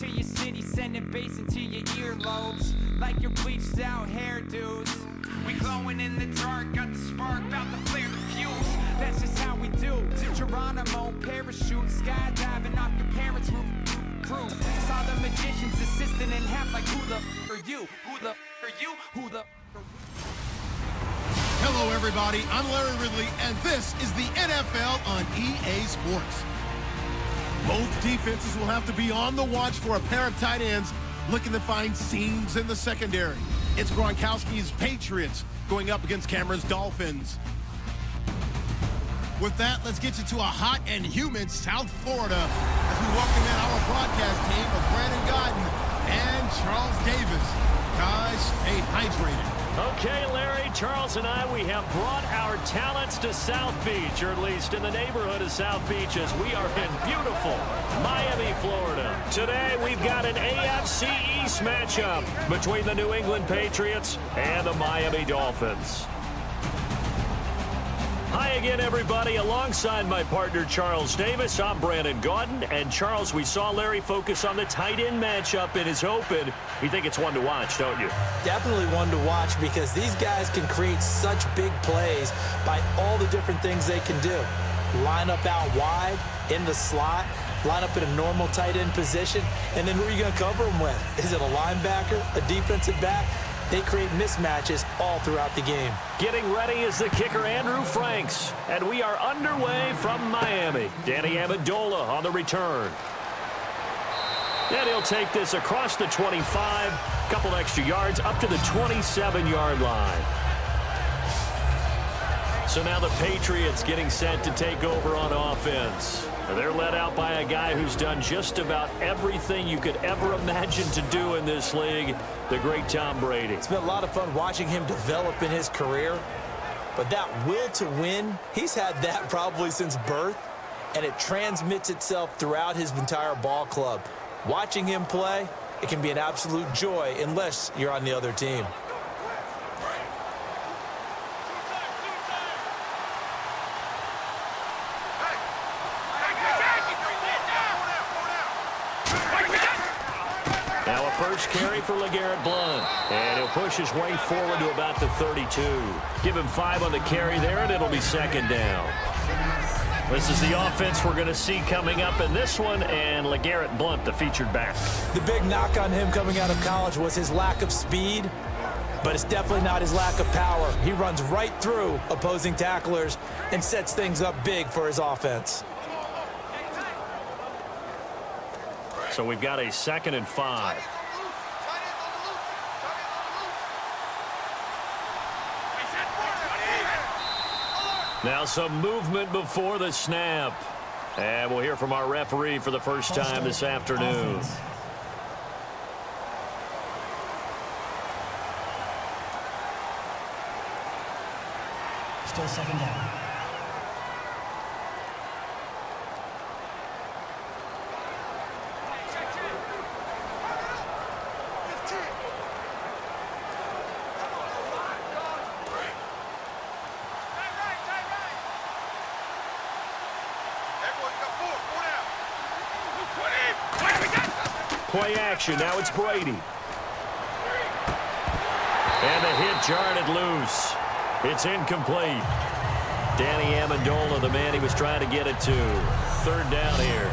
to your city, sending bass into your earlobes, like your bleached out hairdos. We glowing in the dark, got the spark, about to flare the fuse. That's just how we do. Geronimo, parachute, skydiving off your parents' roof. Saw the magician's assistant in half, like who the are you? Who the are you? Who the? Hello, everybody. I'm Larry Ridley, and this is the NFL on EA Sports. Both defenses will have to be on the watch for a pair of tight ends looking to find seams in the secondary. It's Gronkowski's Patriots going up against Cameron's Dolphins. With that, let's get you to a hot and humid South Florida as we welcome in our broadcast team of Brandon Godden and Charles Davis. Guys, stay hydrated. Okay, Larry, Charles and I, we have brought our talents to South Beach, or at least in the neighborhood of South Beach, as we are in beautiful Miami, Florida. Today, we've got an AFC East matchup between the New England Patriots and the Miami Dolphins. Hi again, everybody. Alongside my partner, Charles Davis, I'm Brandon Gaudin. And, Charles, we saw Larry focus on the tight end matchup in his open. You think it's one to watch, don't you? Definitely one to watch because these guys can create such big plays by all the different things they can do. Line up out wide, in the slot, line up in a normal tight end position, and then who are you going to cover them with? Is it a linebacker, a defensive back? They create mismatches all throughout the game. Getting ready is the kicker, Andrew Franks. And we are underway from Miami. Danny Amendola on the return. And he'll take this across the 25, couple extra yards, up to the 27-yard line. So now the Patriots getting set to take over on offense. They're led out by a guy who's done just about everything you could ever imagine to do in this league, the great Tom Brady. It's been a lot of fun watching him develop in his career, but that will to win, he's had that probably since birth, and it transmits itself throughout his entire ball club. Watching him play, it can be an absolute joy unless you're on the other team. First carry for LeGarrette Blount. And he'll push his way forward to about the 32. Give him 5 on the carry there, and it'll be second down. This is the offense we're going to see coming up in this one, and LeGarrette Blount, the featured back. The big knock on him coming out of college was his lack of speed, but it's definitely not his lack of power. He runs right through opposing tacklers and sets things up big for his offense. So we've got a 2nd and 5. Now some movement before the snap. And we'll hear from our referee for the first time this afternoon. Still second down. Play action. Now it's Brady. And the hit jarred it loose. It's incomplete. Danny Amendola, the man he was trying to get it to. 3rd down here.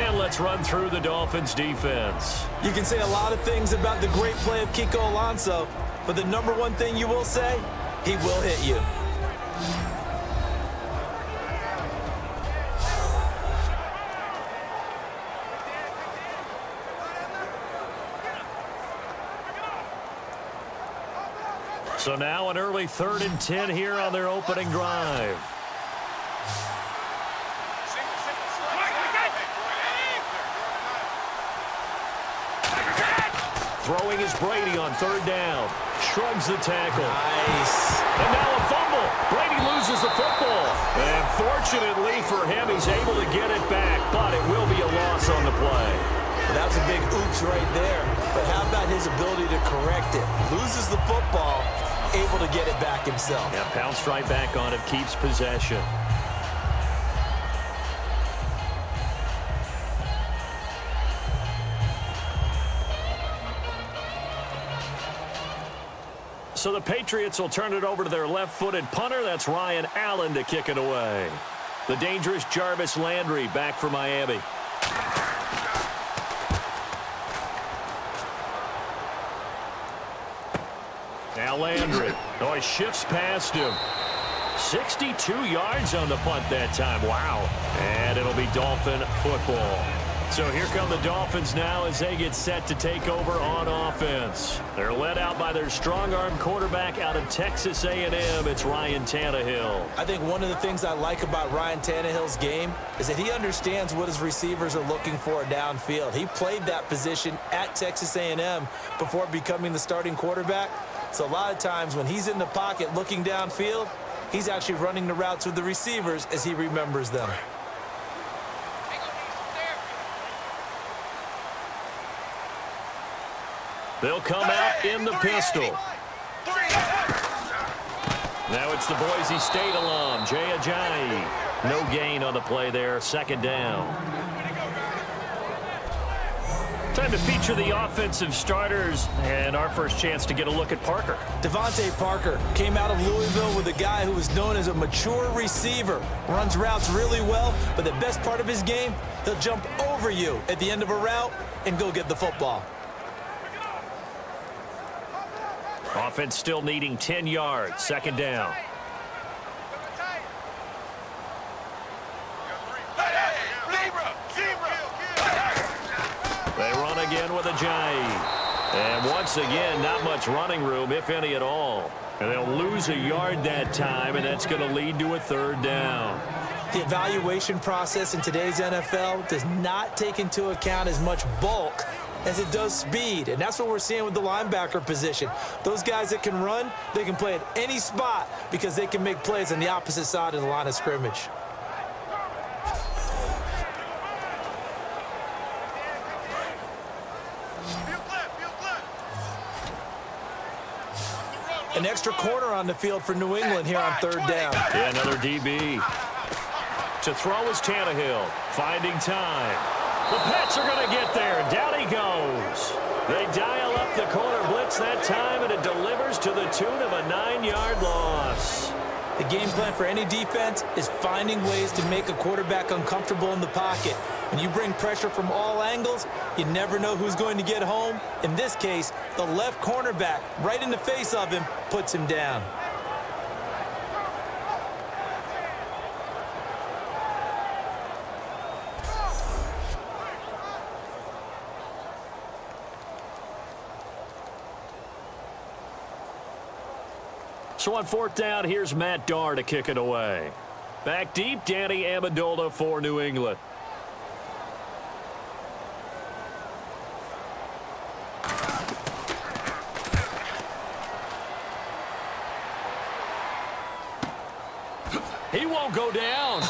And let's run through the Dolphins defense. You can say a lot of things about the great play of Kiko Alonso, but the number one thing you will say, he will hit you. So now an early 3rd and 10 here on their opening drive. Throwing is Brady on 3rd down. Shrugs the tackle. Nice. And now a fumble. Brady loses the football. And fortunately for him, he's able to get it back, but it will be a loss on the play. Well, that was a big oops right there. But how about his ability to correct it? Loses the football, able to get it back himself. Yeah, pounced right back on it, keeps possession. So the Patriots will turn it over to their left-footed punter. That's Ryan Allen to kick it away. The dangerous Jarvis Landry back for Miami. Now Landry. Oh, he shifts past him. 62 yards on the punt that time. Wow. And it'll be Dolphin football. So here come the Dolphins now as they get set to take over on offense. They're led out by their strong-arm quarterback out of Texas A&M. It's Ryan Tannehill. I think one of the things I like about Ryan Tannehill's game is that he understands what his receivers are looking for downfield. He played that position at Texas A&M before becoming the starting quarterback. So a lot of times when he's in the pocket looking downfield, he's actually running the routes with the receivers as he remembers them. They'll come out in the pistol. Now it's the Boise State alum, Jay Ajayi. No gain on the play there, second down. Time to feature the offensive starters, and our first chance to get a look at Parker. Devontae Parker came out of Louisville with a guy who was known as a mature receiver. Runs routes really well, but the best part of his game, he'll jump over you at the end of a route and go get the football. Offense still needing 10 yards, second down. They run again with Ajayi. And once again, not much running room, if any at all. And they'll lose a yard that time, and that's going to lead to a third down. The evaluation process in today's NFL does not take into account as much bulk as it does speed, and that's what we're seeing with the linebacker position. Those guys that can run, they can play at any spot because they can make plays on the opposite side of the line of scrimmage. An extra corner on the field for New England here on third down. Yeah, another DB. To throw is Tannehill, finding time. The Pats are going to get there. Down he goes. They dial up the corner blitz that time, and it delivers to the tune of a 9-yard loss. The game plan for any defense is finding ways to make a quarterback uncomfortable in the pocket. When you bring pressure from all angles, you never know who's going to get home. In this case, the left cornerback, right in the face of him, puts him down. So on fourth down, here's Matt Darr to kick it away. Back deep, Danny Amendola for New England. He won't go down.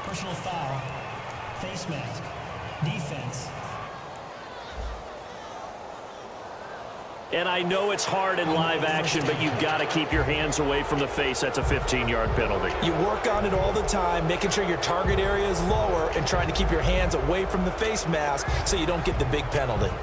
Personal foul, face mask, defense. And I know it's hard in live action, but you've got to keep your hands away from the face. That's a 15-yard penalty. You work on it all the time, making sure your target area is lower and trying to keep your hands away from the face mask so you don't get the big penalty.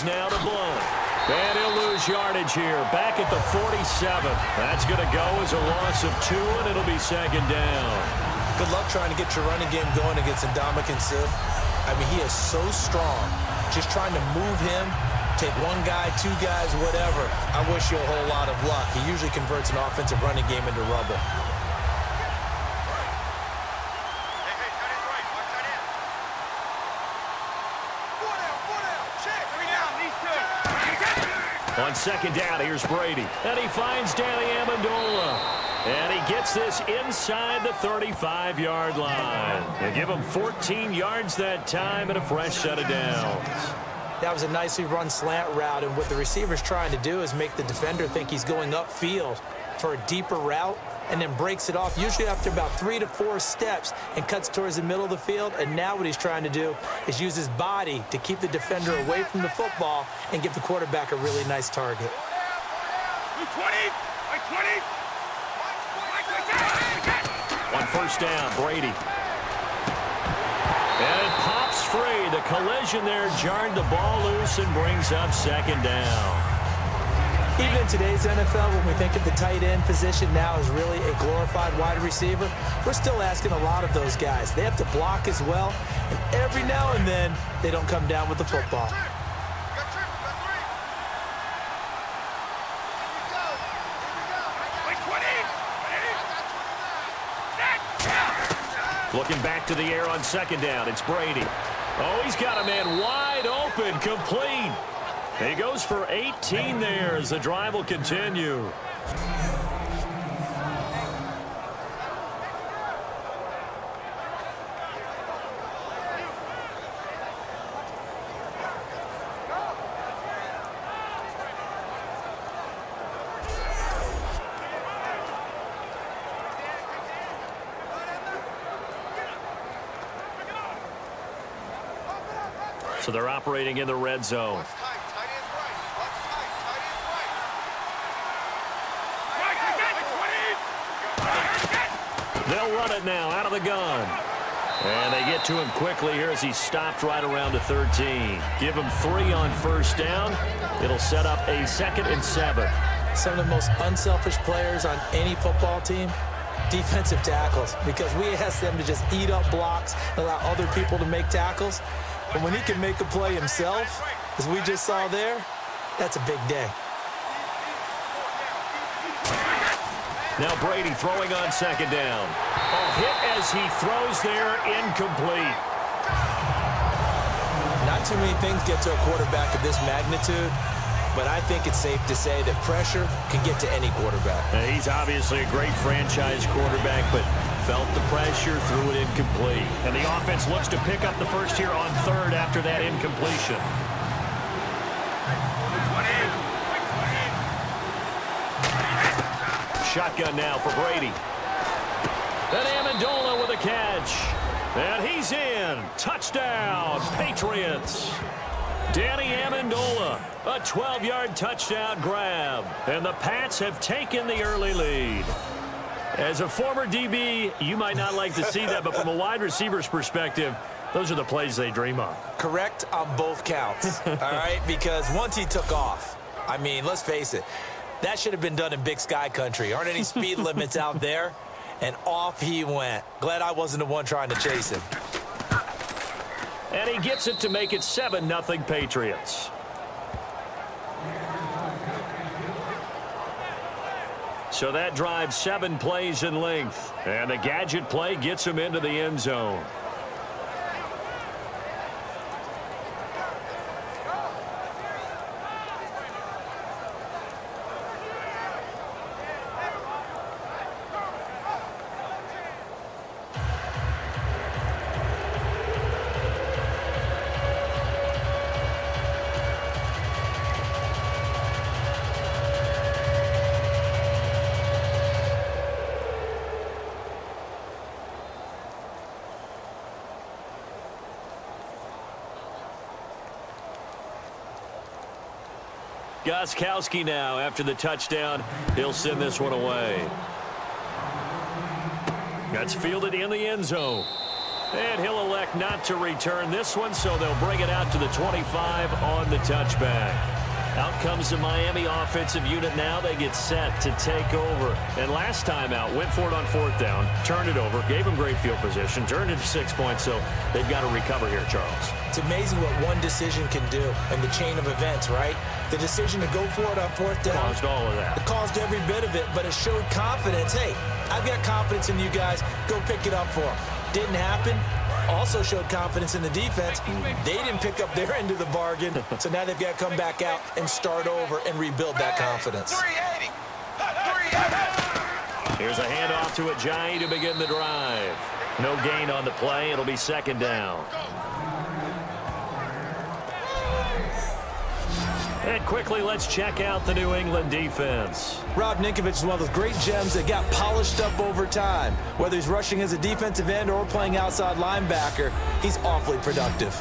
Now to Blount. And he'll lose yardage here. Back at the 47. That's going to go as a loss of 2, and it'll be second down. Good luck trying to get your running game going against Ndamukong Suh. I mean, he is so strong. Just trying to move him, take one guy, 2 guys, whatever. I wish you a whole lot of luck. He usually converts an offensive running game into rubble. On second down, here's Brady. And he finds Danny Amendola. And he gets this inside the 35-yard line. They give him 14 yards that time and a fresh set of downs. That was a nicely run slant route, and what the receiver's trying to do is make the defender think he's going upfield. for a deeper route and then breaks it off, usually after about 3 to 4 steps, and cuts towards the middle of the field. And now what he's trying to do is use his body to keep the defender away from the football and give the quarterback a really nice target. 20! 20! On first down, Brady. And it pops free. The collision there jarred the ball loose and brings up second down. Even in today's NFL, when we think of the tight end position now as really a glorified wide receiver, we're still asking a lot of those guys. They have to block as well, and every now and then, they don't come down with the football. Looking back to the air on second down, it's Brady. Oh, he's got a man wide open, complete. He goes for 18 there as the drive will continue. So they're operating in the red zone. They'll run it now out of the gun. And they get to him quickly here as he stopped right around the 13. Give him 3 on first down. It'll set up a 2nd and 7. Some of the most unselfish players on any football team, defensive tackles, because we ask them to just eat up blocks and allow other people to make tackles. But when he can make a play himself, as we just saw there, that's a big day. Now Brady throwing on second down. A hit as he throws there, incomplete. Not too many things get to a quarterback of this magnitude, but I think it's safe to say that pressure can get to any quarterback. He's obviously a great franchise quarterback, but felt the pressure, threw it incomplete. And the offense looks to pick up the first here on 3rd after that incompletion. Shotgun now for Brady. And Amendola with a catch. And he's in. Touchdown, Patriots. Danny Amendola, a 12-yard touchdown grab. And the Pats have taken the early lead. As a former DB, you might not like to see that, but from a wide receiver's perspective, those are the plays they dream of. Correct on both counts, all right? Because once he took off, I mean, let's face it, that should have been done in Big Sky country. Aren't any speed limits out there? And off he went. Glad I wasn't the one trying to chase him. And he gets it to make it 7-0 Patriots. So that drives 7 plays in length. And the gadget play gets him into the end zone. Gostkowski now after the touchdown. He'll send this one away. That's fielded in the end zone. And he'll elect not to return this one, so they'll bring it out to the 25 on the touchback. Out comes the Miami offensive unit now. They get set to take over. And last time out, went for it on 4th down, turned it over, gave them great field position, turned it to 6 points, so they've got to recover here, Charles. It's amazing what one decision can do in the chain of events, right? The decision to go for it on 4th down. Caused all of that. It caused every bit of it, but it showed confidence. Hey, I've got confidence in you guys. Go pick it up for them. Didn't happen. Also showed confidence in the defense. They didn't pick up their end of the bargain, so now they've got to come back out and start over and rebuild that confidence. 380. Here's a handoff to Ajayi to begin the drive. No gain on the play. It'll be 2nd down. And quickly, let's check out the New England defense. Rob Ninkovich is one of those great gems that got polished up over time. Whether he's rushing as a defensive end or playing outside linebacker, he's awfully productive.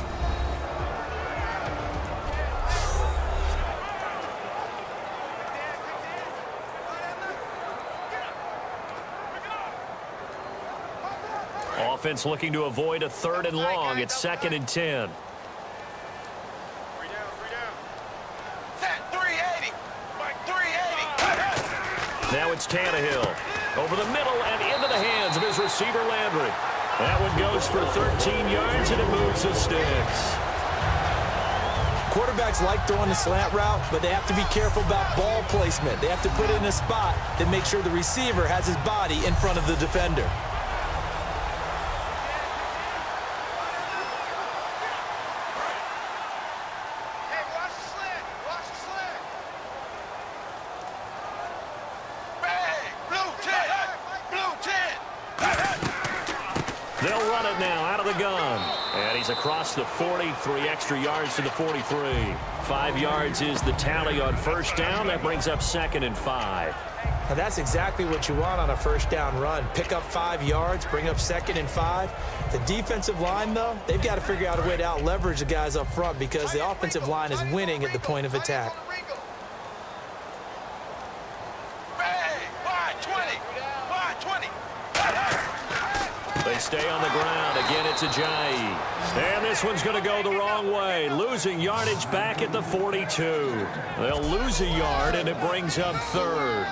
Offense looking to avoid a 3rd and long. It's 2nd and 10. Now it's Tannehill. Over the middle and into the hands of his receiver, Landry. That one goes for 13 yards, and it moves the sticks. Quarterbacks like throwing a slant route, but they have to be careful about ball placement. They have to put it in a spot that makes sure the receiver has his body in front of the defender. They'll run it now out of the gun. And he's across the 40, 3 extra yards to the 43. 5 yards is the tally on first down. That brings up 2nd and 5. Now that's exactly what you want on a first down run. Pick up 5 yards, bring up 2nd and 5. The defensive line, though, they've got to figure out a way to out-leverage the guys up front because the offensive line is winning at the point of attack. They stay on the ground. Again, it's Ajayi. And this one's going to go the wrong way. Losing yardage back at the 42. They'll lose a yard, and it brings up 3rd.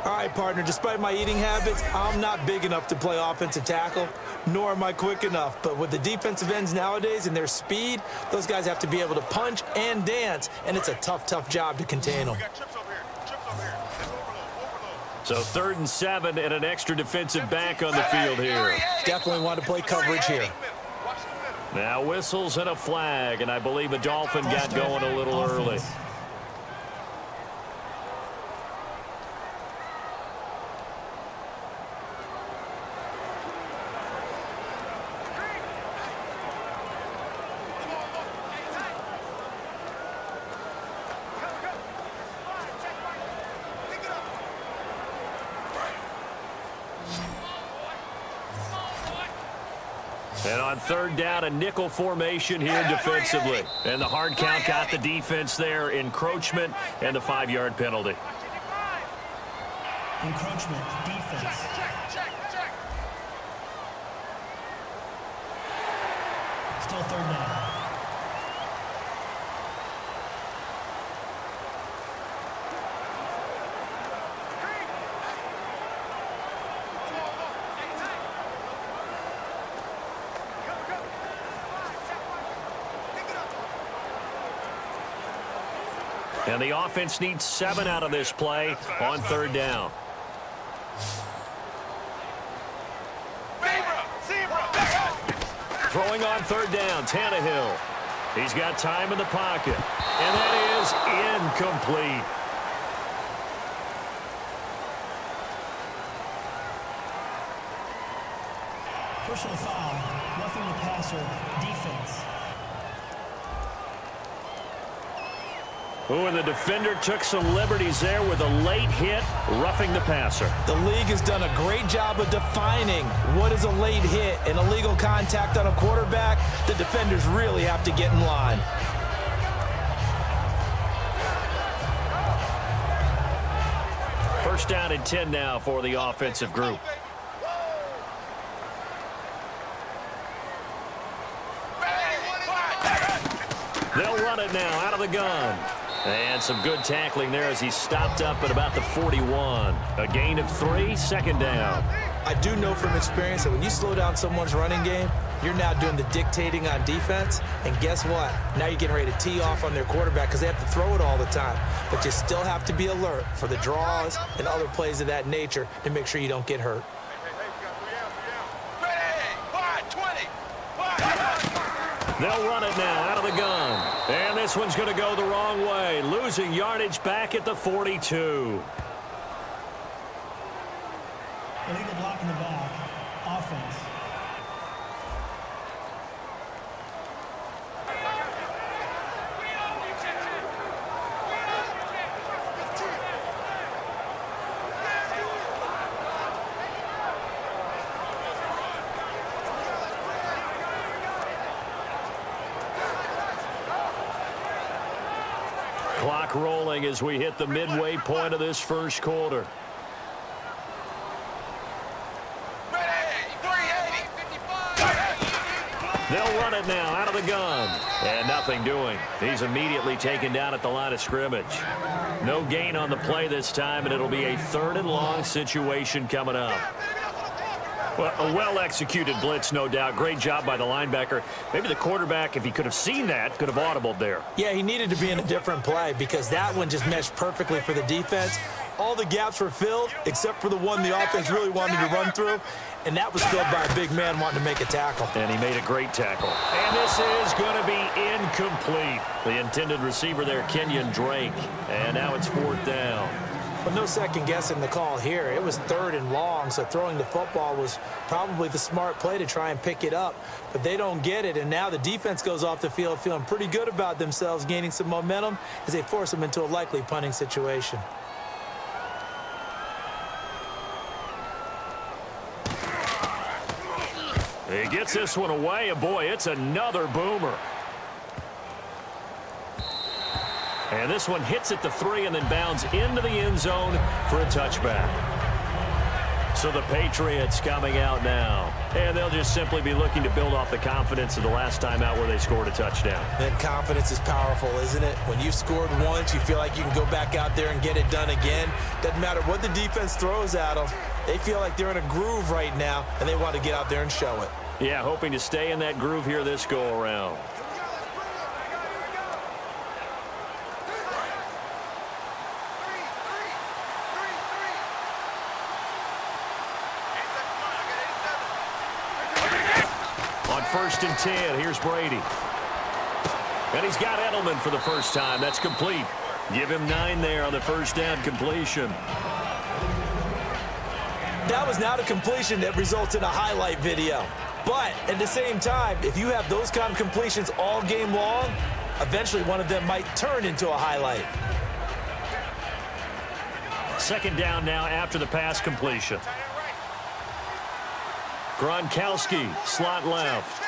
All right, partner, despite my eating habits, I'm not big enough to play offensive tackle, nor am I quick enough. But with the defensive ends nowadays and their speed, those guys have to be able to punch and dance, and it's a tough, tough job to contain them. So 3rd and 7 and an extra defensive back on the field here. Definitely want to play coverage here. Now whistles and a flag, and I believe a Dolphin got going a little early. And on 3rd down, a nickel formation here defensively. And the hard count got the defense there. Encroachment and the 5-yard penalty. Encroachment, defense. Still 3rd down. And the offense needs 7 out of this play on 3rd down. Throwing on 3rd down, Tannehill. He's got time in the pocket. And that is incomplete. Personal foul, roughing the passer, defense. Ooh, and the defender took some liberties there with a late hit, roughing the passer. The league has done a great job of defining what is a late hit and illegal contact on a quarterback. The defenders really have to get in line. First down and 10 now for the offensive group. They'll run it now out of the gun. And some good tackling there as he stopped up at about the 41. A gain of 3, 2nd down. I do know from experience that when you slow down someone's running game, you're now doing the dictating on defense. And guess what? Now you're getting ready to tee off on their quarterback because they have to throw it all the time. But you still have to be alert for the draws and other plays of that nature to make sure you don't get hurt. They'll run it now out of the gun. And this one's going to go the wrong way. Losing yardage back at the 42. Illegal block in the back. Offense. Clock rolling as we hit the midway point of this first quarter. They'll run it now out of the gun. And nothing doing. He's immediately taken down at the line of scrimmage. No gain on the play this time, and it'll be a 3rd and long situation coming up. Well, a well-executed blitz, no doubt. Great job by the linebacker. Maybe the quarterback, if he could have seen that, could have audibled there. Yeah, he needed to be in a different play because that one just meshed perfectly for the defense. All the gaps were filled except for the one the offense really wanted to run through, and that was filled by a big man wanting to make a tackle. And he made a great tackle. And this is going to be incomplete. The intended receiver there, Kenyon Drake. And now it's 4th down. But no second guessing the call here. It was 3rd and long, so throwing the football was probably the smart play to try and pick it up. But they don't get it, and now the defense goes off the field feeling pretty good about themselves, gaining some momentum as they force them into a likely punting situation. He gets this one away, and boy, it's another boomer. And this one hits at the 3 and then bounds into the end zone for a touchback. So the Patriots coming out now. And they'll just simply be looking to build off the confidence of the last time out where they scored a touchdown. And confidence is powerful, isn't it? When you've scored once, you feel like you can go back out there and get it done again. Doesn't matter what the defense throws at them. They feel like they're in a groove right now, and they want to get out there and show it. Yeah, hoping to stay in that groove here this go-around. On 1st and 10, here's Brady. And he's got Edelman for the first time. That's complete. Give him 9 there on the first down completion. That was not a completion that results in a highlight video. But at the same time, if you have those kind of completions all game long, eventually one of them might turn into a highlight. 2nd down now after the pass completion. Gronkowski, slot left.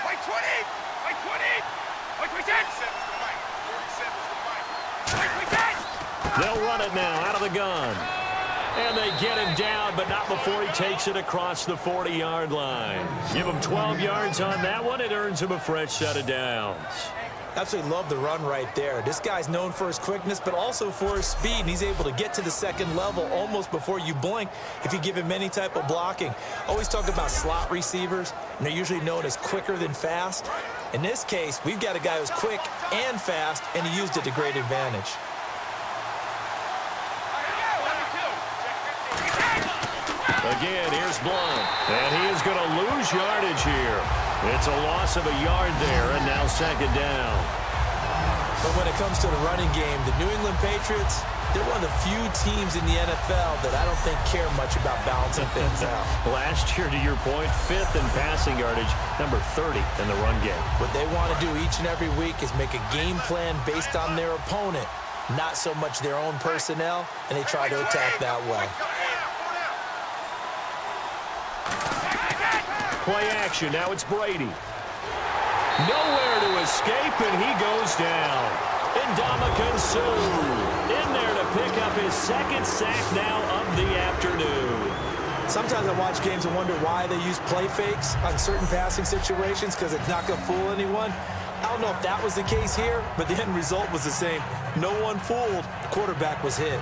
They'll run it now out of the gun. And they get him down, but not before he takes it across the 40-yard line. Give him 12 yards on that one. It earns him a fresh set of downs. Absolutely love the run right there. This guy's known for his quickness, but also for his speed, and he's able to get to the second level almost before you blink if you give him any type of blocking. Always talk about slot receivers, and they're usually known as quicker than fast. In this case, we've got a guy who's quick and fast, and he used it to great advantage. Again, here's Blount. And he is going to lose yardage here. It's a loss of a yard there, and now 2nd down. But when it comes to the running game, the New England Patriots, they're one of the few teams in the NFL that I don't think care much about balancing things out. Last year, to your point, 5th in passing yardage, number 30 in the run game. What they want to do each and every week is make a game plan based on their opponent, not so much their own personnel, and they try to attack that way. Play action. Now it's Brady. Nowhere to escape, and he goes down. Ndamukong Suh in there to pick up his 2nd sack now of the afternoon. Sometimes I watch games and wonder why they use play fakes on certain passing situations because it's not going to fool anyone. I don't know if that was the case here, but the end result was the same. No one fooled. The quarterback was hit.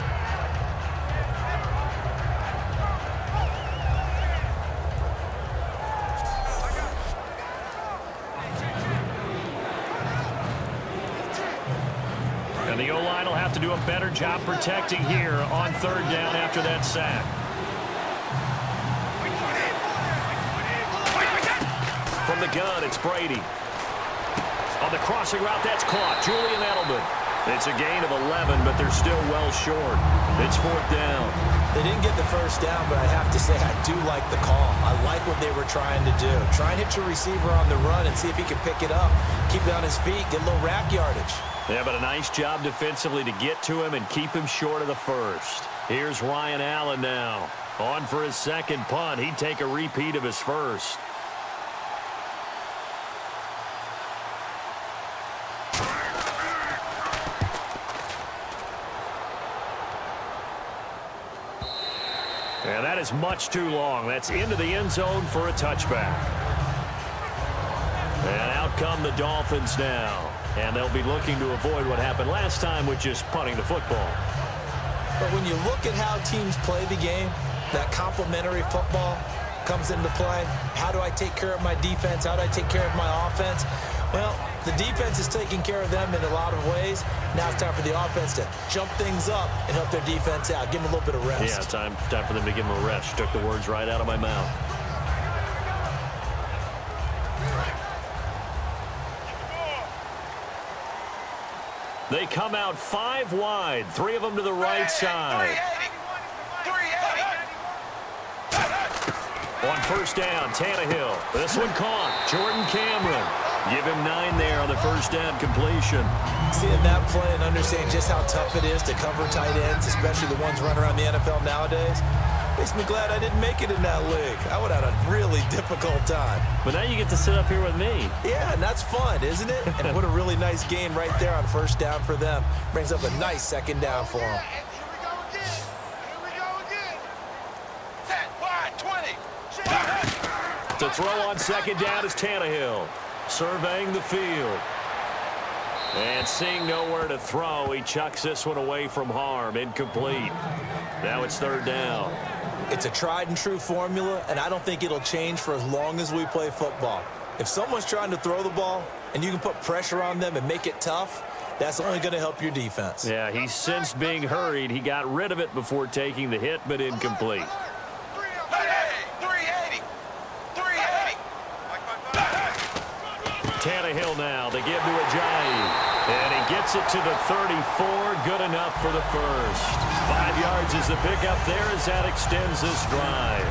And the O-line will have to do a better job protecting here on 3rd down after that sack. From the gun, it's Brady. On the crossing route, that's caught. Julian Edelman. It's a gain of 11, but they're still well short. It's 4th down. They didn't get the first down, but I have to say I do like the call. I like what they were trying to do. Try and hit your receiver on the run and see if he can pick it up. Keep it on his feet, get a little rack yardage. Yeah, but a nice job defensively to get to him and keep him short of the first. Here's Ryan Allen now. On for his 2nd punt. He'd take a repeat of his first. And that is much too long. That's into the end zone for a touchback. And out come the Dolphins now. And they'll be looking to avoid what happened last time, which is punting the football. But when you look at how teams play the game, that complementary football comes into play. How do I take care of my defense? How do I take care of my offense? Well, the defense is taking care of them in a lot of ways. Now it's time for the offense to jump things up and help their defense out. Give them a little bit of rest. Yeah, time for them to give them a rest. Took the words right out of my mouth. They come out 5 wide, 3 of them to the right side. 380. On first down, Tannehill. This one caught. Jordan Cameron. Give him 9 there on the first down completion. Seeing that play and understanding just how tough it is to cover tight ends, especially the ones running around the NFL nowadays, makes me glad I didn't make it in that league. I would have had a really difficult time. But now you get to sit up here with me. Yeah, and that's fun, isn't it? And what a really nice game right there on first down for them. Brings up a nice second down for them. To throw on second down is Tannehill. Surveying the field. And seeing nowhere to throw, he chucks this one away from harm. Incomplete. Now it's third down. It's a tried and true formula, and I don't think it'll change for as long as we play football. If someone's trying to throw the ball and you can put pressure on them and make it tough, that's only going to help your defense. Yeah, he sensed being hurried. He got rid of it before taking the hit, but incomplete. Tannehill now. They give to Ajayi. And he gets it to the 34. Good enough for the first. 5 yards is the pickup there as that extends this drive.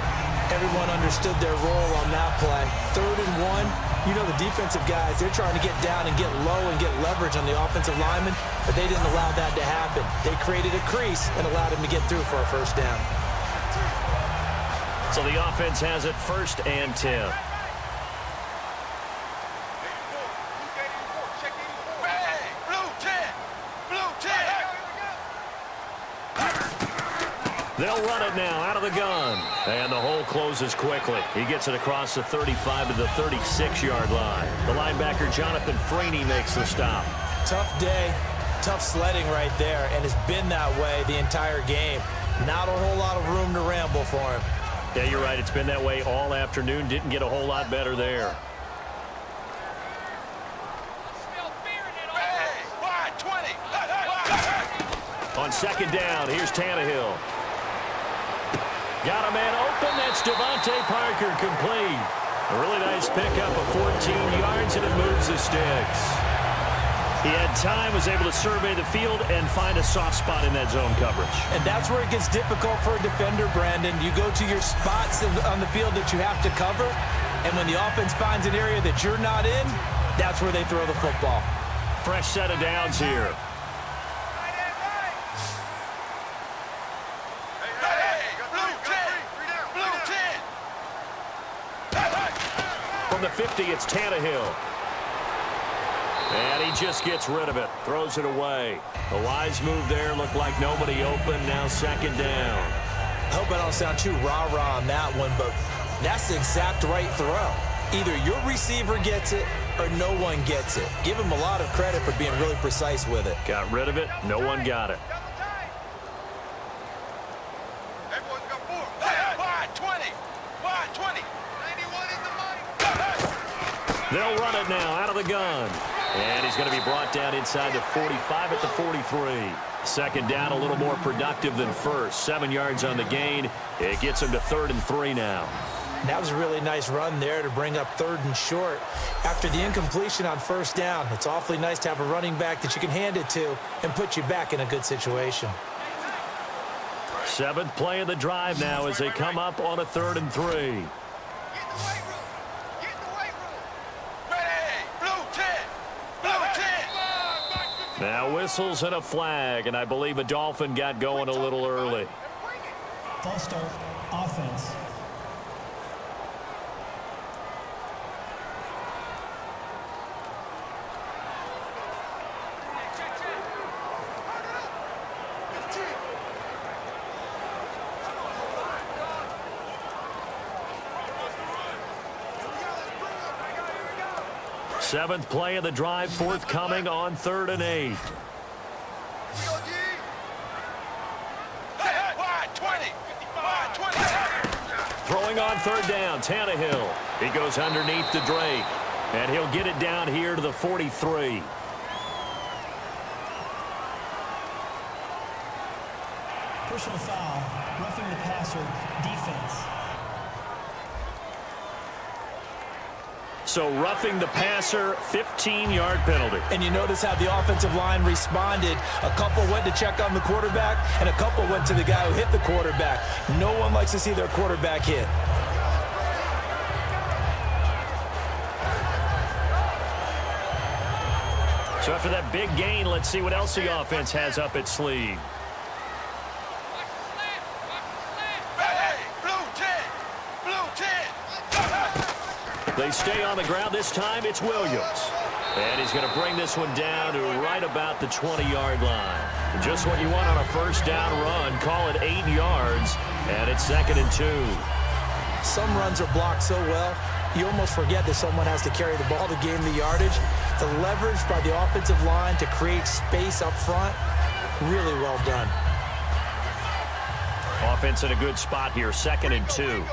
Everyone understood their role on that play. 3rd and 1. You know the defensive guys, they're trying to get down and get low and get leverage on the offensive lineman, but they didn't allow that to happen. They created a crease and allowed him to get through for a first down. So the offense has it 1st and 10. They'll run it now out of the gun. And the hole closes quickly. He gets it across the 35 to the 36-yard line. The linebacker, Jonathan Freeney, makes the stop. Tough day, tough sledding right there, and it's been that way the entire game. Not a whole lot of room to ramble for him. Yeah, you're right. It's been that way all afternoon. Didn't get a whole lot better there. On second down, here's Tannehill. Got a man open. That's Devontae Parker complete. A really nice pickup of 14 yards, and it moves the sticks. He had time, was able to survey the field and find a soft spot in that zone coverage. And that's where it gets difficult for a defender, Brandon. You go to your spots on the field that you have to cover, and when the offense finds an area that you're not in, that's where they throw the football. Fresh set of downs here. From the 50, it's Tannehill. And he just gets rid of it. Throws it away. A wise move there. Looked like nobody open. Now second down. I hope I don't sound too rah-rah on that one, but that's the exact right throw. Either your receiver gets it or no one gets it. Give him a lot of credit for being really precise with it. Got rid of it. No one got it. They'll run it now out of the gun. And he's going to be brought down inside the 45 at the 43. Second down, a little more productive than first. 7 yards on the gain. It gets him to 3rd and 3 now. That was a really nice run there to bring up 3rd and short. After the incompletion on first down, it's awfully nice to have a running back that you can hand it to and put you back in a good situation. 7th play of the drive now as they come up on a 3rd and 3. Now whistles and a flag, and I believe a Dolphin got going a little early. False start, offense. Seventh play of the drive forthcoming on 3rd and 8. Throwing on 3rd down, Tannehill. He goes underneath to Drake, and he'll get it down here to the 43. Personal foul, roughing the passer, defense. So roughing the passer, 15-yard penalty. And you notice how the offensive line responded. A couple went to check on the quarterback, and a couple went to the guy who hit the quarterback. No one likes to see their quarterback hit. So after that big gain, let's see what else the offense has up its sleeve. They stay on the ground. This time it's Williams. And he's going to bring this one down to right about the 20-yard line. Just what you want on a first down run. Call it 8 yards, and it's 2nd and 2. Some runs are blocked so well, you almost forget that someone has to carry the ball to gain the yardage. The leverage by the offensive line to create space up front, really well done. Offense in a good spot here, 2nd and 2.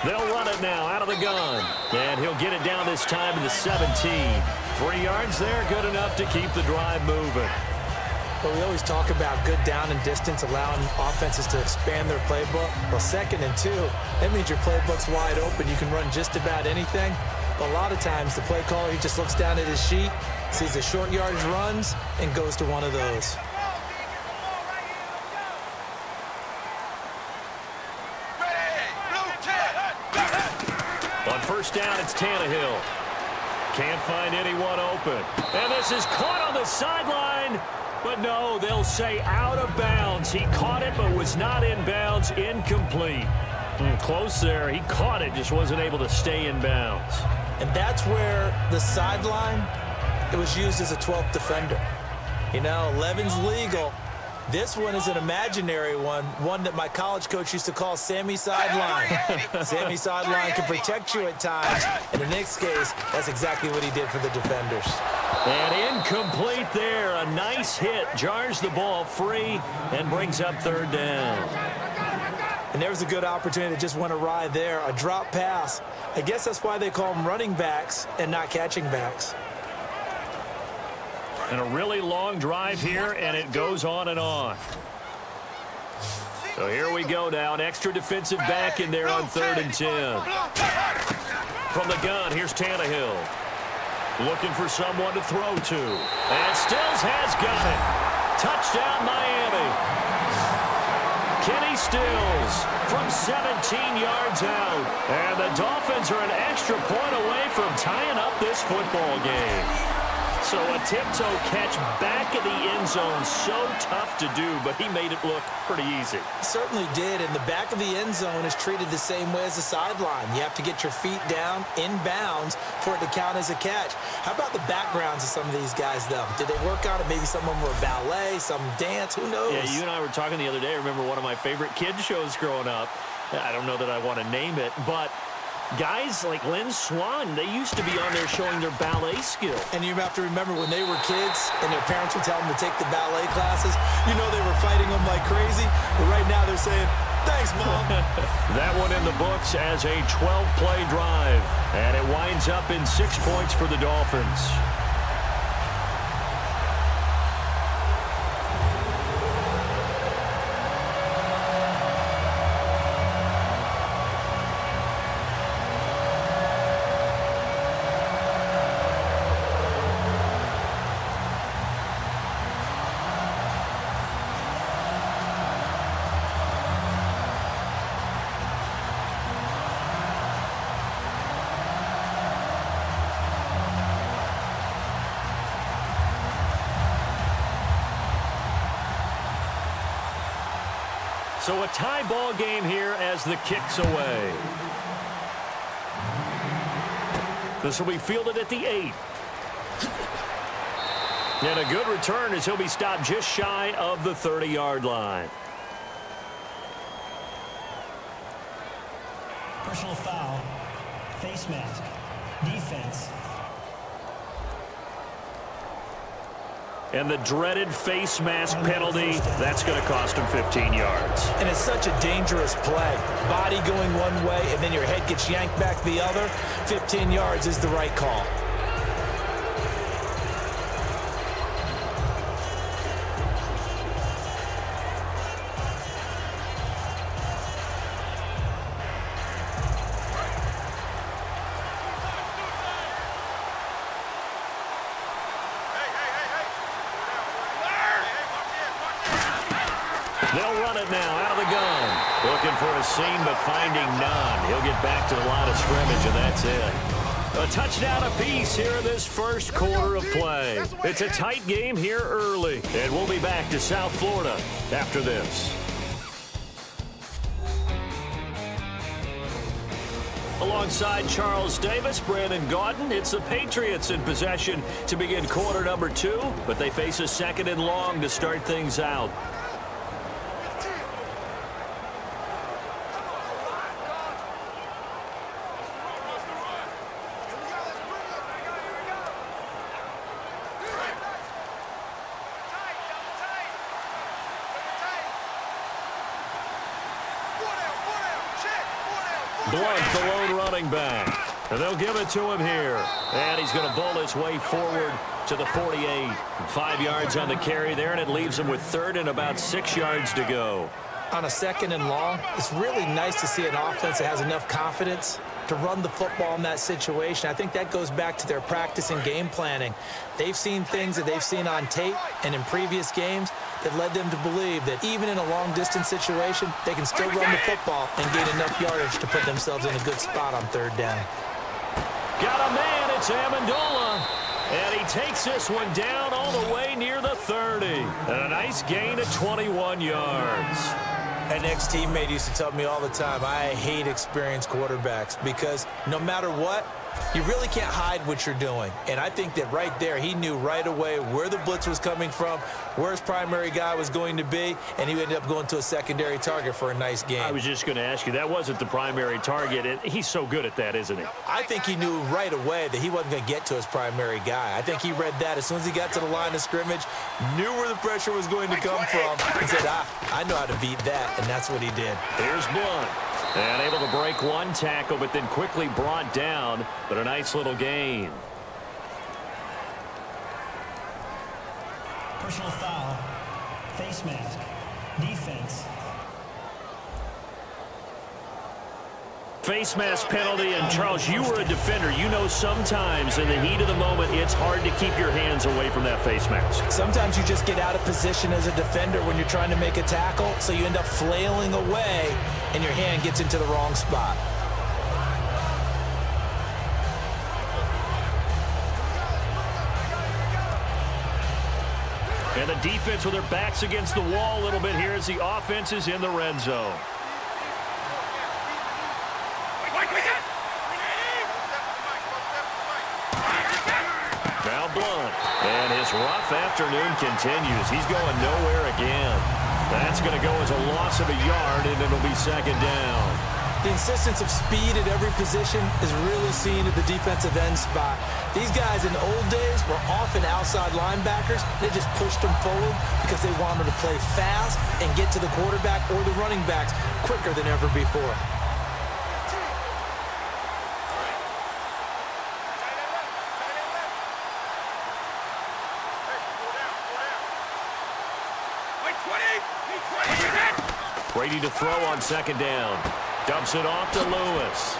They'll run it now out of the gun. And he'll get it down this time to the 17. 3 yards there, good enough to keep the drive moving. But we always talk about good down and distance, allowing offenses to expand their playbook. Well, 2nd and 2, that means your playbook's wide open. You can run just about anything. But a lot of times, the play caller, he just looks down at his sheet, sees the short yardage runs, and goes to one of those. On first down, it's Tannehill. Can't find anyone open. And this is caught on the sideline. But no, they'll say out of bounds. He caught it, but was not in bounds. Incomplete. Close there. He caught it, just wasn't able to stay in bounds. And that's where the sideline, it was used as a 12th defender. You know, 11's legal. This one is an imaginary one that my college coach used to call Sammy Sideline. Sammy Sideline can protect you at times. In the next case, that's exactly what he did for the defenders. And incomplete there. A nice hit. Jars the ball free and brings up 3rd down. And there was a good opportunity that just went awry there. A drop pass. I guess that's why they call them running backs and not catching backs. And a really long drive here, and it goes on and on. So here we go now. An extra defensive back in there on 3rd and 10. From the gun, here's Tannehill. Looking for someone to throw to. And Stills has got it. Touchdown, Miami. Kenny Stills from 17 yards out. And the Dolphins are an extra point away from tying up this football game. So a tiptoe catch back in the end zone, so tough to do, but he made it look pretty easy. He certainly did, and the back of the end zone is treated the same way as the sideline. You have to get your feet down in bounds for it to count as a catch. How about the backgrounds of some of these guys, though? Did they work on it? Maybe some of them were ballet, some dance, who knows? Yeah, you and I were talking the other day. I remember one of my favorite kids shows growing up. I don't know that I want to name it, but guys like Lynn Swan, they used to be on there showing their ballet skill. And you have to remember when they were kids and their parents would tell them to take the ballet classes, you know they were fighting them like crazy. But right now they're saying, thanks, Mom. That one in the books as a 12-play drive. And it winds up in 6 points for the Dolphins. So a tie ball game here as the kick's away. This will be fielded at the 8. And a good return as he'll be stopped just shy of the 30-yard line. Personal foul. Face mask. Defense. And the dreaded face mask penalty, that's going to cost him 15 yards. And it's such a dangerous play. Body going one way, and then your head gets yanked back the other. 15 yards is the right call. They'll run it now out of the gun. Looking for a seam, but finding none. He'll get back to the line of scrimmage, and that's it. A touchdown apiece here in this first quarter of play. It's a tight game here early, and we'll be back to South Florida after this. Alongside Charles Davis, Brandon Gaudin, it's the Patriots in possession to begin quarter number 2, but they face a second and long to start things out. Blunt, the lone running back. And they'll give it to him here. And he's going to bowl his way forward to the 48. 5 yards on the carry there, and it leaves him with third and about 6 yards to go. On a second and long, it's really nice to see an offense that has enough confidence to run the football in that situation. I think that goes back to their practice and game planning. They've seen things that they've seen on tape and in previous games that led them to believe that even in a long-distance situation, they can still run the football and gain enough yardage to put themselves in a good spot on third down. Got a man, it's Amendola. And he takes this one down all the way near the 30. And a nice gain of 21 yards. An ex-teammate used to tell me all the time, I hate experienced quarterbacks because no matter what, you really can't hide what you're doing. And I think that right there, he knew right away where the blitz was coming from, where his primary guy was going to be, and he ended up going to a secondary target for a nice game. I was just going to ask you, that wasn't the primary target. He's so good at that, isn't he? I think he knew right away that he wasn't going to get to his primary guy. I think he read that as soon as he got to the line of scrimmage, knew where the pressure was going to come from, and said, I know how to beat that, and that's what he did. Here's Blunt. And able to break one tackle, but then quickly brought down. But a nice little gain. Personal foul. Face mask. Defense. Face mask penalty, and Charles, you were a defender. You know sometimes in the heat of the moment, it's hard to keep your hands away from that face mask. Sometimes you just get out of position as a defender when you're trying to make a tackle, so you end up flailing away, and your hand gets into the wrong spot. And the defense with their backs against the wall a little bit here as the offense is in the red zone. Now Blunt. And his rough afternoon continues. He's going nowhere again. That's going to go as a loss of a yard, and it'll be second down. The insistence of speed at every position is really seen at the defensive end spot. These guys in the old days were often outside linebackers. They just pushed them forward because they wanted to play fast and get to the quarterback or the running backs quicker than ever before. Ready to throw on second down. Dumps it off to Lewis.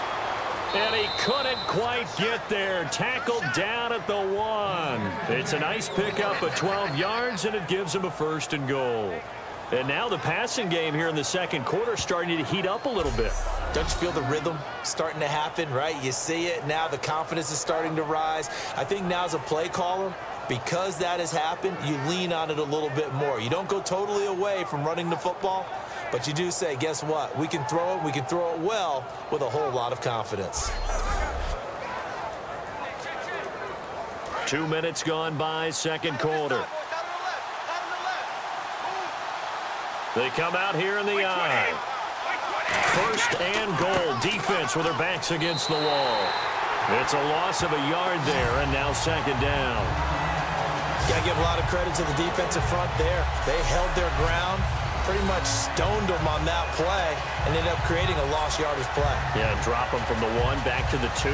And he couldn't quite get there. Tackled down at the 1. It's a nice pickup of 12 yards, and it gives him a first and goal. And now the passing game here in the second quarter starting to heat up a little bit. Don't you feel the rhythm starting to happen, right? You see it. Now the confidence is starting to rise. I think now as a play caller, because that has happened, you lean on it a little bit more. You don't go totally away from running the football, but you do say, guess what? We can throw it well with a whole lot of confidence. 2 minutes gone by, second quarter. They come out here in the eye. First and goal. Defense with their backs against the wall. It's a loss of a yard there, and now second down. Got to give a lot of credit to the defensive front there. They held their ground, pretty much stoned them on that play, and ended up creating a lost yardage play. Yeah, and drop them from the 1 back to the 2.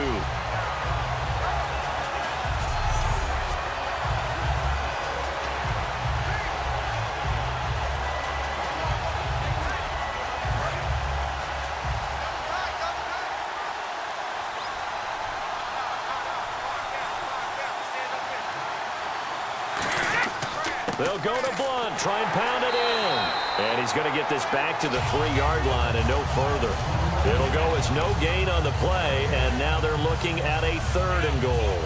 They'll go to Blunt, try and pound it in. And he's going to get this back to the 3-yard line and no further. It'll go as no gain on the play, and now they're looking at a 3rd and goal.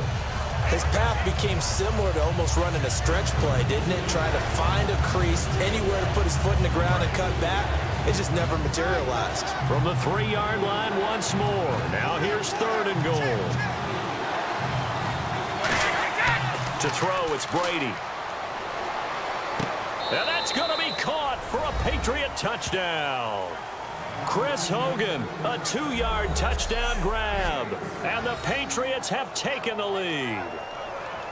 His path became similar to almost running a stretch play, didn't it? Trying to find a crease, anywhere to put his foot in the ground and cut back. It just never materialized. From the 3-yard line once more. Now here's 3rd and goal. To throw, it's Brady. And that's going to be caught for a Patriot touchdown. Chris Hogan, a 2-yard touchdown grab. And the Patriots have taken the lead.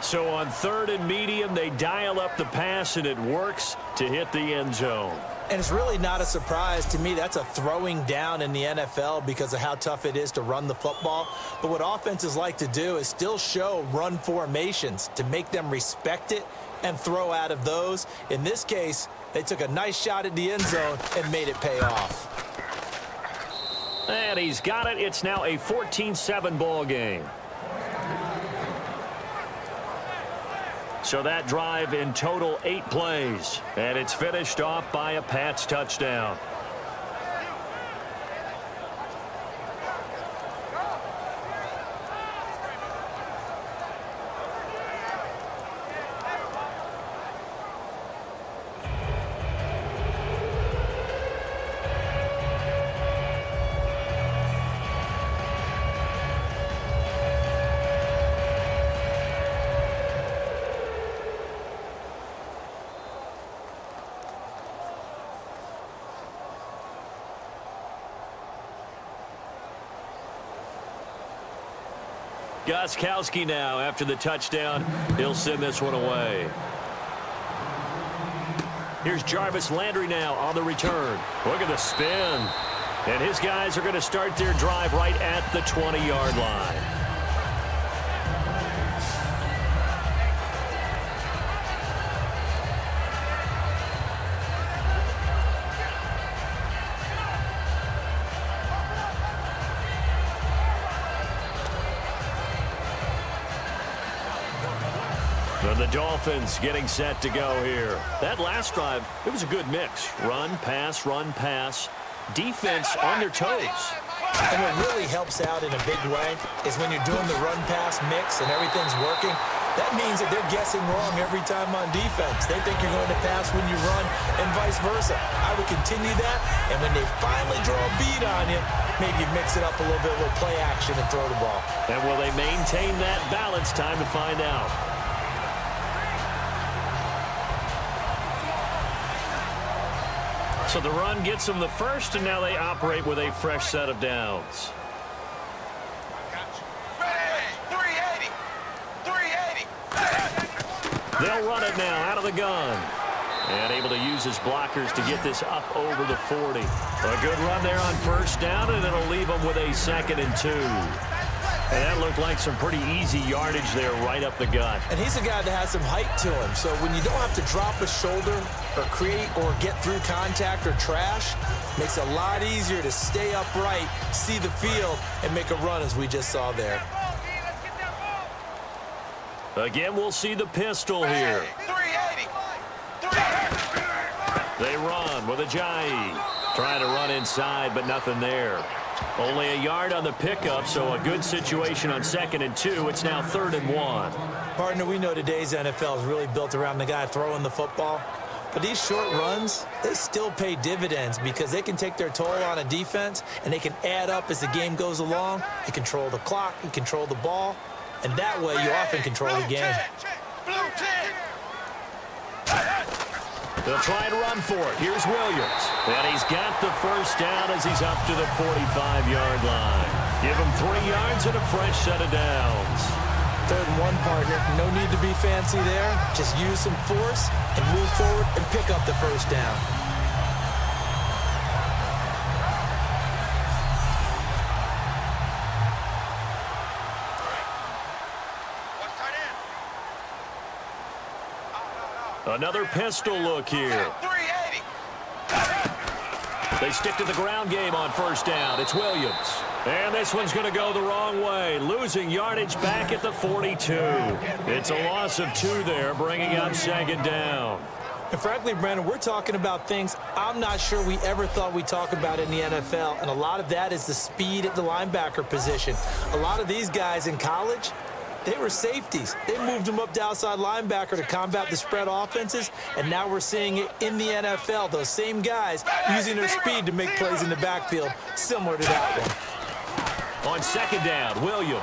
So on 3rd and medium, they dial up the pass, and it works to hit the end zone. And it's really not a surprise to me. That's a throwing down in the NFL because of how tough it is to run the football. But what offenses like to do is still show run formations to make them respect it and throw out of those. In this case, they took a nice shot at the end zone and made it pay off. And he's got it. It's now a 14-7 ball game. So that drive in total 8 plays. And it's finished off by a Pats touchdown. Gostkowski now after the touchdown. He'll send this one away. Here's Jarvis Landry now on the return. Look at the spin. And his guys are going to start their drive right at the 20-yard line. The Dolphins getting set to go here. That last drive, it was a good mix. Run, pass, defense on their toes. And what really helps out in a big way is when you're doing the run-pass mix and everything's working, that means that they're guessing wrong every time on defense. They think you're going to pass when you run and vice versa. I would continue that, and when they finally draw a bead on you, maybe mix it up a little bit, a little play action and throw the ball. And will they maintain that balance? Time to find out. So the run gets them the first, and now they operate with a fresh set of downs. They'll run it now out of the gun. And able to use his blockers to get this up over the 40. A good run there on first down, and it'll leave them with a 2nd and 2. And that looked like some pretty easy yardage there right up the gut. And he's a guy that has some height to him. So when you don't have to drop a shoulder or create or get through contact or trash, makes it a lot easier to stay upright, see the field, and make a run as we just saw there. Again, we'll see the pistol here. They run with Ajayi. Trying to run inside, but nothing there. Only a yard on the pickup, so a good situation on 2nd and 2. It's now 3rd and 1. Partner, we know today's NFL is really built around the guy throwing the football. But these short runs, they still pay dividends because they can take their toll on a defense, and they can add up as the game goes along. You control the clock, you control the ball, and that way you often control the game. They'll try and run for it. Here's Williams. And he's got the first down as he's up to the 45-yard line. Give him 3 yards and a fresh set of downs. 3rd and 1, partner. No need to be fancy there. Just use some force and move forward and pick up the first down. Another pistol look here. They stick to the ground game on first down. It's Williams. And this one's going to go the wrong way. Losing yardage back at the 42. It's a loss of 2 there, bringing up 2nd down. And frankly, Brandon, we're talking about things I'm not sure we ever thought we'd talk about in the NFL. And a lot of that is the speed at the linebacker position. A lot of these guys in college, they were safeties. They moved them up to outside linebacker to combat the spread offenses, and now we're seeing it in the NFL. Those same guys using their speed to make plays in the backfield, similar to that one. On 2nd down, Williams.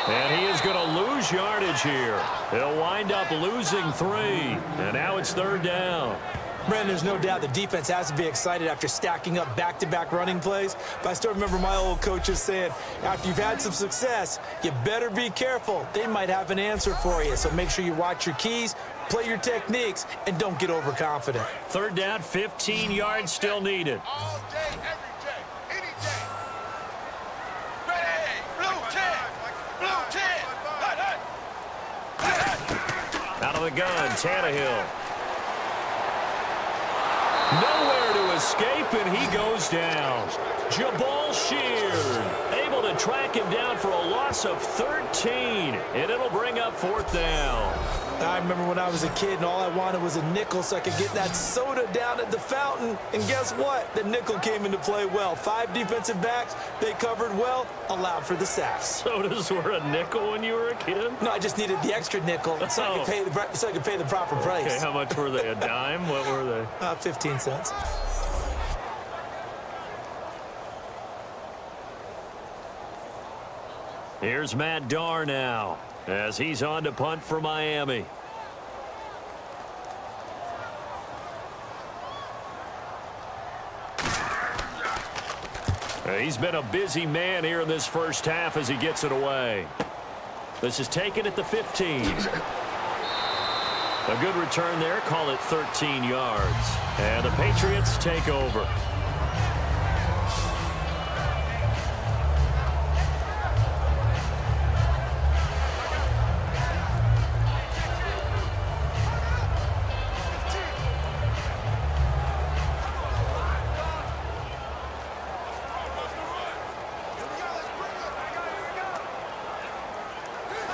And he is going to lose yardage here. He'll wind up losing 3. And now it's 3rd down. Brandon, there's no doubt the defense has to be excited after stacking up back-to-back running plays. But I still remember my old coaches saying, after you've had some success, you better be careful. They might have an answer for you. So make sure you watch your keys, play your techniques, and don't get overconfident. 3rd down, 15 yards still needed. All day, every day, any day. Ready, blue 10, blue 10. Out of the gun, Tannehill. Nowhere to escape, and he goes down. Jabal Sheard able to track him down for a loss of 13, and it'll bring up 4th down. I remember when I was a kid and all I wanted was a nickel so I could get that soda down at the fountain. And guess what? The nickel came into play well. 5 defensive backs, they covered well, allowed for the sacks. Sodas were a nickel when you were a kid? No, I just needed the extra nickel so I could pay the proper price. Okay, how much were they? A dime? What were they? 15 cents. Here's Matt Darr now as he's on to punt for Miami. He's been a busy man here in this first half as he gets it away. This is taken at the 15. A good return there. Call it 13 yards. And the Patriots take over.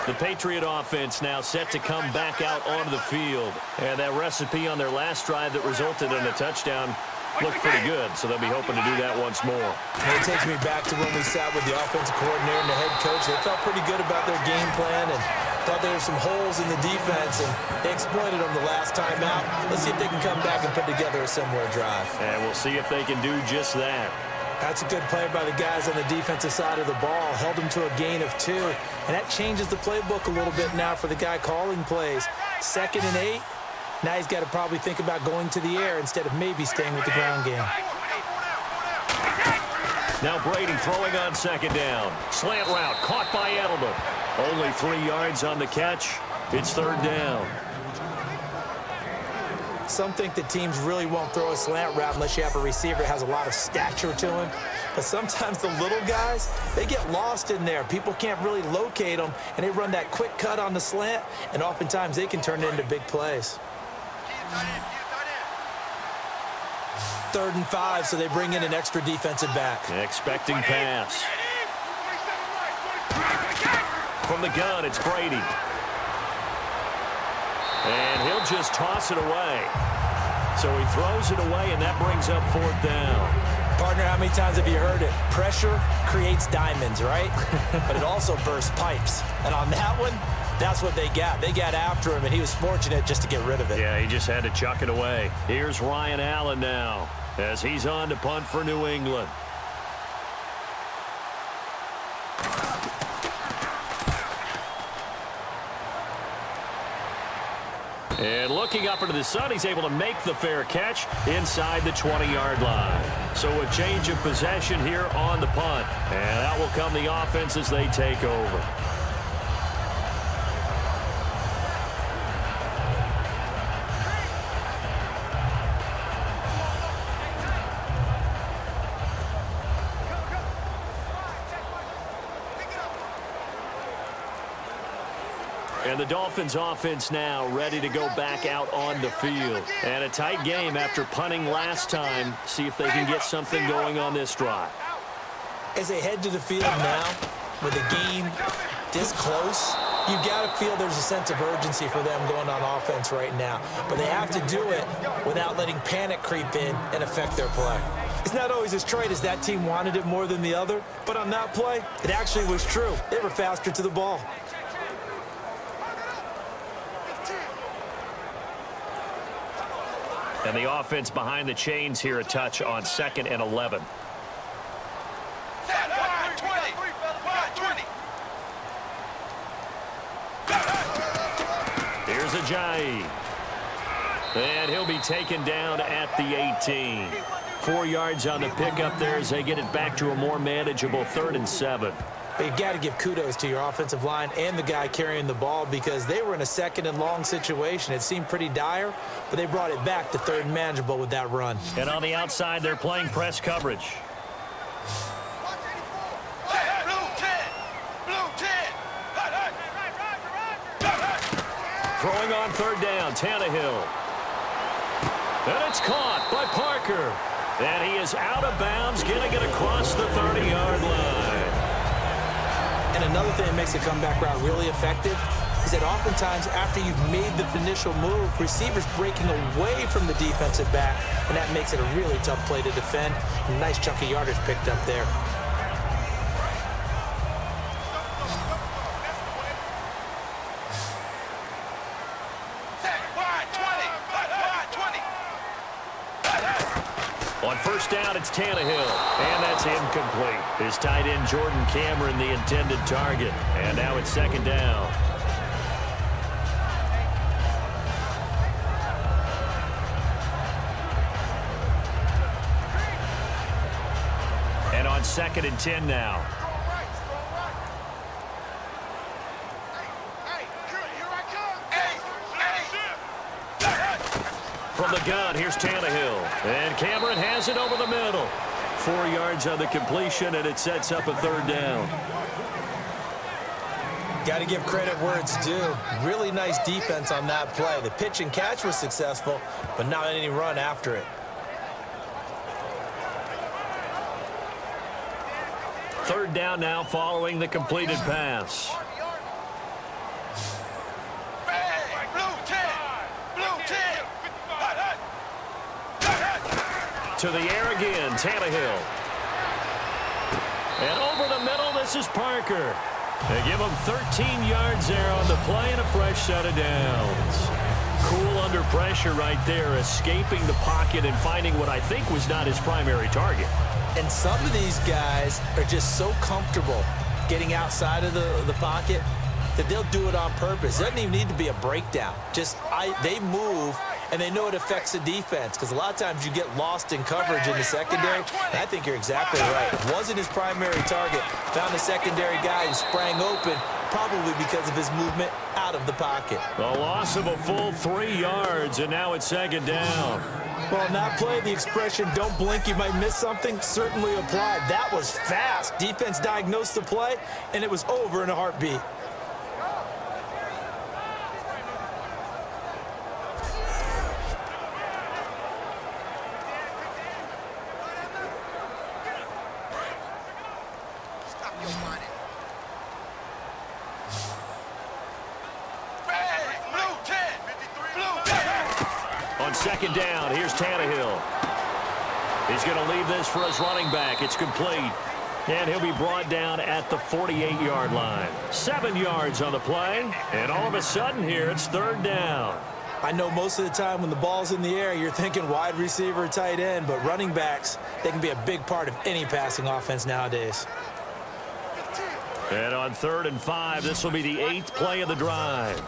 The Patriot offense now set to come back out onto the field. And that recipe on their last drive that resulted in a touchdown looked pretty good, so they'll be hoping to do that once more. It takes me back to when we sat with the offensive coordinator and the head coach. They felt pretty good about their game plan and thought there were some holes in the defense, and they exploited them the last time out. Let's see if they can come back and put together a similar drive. And we'll see if they can do just that. That's a good play by the guys on the defensive side of the ball. Held them to a gain of 2. And that changes the playbook a little bit now for the guy calling plays. 2nd and 8. Now he's got to probably think about going to the air instead of maybe staying with the ground game. Now Brady throwing on 2nd down. Slant route caught by Edelman. Only 3 yards on the catch. It's 3rd down. Some think that teams really won't throw a slant route unless you have a receiver that has a lot of stature to him. But sometimes the little guys, they get lost in there. People can't really locate them, and they run that quick cut on the slant, and oftentimes they can turn it into big plays. 3rd and 5, so they bring in an extra defensive back. Expecting pass. From the gun, it's Brady. And he'll just toss it away. So he throws it away, and that brings up 4th down. Partner, how many times have you heard it? Pressure creates diamonds, right? But it also bursts pipes. And on that one, that's what they got. They got after him, and he was fortunate just to get rid of it. Yeah, he just had to chuck it away. Here's Ryan Allen now as he's on to punt for New England. And looking up into the sun, he's able to make the fair catch inside the 20-yard line. So a change of possession here on the punt. And out will come the offense as they take over. And the Dolphins offense now ready to go back out on the field. And a tight game after punting last time. See if they can get something going on this drive. As they head to the field now, with the game this close, you've got to feel there's a sense of urgency for them going on offense right now. But they have to do it without letting panic creep in and affect their play. It's not always as straight as that team wanted it more than the other, but on that play, it actually was true. They were faster to the ball. And the offense behind the chains here, a touch on 2nd and 11. Here's Ajayi. And he'll be taken down at the 18. 4 yards on the pickup there as they get it back to a more manageable 3rd and 7. But you've got to give kudos to your offensive line and the guy carrying the ball because they were in a 2nd and long situation. It seemed pretty dire, but they brought it back to 3rd and manageable with that run. And on the outside, they're playing press coverage. Throwing on 3rd down, Tannehill. And it's caught by Parker. And he is out of bounds, getting it across the 30-yard line. And another thing that makes a comeback route really effective is that oftentimes after you've made the initial move, receivers breaking away from the defensive back, and that makes it a really tough play to defend. A nice chunk of yardage picked up there. On 1st down, it's Tannehill, and that's incomplete. His tight end, Jordan Cameron, the intended target. And now it's 2nd down. And on 2nd and 10 now. From the gun, here's Tannehill. And Cameron has it over the middle. 4 yards on the completion, and it sets up a 3rd down. Got to give credit where it's due. Really nice defense on that play. The pitch and catch was successful, but not any run after it. 3rd down now following the completed pass. To the air again, Tannehill. And over the middle, this is Parker. They give him 13 yards there on the play and a fresh set of downs. Cool under pressure right there, escaping the pocket and finding what I think was not his primary target. And some of these guys are just so comfortable getting outside of the pocket that they'll do it on purpose. It doesn't even need to be a breakdown. They move, and they know it affects the defense because a lot of times you get lost in coverage in the secondary. And I think you're exactly right. It wasn't his primary target. Found a secondary guy who sprang open, probably because of his movement out of the pocket. The loss of a full 3 yards, and now it's 2nd down. Well, on that play, the expression, don't blink, you might miss something, certainly applied. That was fast. Defense diagnosed the play, and it was over in a heartbeat. On 2nd down, here's Tannehill. He's going to leave this for his running back. It's complete. And he'll be brought down at the 48-yard line. 7 yards on the play. And all of a sudden here, it's 3rd down. I know most of the time when the ball's in the air, you're thinking wide receiver, tight end, but running backs, they can be a big part of any passing offense nowadays. And on 3rd and 5, this will be the 8th play of the drive.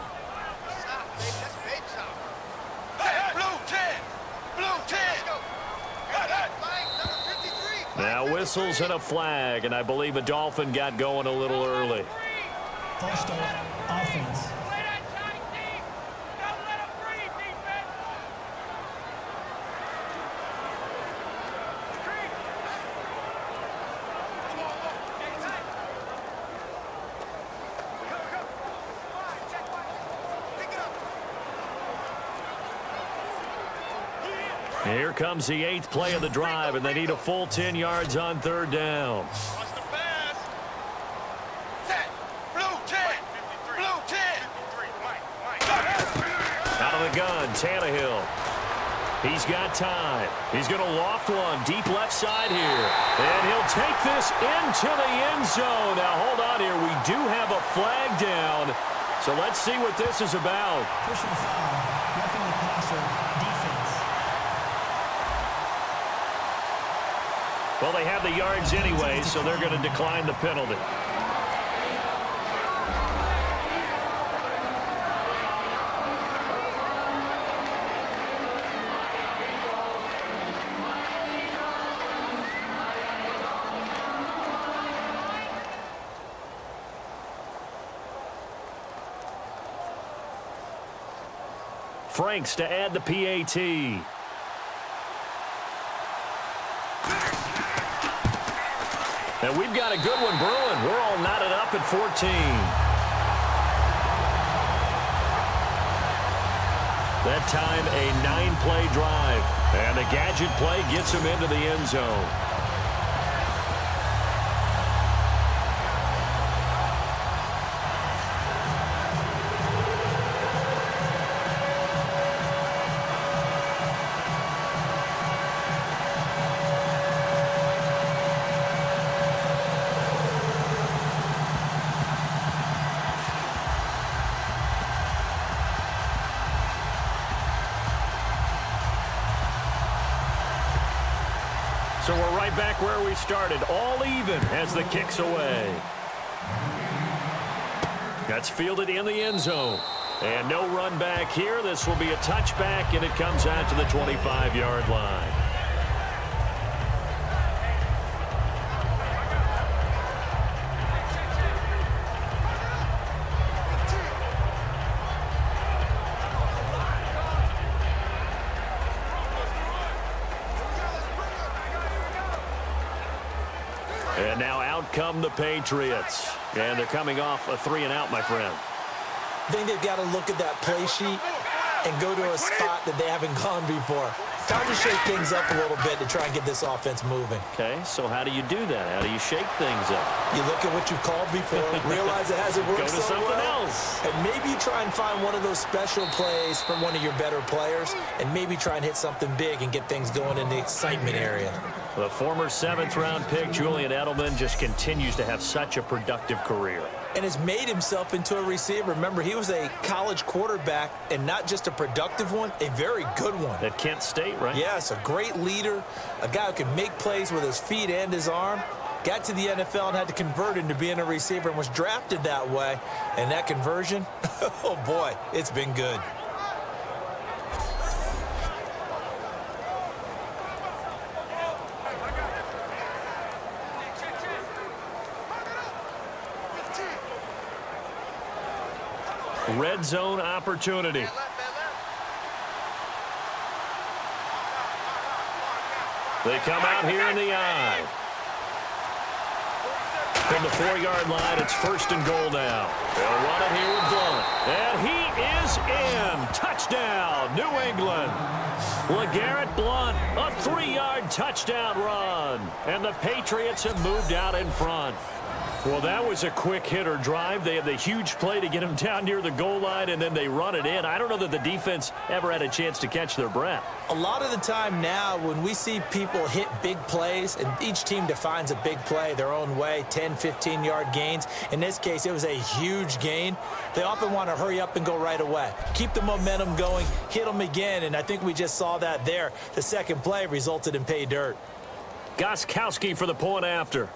Now whistles and a flag, and I believe a Dolphin got going a little early. False start, offense. Here comes the 8th play of the drive, and they need a full 10 yards on 3rd down. Watch the pass. Set. Blue 10. Blue 10. Out of the gun, Tannehill. He's got time. He's going to loft one deep left side here. And he'll take this into the end zone. Now, hold on here. We do have a flag down. So let's see what this is about. Personal foul, roughing the passer, defense. Well, they have the yards anyway, so they're going to decline the penalty. Franks to add the PAT. And we've got a good one brewing. We're all knotted up at 14. That time a 9-play drive. And the gadget play gets him into the end zone. So we're right back where we started, all even as the kick's away. That's fielded in the end zone. And no run back here. This will be a touchback, and it comes out to the 25-yard line. And now out come the Patriots. And they're coming off a 3-and-out, my friend. I think they've got to look at that play sheet and go to a spot that they haven't gone before. Time to shake things up a little bit to try and get this offense moving. Okay, so how do you do that? How do you shake things up? You look at what you called before, realize it hasn't worked Go to so something well, else. and maybe try and find one of those special plays from one of your better players, and maybe try and hit something big and get things going in the excitement area. The former 7th-round pick, Julian Edelman, just continues to have such a productive career. And has made himself into a receiver. Remember, he was a college quarterback, and not just a productive one, a very good one. At Kent State, right? Yes, a great leader, a guy who can make plays with his feet and his arm. Got to the NFL and had to convert into being a receiver and was drafted that way. And that conversion, oh boy, it's been good. Red zone opportunity. They come out here in the eye. From the 4-yard line, it's 1st and goal now. They'll run it here with Blunt. And he is in. Touchdown, New England. LeGarrette Blunt, a 3-yard touchdown run. And the Patriots have moved out in front. Well, that was a quick hitter drive. They had the huge play to get him down near the goal line, and then they run it in. I don't know that the defense ever had a chance to catch their breath. A lot of the time now when we see people hit big plays, and each team defines a big play their own way, 10, 15-yard gains. In this case, it was a huge gain. They often want to hurry up and go right away. Keep the momentum going, hit them again, and I think we just saw that there. The second play resulted in pay dirt. Gostkowski for the point after.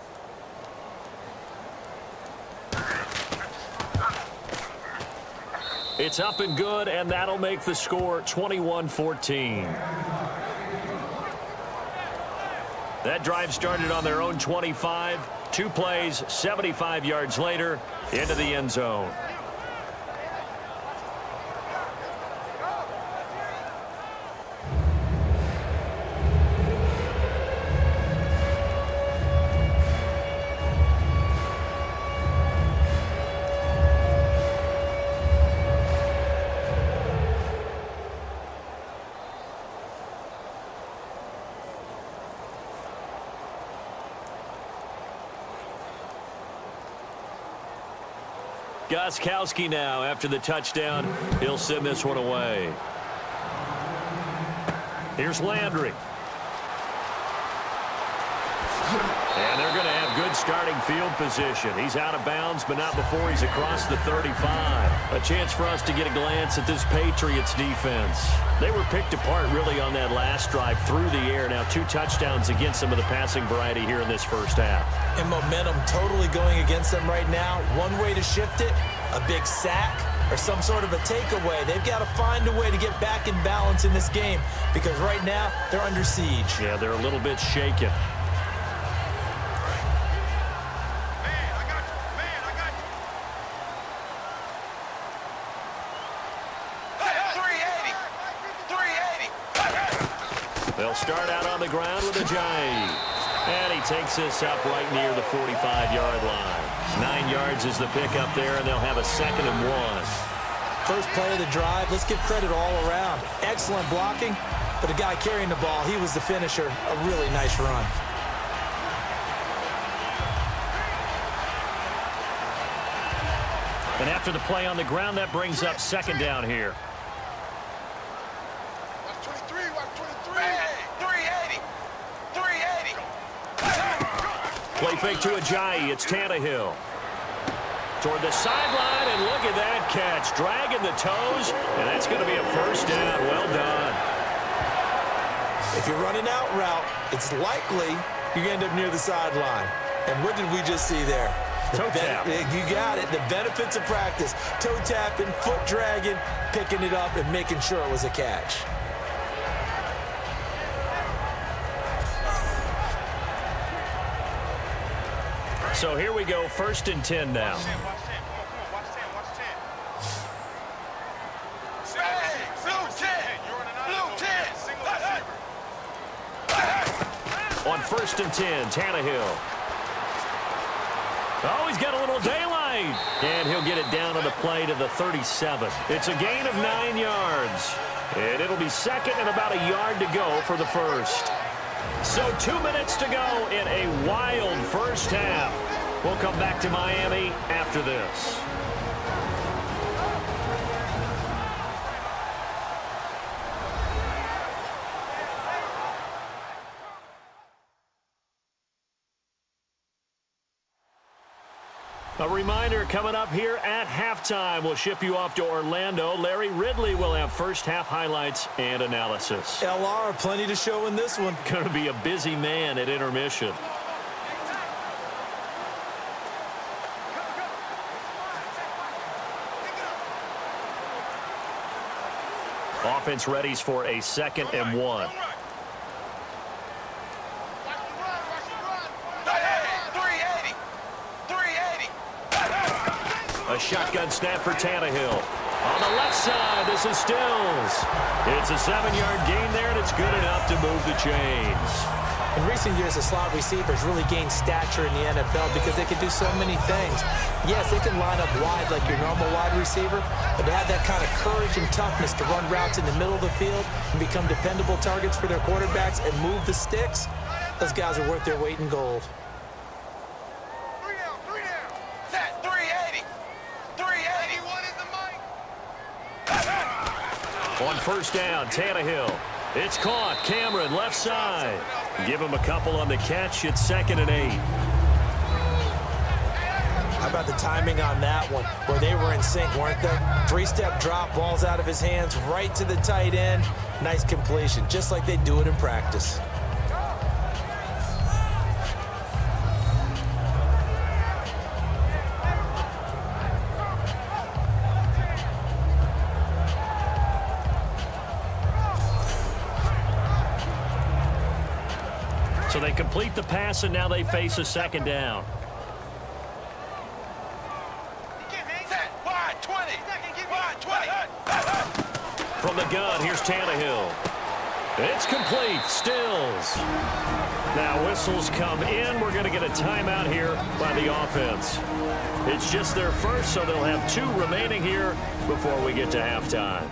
It's up and good, and that'll make the score 21-14. That drive started on their own 25. 2 plays, 75 yards later, into the end zone. Gostkowski now after the touchdown. He'll send this one away. Here's Landry. And they're going to have good starting field position. He's out of bounds, but not before he's across the 35. A chance for us to get a glance at this Patriots defense. They were picked apart really on that last drive through the air. Now 2 touchdowns against some of the passing variety here in this first half. And momentum totally going against them right now. One way to shift it, a big sack or some sort of a takeaway. They've got to find a way to get back in balance in this game because right now they're under siege. Yeah, they're a little bit shaken. They'll start out on the ground with Ajayi. And he takes this up right near the 45-yard line. 9 yards is the pickup there, and they'll have a 2nd and 1. First play of the drive, let's give credit all around. Excellent blocking, but the guy carrying the ball, he was the finisher. A really nice run. And after the play on the ground, that brings up 2nd down here. Play fake to Ajayi. It's Tannehill. Toward the sideline, and look at that catch. Dragging the toes, and that's going to be a 1st down. Well done. If you're running out route, it's likely you're going to end up near the sideline. And what did we just see there? Toe tap. You got it. The benefits of practice. Toe tapping, foot dragging, picking it up, and making sure it was a catch. So here we go, 1st and 10 now. On 1st and 10, Tannehill. Oh, he's got a little daylight. And he'll get it down on the play to the 37. It's a gain of 9 yards. And it'll be 2nd and about a yard to go for the 1st. So 2 minutes to go in a wild first half. We'll come back to Miami after this. A reminder coming up here at halftime. We'll ship you off to Orlando. Larry Ridley will have first half highlights and analysis. LR, plenty to show in this one. Going to be a busy man at intermission. Offense readies for a 2nd and 1. A shotgun snap for Tannehill. On the left side, this is Stills. It's a 7-yard gain there, and it's good enough to move the chains. In recent years, the slot receivers really gained stature in the NFL because they can do so many things. Yes, they can line up wide like your normal wide receiver, but to have that kind of courage and toughness to run routes in the middle of the field and become dependable targets for their quarterbacks and move the sticks, those guys are worth their weight in gold. On 1st down, Tannehill. It's caught. Cameron, left side. Give him a couple on the catch. It's 2nd and 8. How about the timing on that one, where they were in sync, weren't they? 3-step drop, balls out of his hands, right to the tight end. Nice completion, just like they do it in practice. So they complete the pass, and now they face a second down. Set. Wide 20. Wide 20. From the gun, here's Tannehill. It's complete. Stills. Now whistles come in. We're going to get a timeout here by the offense. It's just their first, so they'll have 2 remaining here before we get to halftime.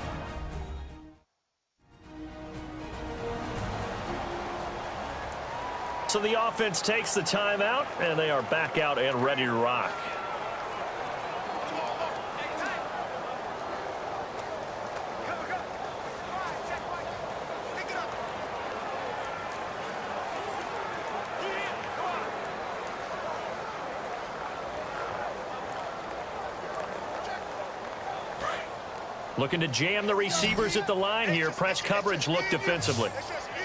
So the offense takes the timeout, and they are back out and ready to rock. Looking to jam the receivers at the line here. Press coverage look defensively.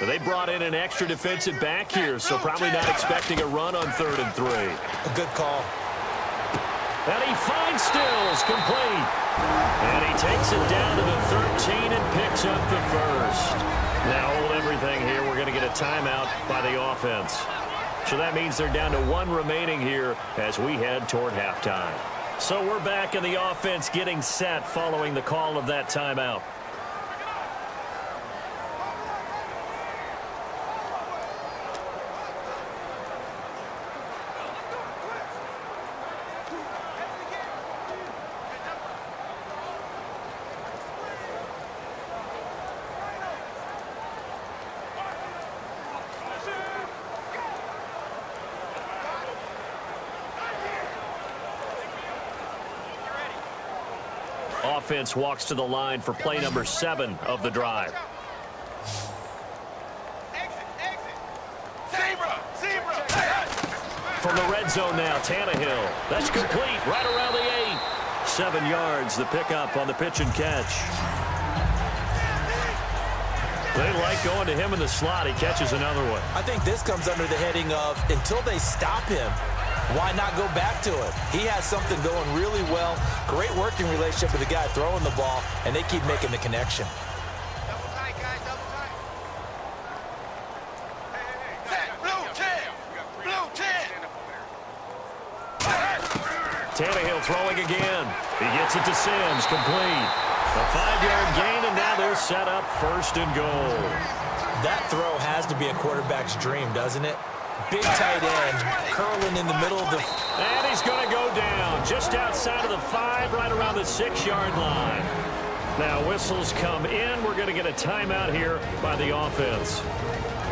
They brought in an extra defensive back here, so probably not expecting a run on 3rd and 3. A good call. And he finds Stills, complete. And he takes it down to the 13 and picks up the first. Now hold everything here. We're going to get a timeout by the offense. So that means they're down to 1 remaining here as we head toward halftime. So we're back in the offense getting set following the call of that timeout. Offense walks to the line for play number 7 of the drive. From the red zone now, Tannehill. That's complete right around the 8. 7 yards, the pickup on the pitch and catch. They like going to him in the slot. He catches another one. I think this comes under the heading of until they stop him, why not go back to it? He has something going really well. Great working relationship with the guy throwing the ball, and they keep making the connection. Double tight, guys, double tight. Set. Blue 10. Blue 10. Tannehill throwing again. He gets it to Sims, complete. A 5-yard gain, and now they're set up 1st and goal. That throw has to be a quarterback's dream, doesn't it? Big tight end, curling in the middle of the... And he's going to go down just outside of the 5, right around the 6-yard line. Now whistles come in. We're going to get a timeout here by the offense.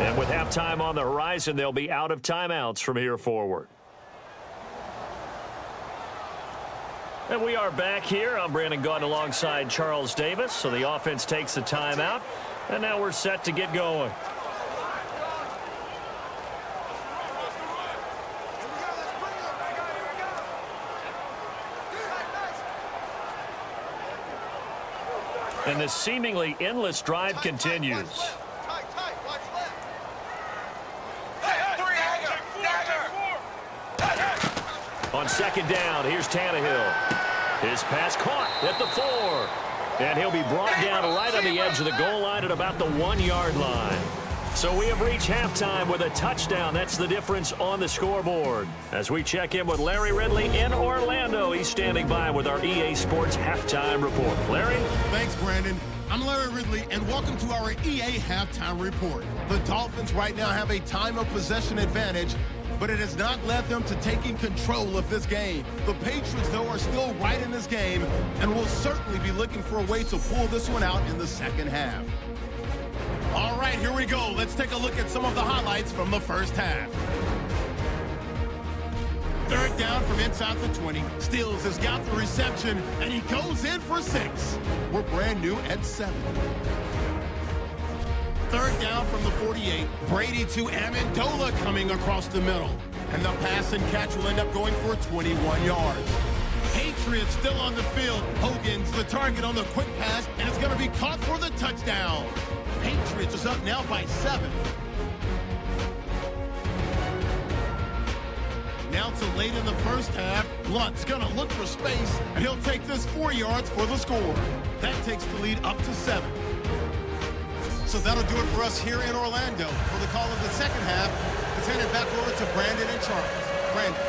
And with halftime on the horizon, they'll be out of timeouts from here forward. And we are back here. I'm Brandon Gaunt alongside Charles Davis. So the offense takes the timeout. And now we're set to get going. And the seemingly endless drive continues. On 2nd down, here's Tannehill. His pass caught at the 4. And he'll be brought down right on the edge of the goal line at about the 1-yard line. So we have reached halftime with a touchdown. That's the difference on the scoreboard. As we check in with Larry Ridley in Orlando, he's standing by with our EA Sports Halftime Report. Larry? Thanks, Brandon. I'm Larry Ridley, and welcome to our EA Halftime Report. The Dolphins right now have a time of possession advantage, but it has not led them to taking control of this game. The Patriots, though, are still right in this game and will certainly be looking for a way to pull this one out in the second half. All right, here we go. Let's take a look at some of the highlights from the first half. 3rd down from inside the 20. Stills has got the reception, and he goes in for 6. We're brand new at 7. 3rd down from the 48. Brady to Amendola coming across the middle. And the pass and catch will end up going for 21 yards. Patriots still on the field. Hogan's the target on the quick pass, and it's going to be caught for the touchdown. Patriots is up now by 7. Now to late in the first half, Blunt's going to look for space, and he'll take this 4 yards for the score. That takes the lead up to 7. So that'll do it for us here in Orlando. For the call of the second half, it's He's handed back over to Brandon and Charles. Brandon.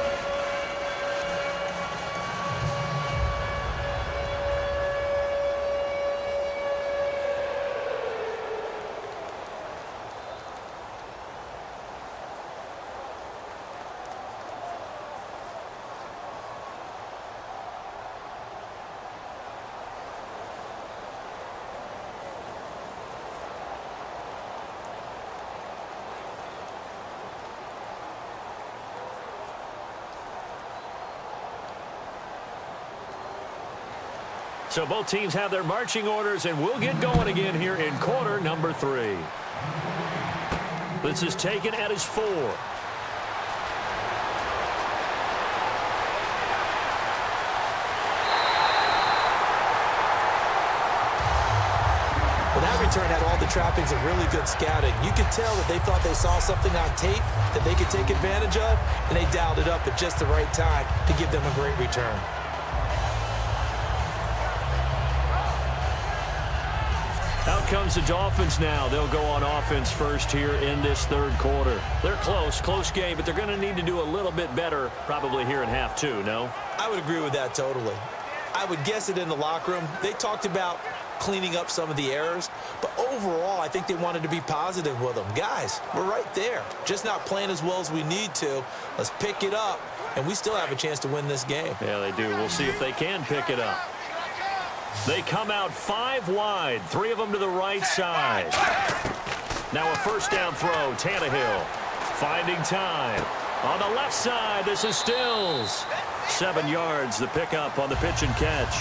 So both teams have their marching orders, and we'll get going again here in quarter number 3. This is taken at his 4. Well, that return had all the trappings of really good scouting. You could tell that they thought they saw something on tape that they could take advantage of, and they dialed it up at just the right time to give them a great return. Out comes the Dolphins now. They'll go on offense first here in this third quarter. They're close game, but they're going to need to do a little bit better probably here in half 2, no? I would agree with that totally. I would guess it in the locker room. They talked about cleaning up some of the errors, but overall, I think they wanted to be positive with them. Guys, we're right there. Just not playing as well as we need to. Let's pick it up, and we still have a chance to win this game. Yeah, they do. We'll see if they can pick it up. They come out 5 wide, 3 of them to the right side. Now a first down throw, Tannehill finding time. On the left side, this is Stills. 7 yards, the pickup on the pitch and catch.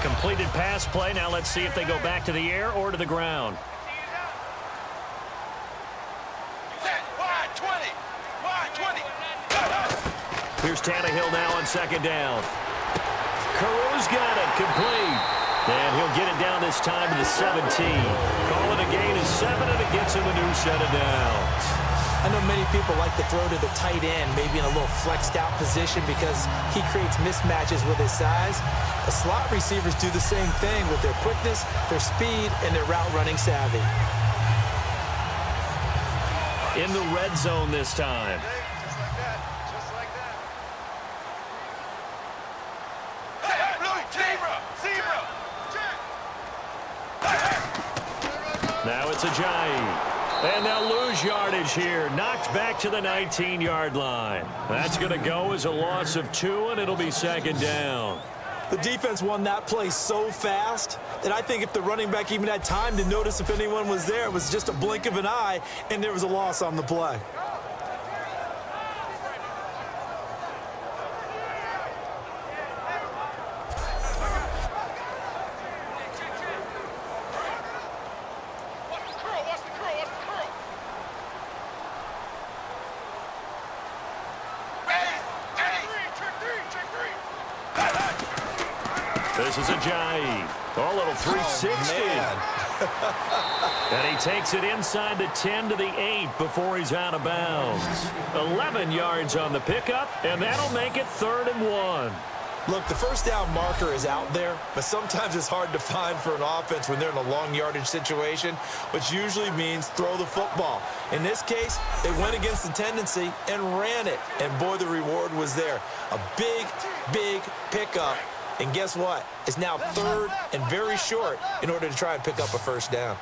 Completed pass play. Now let's see if they go back to the air or to the ground. Wide 20. Wide 20. Here's Tannehill now on second down. Carew's got it. Complete. And he'll get it down this time to the 17. Call it a gain of 7, and it gets him a new set of downs. I know many people like to throw to the tight end, maybe in a little flexed out position because he creates mismatches with his size. The slot receivers do the same thing with their quickness, their speed, and their route running savvy. In the red zone this time. Just like that. Just like that. Blue, zebra. Now it's Ajayi. And they'll lose yardage here. Knocked back to the 19-yard line. That's going to go as a loss of 2, and it'll be second down. The defense won that play so fast that I think if the running back even had time to notice if anyone was there, it was just a blink of an eye, and there was a loss on the play. This is Ajayi. A little 360. And he takes it inside the 10 to the 8 before he's out of bounds. 11 yards on the pickup, and that'll make it 3rd and 1. Look, the first down marker is out there, but sometimes it's hard to find for an offense when they're in a long yardage situation, which usually means throw the football. In this case, they went against the tendency and ran it, and boy, the reward was there. A big, big pickup. And guess what? It's now 3rd and very short in order to try and pick up a first down.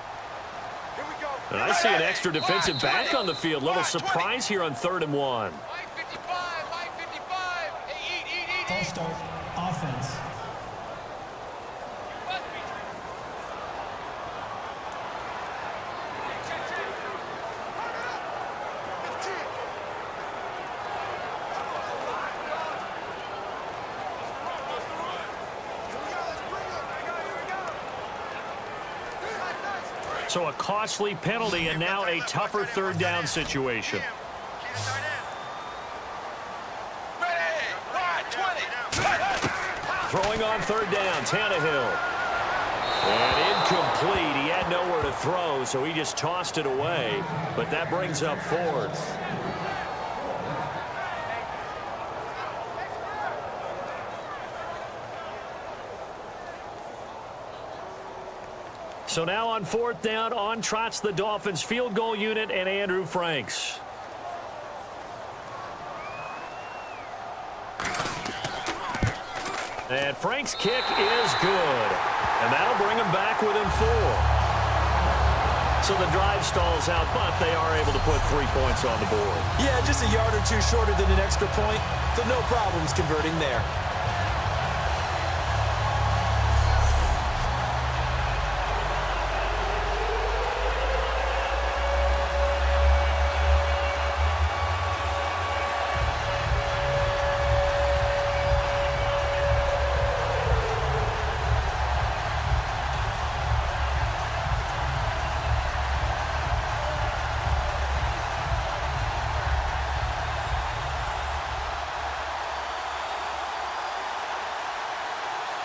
And I see an extra defensive back on the field. Little surprise here on 3rd and 1. False start, offense. So a costly penalty and now a tougher 3rd down situation. Throwing on 3rd down, Tannehill. And incomplete. He had nowhere to throw, so he just tossed it away. But that brings up fourth. So now on fourth down, on trots the Dolphins field goal unit and Andrew Franks. And Frank's kick is good. And that'll bring him back within 4. So the drive stalls out, but they are able to put 3 points on the board. Yeah, just a yard or two shorter than an extra point, so no problems converting there.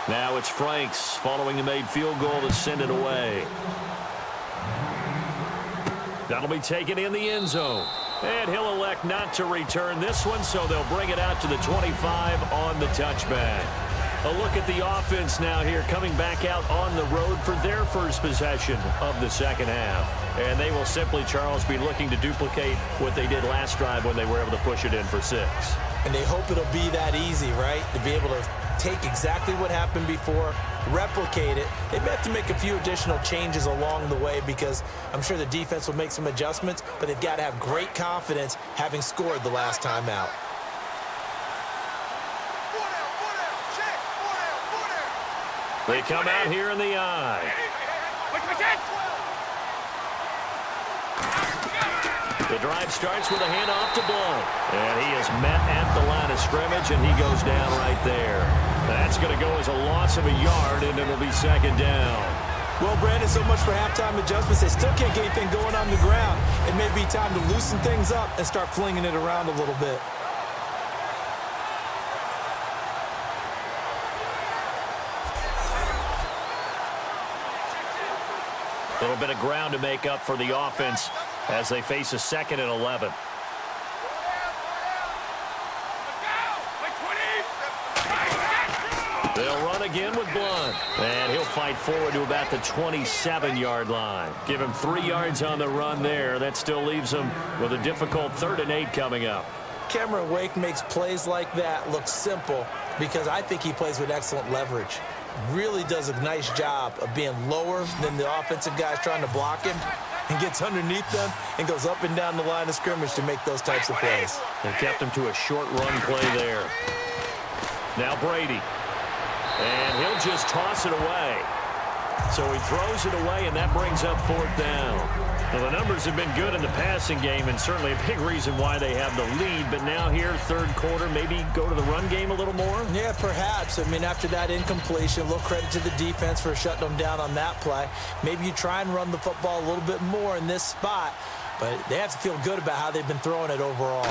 Now it's Franks following a made field goal to send it away. That'll be taken in the end zone. And he'll elect not to return this one, so they'll bring it out to the 25 on the touchback. A look at the offense now here, coming back out on the road for their first possession of the second half. And they will simply, Charles, be looking to duplicate what they did last drive when they were able to push it in for 6. And they hope it'll be that easy, right? To be able to take exactly what happened before, replicate it. They may have to make a few additional changes along the way because I'm sure the defense will make some adjustments, but they've got to have great confidence having scored the last time out. They come out here in the eye. The drive starts with a handoff to Blount. And he is met at the line of scrimmage, and he goes down right there. That's going to go as a loss of a yard, and it'll be second down. Well, Brandon, so much for halftime adjustments. They still can't get anything going on the ground. It may be time to loosen things up and start flinging it around a little bit. A little bit of ground to make up for the offense as they face a 2nd and 11. They'll run again with Blount. And he'll fight forward to about the 27-yard line. Give him 3 yards on the run there. That still leaves him with a difficult 3rd and 8 coming up. Cameron Wake makes plays like that look simple because I think he plays with excellent leverage. Really does a nice job of being lower than the offensive guys trying to block him and gets underneath them and goes up and down the line of scrimmage to make those types of plays. And kept him to a short run play there. Now Brady. And he'll just toss it away. So he throws it away, and that brings up 4th down. Well, the numbers have been good in the passing game, and certainly a big reason why they have the lead. But now here, 3rd quarter, maybe go to the run game a little more? Yeah, perhaps. I mean, after that incompletion, a little credit to the defense for shutting them down on that play. Maybe you try and run the football a little bit more in this spot, but they have to feel good about how they've been throwing it overall.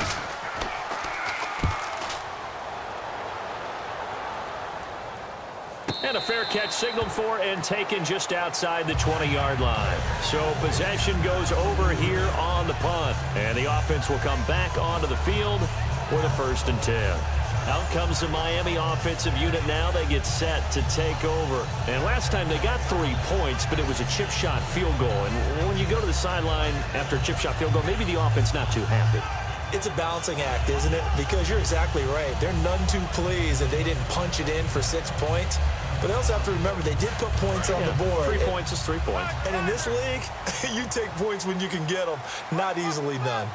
And a fair catch signaled for and taken just outside the 20-yard line. So possession goes over here on the punt. And the offense will come back onto the field for the 1st and 10. Out comes the Miami offensive unit now. They get set to take over. And last time they got 3 points, but it was a chip shot field goal. And when you go to the sideline after a chip shot field goal, maybe the offense not too happy. It's a balancing act, isn't it? Because you're exactly right. They're none too pleased that they didn't punch it in for 6 points. But they also have to remember they did put points on the board. 3 points is 3 points. And in this league, you take points when you can get them. Not easily done.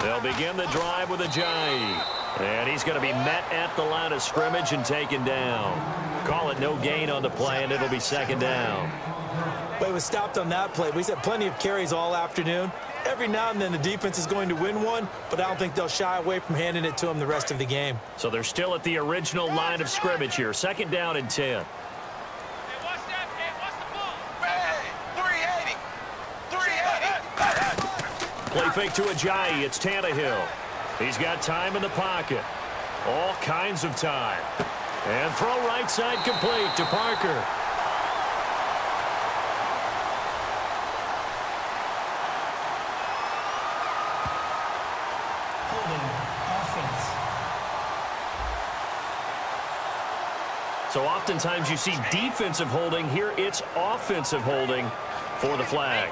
They'll begin the drive with Ajayi. And he's going to be met at the line of scrimmage and taken down. Call it no gain on the play, and it'll be 2nd down. But it was stopped on that play. We've had plenty of carries all afternoon. Every now and then the defense is going to win one, but I don't think they'll shy away from handing it to them the rest of the game. So they're still at the original line of scrimmage here. 2nd down and 10. Play fake to Ajayi. It's Tannehill. He's got time in the pocket. All kinds of time. And throw right side complete to Parker. So oftentimes you see defensive holding. Here it's offensive holding for the flag.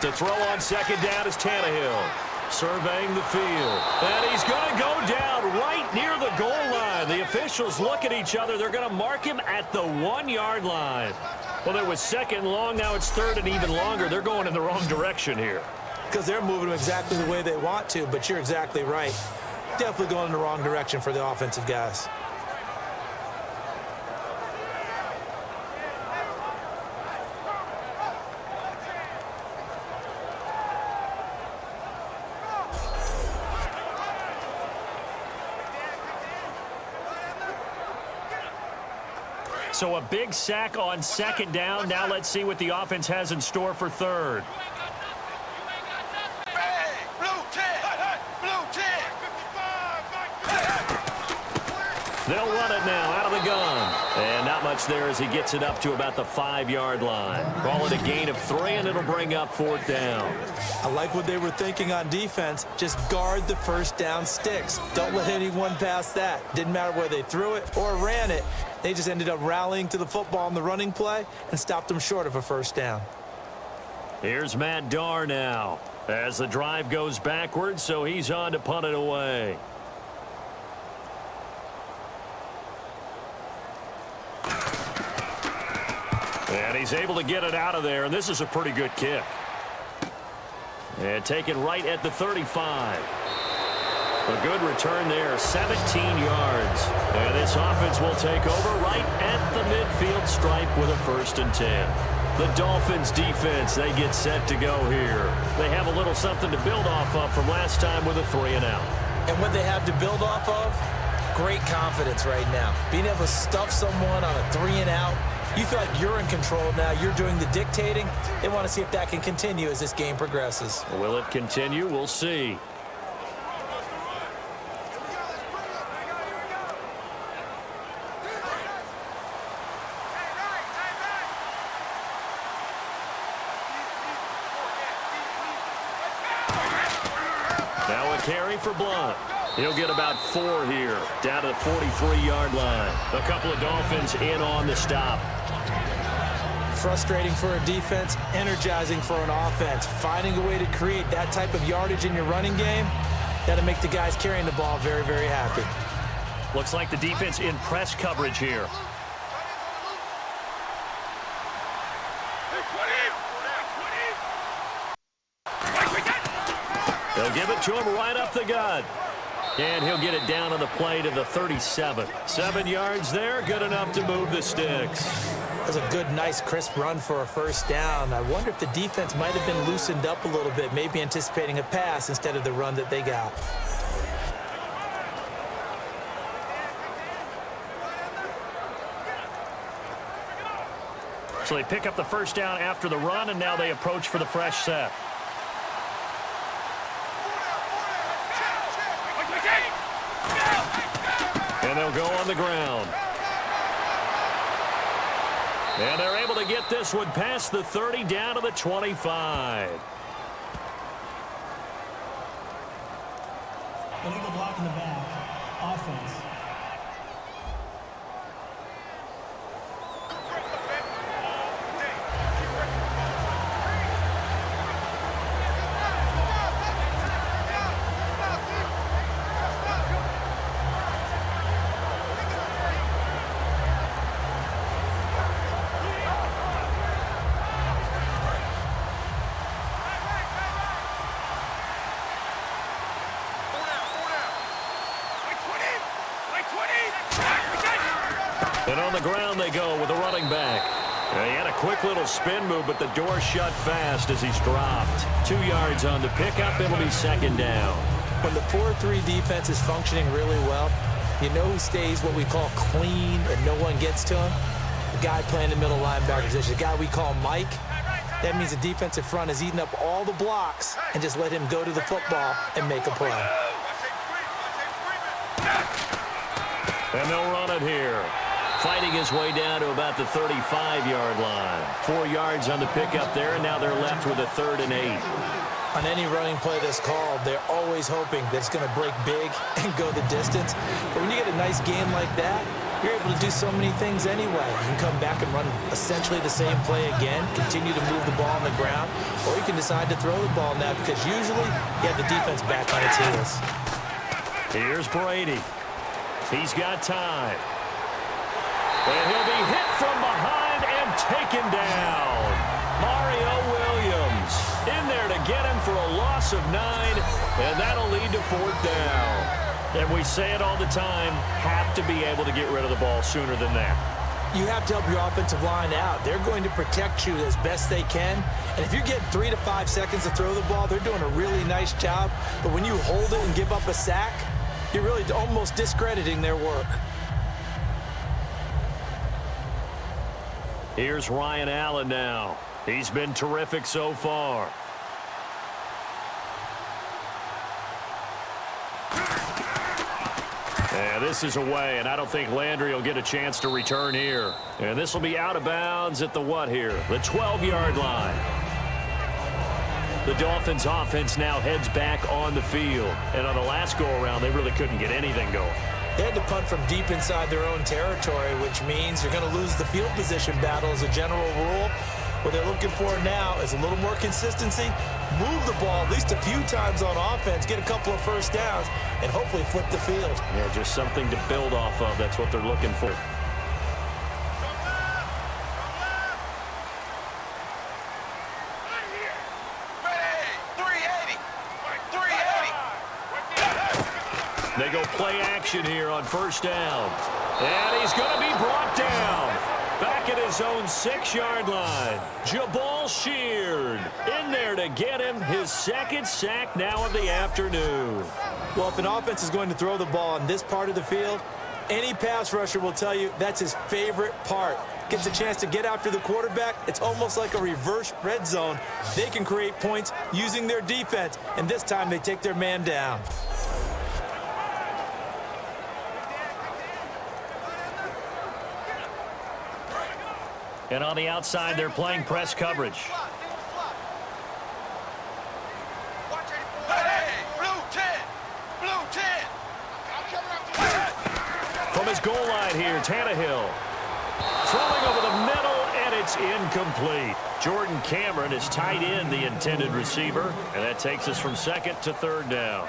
To throw on second down is Tannehill. Surveying the field. And he's going to go down right near the goal line. The officials look at each other. They're going to mark him at the 1-yard line. Well, there was second and long. Now it's third and even longer. They're going in the wrong direction here. Because they're moving exactly the way they want to, but you're exactly right. Definitely going in the wrong direction for the offensive guys. So a big sack on second down. Now let's see what the offense has in store for third. They'll run it now out of the gun. And not much there as he gets it up to about the 5-yard line. Call it a gain of 3, and it'll bring up 4th down. I like what they were thinking on defense. Just guard the first down sticks. Don't let anyone pass that. Didn't matter where they threw it or ran it. They just ended up rallying to the football in the running play and stopped them short of a first down. Here's Matt Darr now as the drive goes backwards, so he's on to punt it away. And he's able to get it out of there, and this is a pretty good kick. And taken right at the 35. A good return there, 17 yards. And this offense will take over right at the midfield stripe with a 1st and 10. The Dolphins defense, they get set to go here. They have a little something to build off of from last time with a 3-and-out. And what they have to build off of, great confidence right now. Being able to stuff someone on a 3-and-out, you feel like you're in control now. You're doing the dictating. They want to see if that can continue as this game progresses. Will it continue? We'll see. Now a carry for Blunt. He'll get about 4 here, down to the 43-yard line. A couple of Dolphins in on the stop. Frustrating for a defense, energizing for an offense. Finding a way to create that type of yardage in your running game, that'll make the guys carrying the ball very, very happy. Looks like the defense in press coverage here. They'll give it to him right up the gut. And he'll get it down on the play to the 37. 7 yards there, good enough to move the sticks. That was a good, nice, crisp run for a first down. I wonder if the defense might have been loosened up a little bit, maybe anticipating a pass instead of the run that they got. So they pick up the first down after the run, and now they approach for the fresh set. And they'll go on the ground. And they're able to get this one past the 30 down to the 25. Illegal block in the back. Offense. And on the ground they go with a running back. He had a quick little spin move, but the door shut fast as he's dropped. 2 yards on the pickup. It'll be 2nd down. When the 4-3 defense is functioning really well, you know who stays what we call clean and no one gets to him? The guy playing the middle linebacker position, the guy we call Mike. That means the defensive front has eaten up all the blocks and just let him go to the football and make a play. And they'll run it here. Fighting his way down to about the 35-yard line. 4 yards on the pickup there, and now they're left with a 3rd and 8. On any running play that's called, they're always hoping that it's going to break big and go the distance. But when you get a nice game like that, you're able to do so many things anyway. You can come back and run essentially the same play again, continue to move the ball on the ground, or you can decide to throw the ball now because usually you have the defense back on its heels. Here's Brady. He's got time. And he'll be hit from behind and taken down. Mario Williams in there to get him for a loss of 9, and that'll lead to 4th down. And we say it all the time, have to be able to get rid of the ball sooner than that. You have to help your offensive line out. They're going to protect you as best they can. And if you get 3 to 5 seconds to throw the ball, they're doing a really nice job. But when you hold it and give up a sack, you're really almost discrediting their work. Here's Ryan Allen now. He's been terrific so far. And this is away, and I don't think Landry will get a chance to return here. And this will be out of bounds at the what here? The 12-yard line. The Dolphins offense now heads back on the field. And on the last go-around, they really couldn't get anything going. They had to punt from deep inside their own territory, which means you're going to lose the field position battle as a general rule. What they're looking for now is a little more consistency, move the ball at least a few times on offense, get a couple of first downs, and hopefully flip the field. Yeah, just something to build off of. That's what they're looking for. They go play action here on 1st down. And he's going to be brought down. Back at his own 6-yard line. Jabal Sheard in there to get him his 2nd sack now of the afternoon. Well, if an offense is going to throw the ball on this part of the field, any pass rusher will tell you that's his favorite part. Gets a chance to get after the quarterback. It's almost like a reverse red zone. They can create points using their defense, and this time they take their man down. And on the outside, they're playing press coverage. From his goal line here, Tannehill. Throwing over the middle, and it's incomplete. Jordan Cameron is tight end, the intended receiver, and that takes us from 2nd to 3rd down.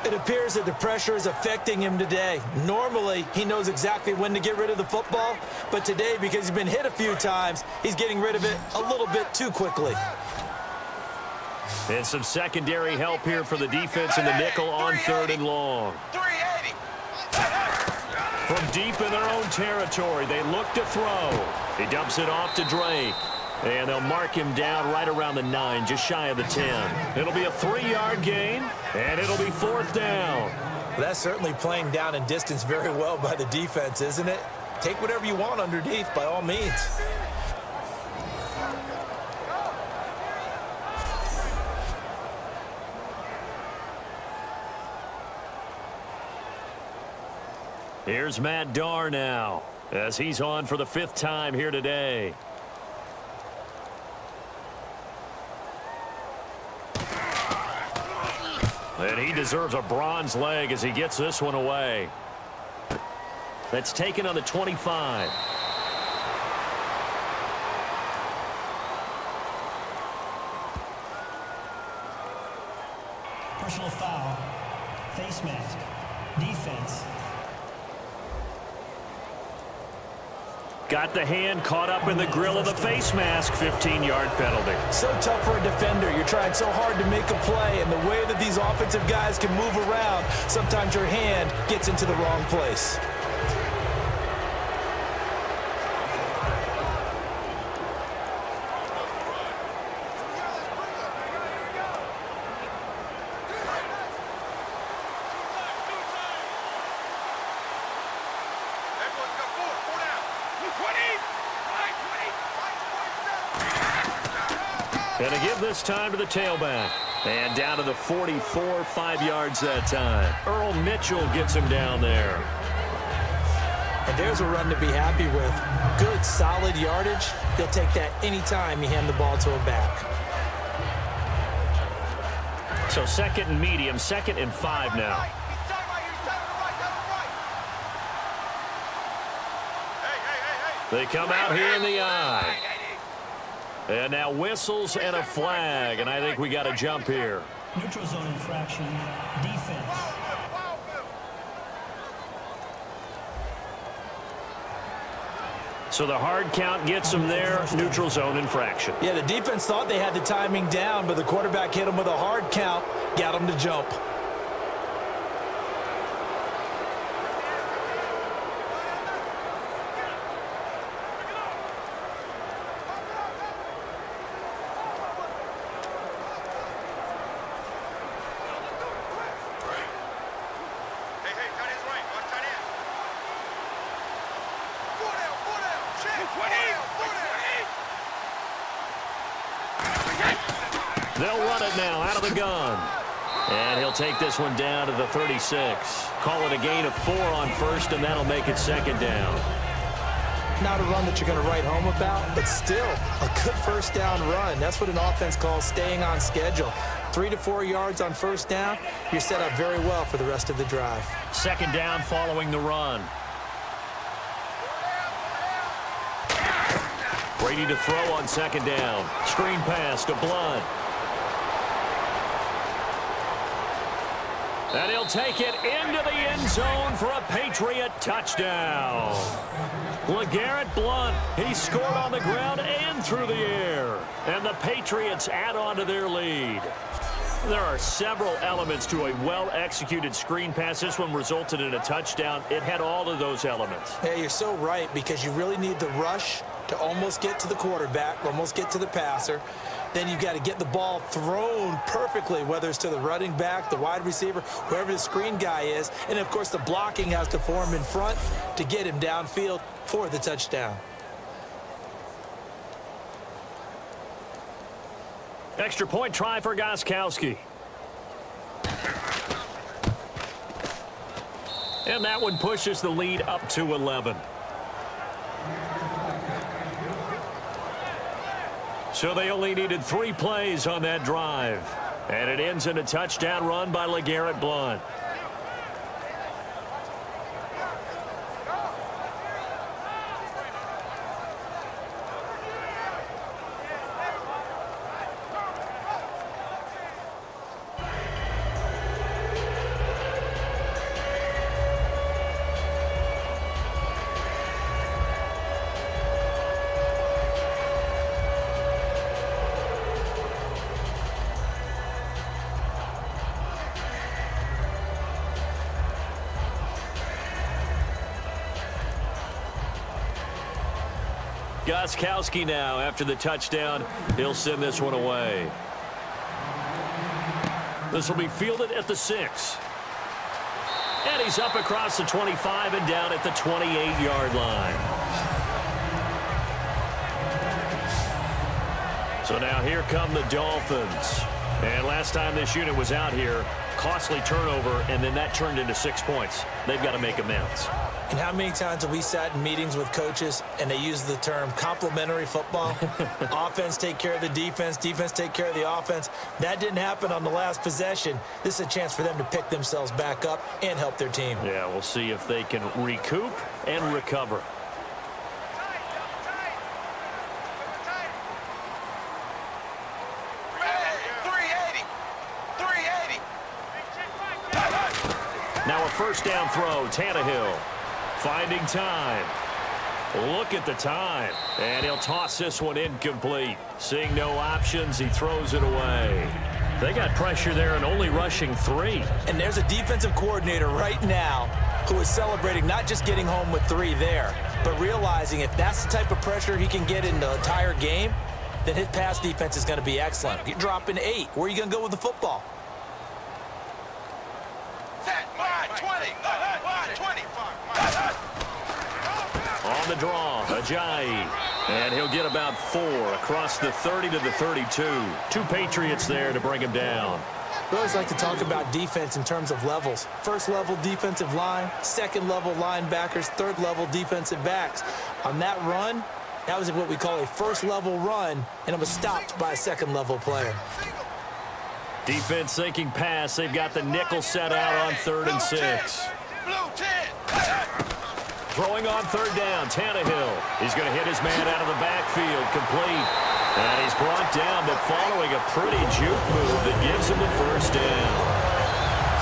It appears that the pressure is affecting him today. Normally, he knows exactly when to get rid of the football, but today, because he's been hit a few times, he's getting rid of it a little bit too quickly. And some secondary help here for the defense in the nickel on 3rd and long. From deep in their own territory, they look to throw. He dumps it off to Drake. And they'll mark him down right around the 9, just shy of the 10. It'll be a 3-yard gain, and it'll be 4th down. Well, that's certainly playing down in distance very well by the defense, isn't it? Take whatever you want underneath, by all means. Here's Matt Darr now, as he's on for the 5th time here today. And he deserves a bronze leg as he gets this one away. That's taken on the 25. Personal foul, face mask, defense. Got the hand caught up in the grill of the face mask. 15-yard penalty. So tough for a defender. You're trying so hard to make a play, and the way that these offensive guys can move around, sometimes your hand gets into the wrong place. Going to give this time to the tailback. And down to the 44, 5 yards that time. Earl Mitchell gets him down there. And there's a run to be happy with. Good, solid yardage. He'll take that anytime you hand the ball to him back. So 2nd and medium, 2nd and 5 now. They come out here in the eye. And now whistles and a flag, and I think we got a jump here. Neutral zone infraction, defense. So the hard count gets them there, neutral zone infraction. Yeah, the defense thought they had the timing down, but the quarterback hit him with a hard count, got him to jump. They'll run it now out of the gun. And he'll take this one down to the 36. Call it a gain of 4 on first, and that'll make it 2nd down. Not a run that you're going to write home about, but still a good first down run. That's what an offense calls staying on schedule. 3 to 4 yards on first down, you're set up very well for the rest of the drive. 2nd down following the run. Brady to throw on 2nd down. Screen pass to Blunt. And he'll take it into the end zone for a Patriot touchdown. LeGarrette Blunt, he scored on the ground and through the air. And the Patriots add on to their lead. There are several elements to a well-executed screen pass. This one resulted in a touchdown. It had all of those elements. Yeah, you're so right, because you really need the rush to almost get to the quarterback, almost get to the passer. Then you've got to get the ball thrown perfectly, whether it's to the running back, the wide receiver, whoever the screen guy is. And, of course, the blocking has to form in front to get him downfield for the touchdown. Extra point try for Gostkowski. And that one pushes the lead up to 11. So they only needed 3 plays on that drive. And it ends in a touchdown run by LeGarrette Blunt. Gostkowski now, after the touchdown, he'll send this one away. This will be fielded at the 6. And he's up across the 25 and down at the 28-yard line. So now here come the Dolphins. And last time this unit was out here, costly turnover, and then that turned into 6 points. They've got to make amends. And how many times have we sat in meetings with coaches and they use the term complementary football? Offense take care of the defense, defense take care of the offense. That didn't happen on the last possession. This is a chance for them to pick themselves back up and help their team. Yeah, we'll see if they can recoup and recover. Now a first down throw, Tannehill. Finding time. Look at the time. And he'll toss this one incomplete. Seeing no options, he throws it away. They got pressure there and only rushing 3. And there's a defensive coordinator right now who is celebrating not just getting home with 3 there, but realizing if that's the type of pressure he can get in the entire game, then his pass defense is going to be excellent. You're dropping 8. Where are you going to go with the football? On the draw, Ajayi. And he'll get about 4 across the 30 to the 32. 2 Patriots there to bring him down. We always like to talk about defense in terms of levels. First level defensive line, second level linebackers, third level defensive backs. On that run, that was what we call a first level run, and it was stopped by a second level player. Defense thinking pass. They've got the nickel set out on 3rd and 6. Throwing on 3rd down, Tannehill. He's going to hit his man out of the backfield, complete. And he's brought down, but following a pretty juke move that gives him the 1st down.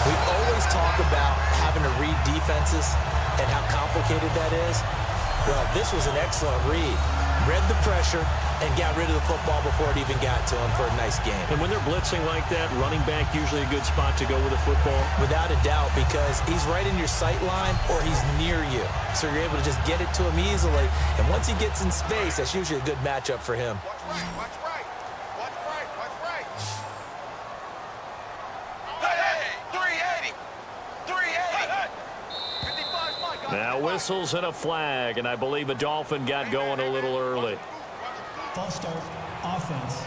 We always talk about having to read defenses and how complicated that is. Well, this was an excellent read. Read the pressure and got rid of the football before it even got to him for a nice game. And when they're blitzing like that, running back usually a good spot to go with the football? Without a doubt, because he's right in your sight line or he's near you. So you're able to just get it to him easily. And once he gets in space, that's usually a good matchup for him. Watch right. Hey, 380. 380. 55's my guy. Now whistles and a flag, and I believe a Dolphin got going a little early. False start, offense.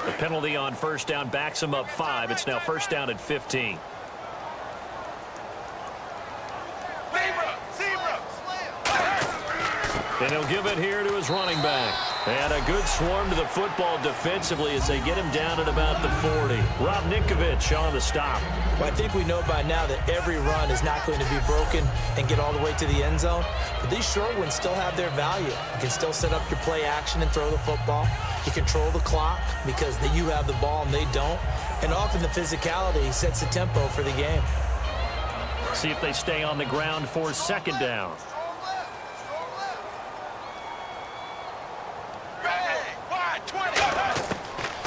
The penalty on 1st down backs him up 5. It's now 1st down at 15. And he'll give it here to his running back. And a good swarm to the football defensively as they get him down at about the 40. Rob Ninkovich on the stop. Well, I think we know by now that every run is not going to be broken and get all the way to the end zone. But these short ones still have their value. You can still set up your play action and throw the football. You control the clock because you have the ball and they don't. And often the physicality sets the tempo for the game. See if they stay on the ground for 2nd down.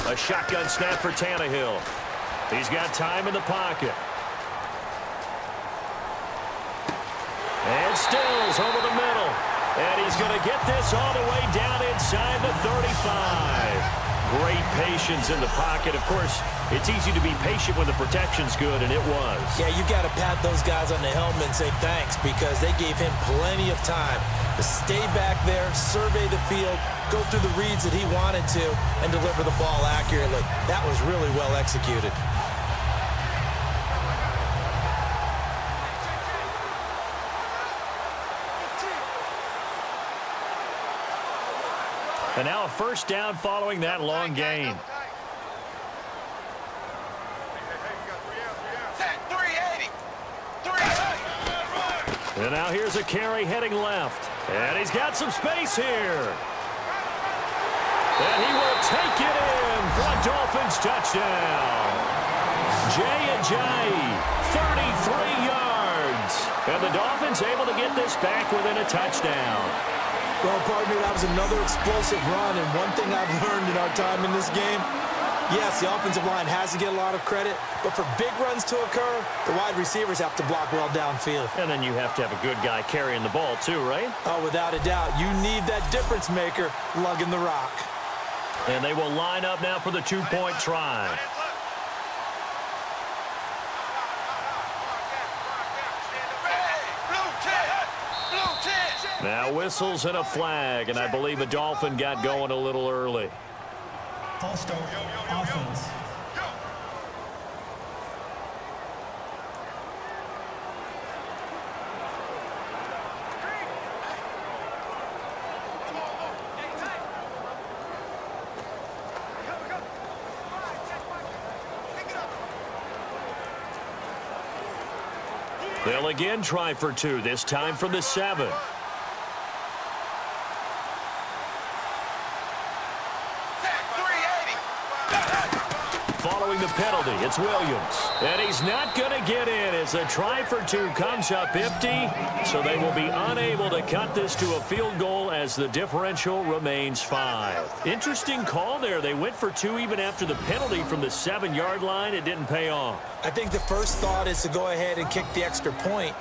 A shotgun snap for Tannehill. He's got time in the pocket. And Stills over the middle. And he's going to get this all the way down inside the 35. Great patience in the pocket. Of course, it's easy to be patient when the protection's good, and it was. Yeah, you got to pat those guys on the helmet and say thanks because they gave him plenty of time to stay back there, survey the field, go through the reads that he wanted to, and deliver the ball accurately. That was really well executed. And now a 1st down following that long gain. And now here's a carry heading left. And he's got some space here. And he will take it in for a Dolphins touchdown. Jay, 33 yards. And the Dolphins able to get this back within a touchdown. Well, partner, that was another explosive run, and one thing I've learned in our time in this game, yes, the offensive line has to get a lot of credit, but for big runs to occur, the wide receivers have to block well downfield. And then you have to have a good guy carrying the ball too, right? Oh, without a doubt. You need that difference maker lugging the rock. And they will line up now for the 2-point try. Now whistles and a flag, and I believe a Dolphin got going a little early. False start, offense. They'll again try for 2, this time from the 7. Following the penalty, it's Williams. And he's not going to get in as the try for 2 comes up empty. So they will be unable to cut this to a field goal as the differential remains 5. Interesting call there. They went for 2 even after the penalty from the 7-yard line. It didn't pay off. I think the first thought is to go ahead and kick the extra point.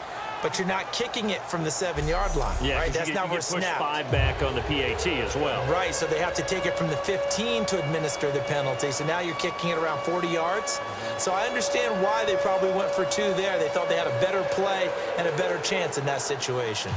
but you're not kicking it from the 7-yard line. Yeah, right? That's not where it's snapped. 5 back on the PAT as well. Right, so they have to take it from the 15 to administer the penalty. So now you're kicking it around 40 yards. So I understand why they probably went for 2 there. They thought they had a better play and a better chance in that situation.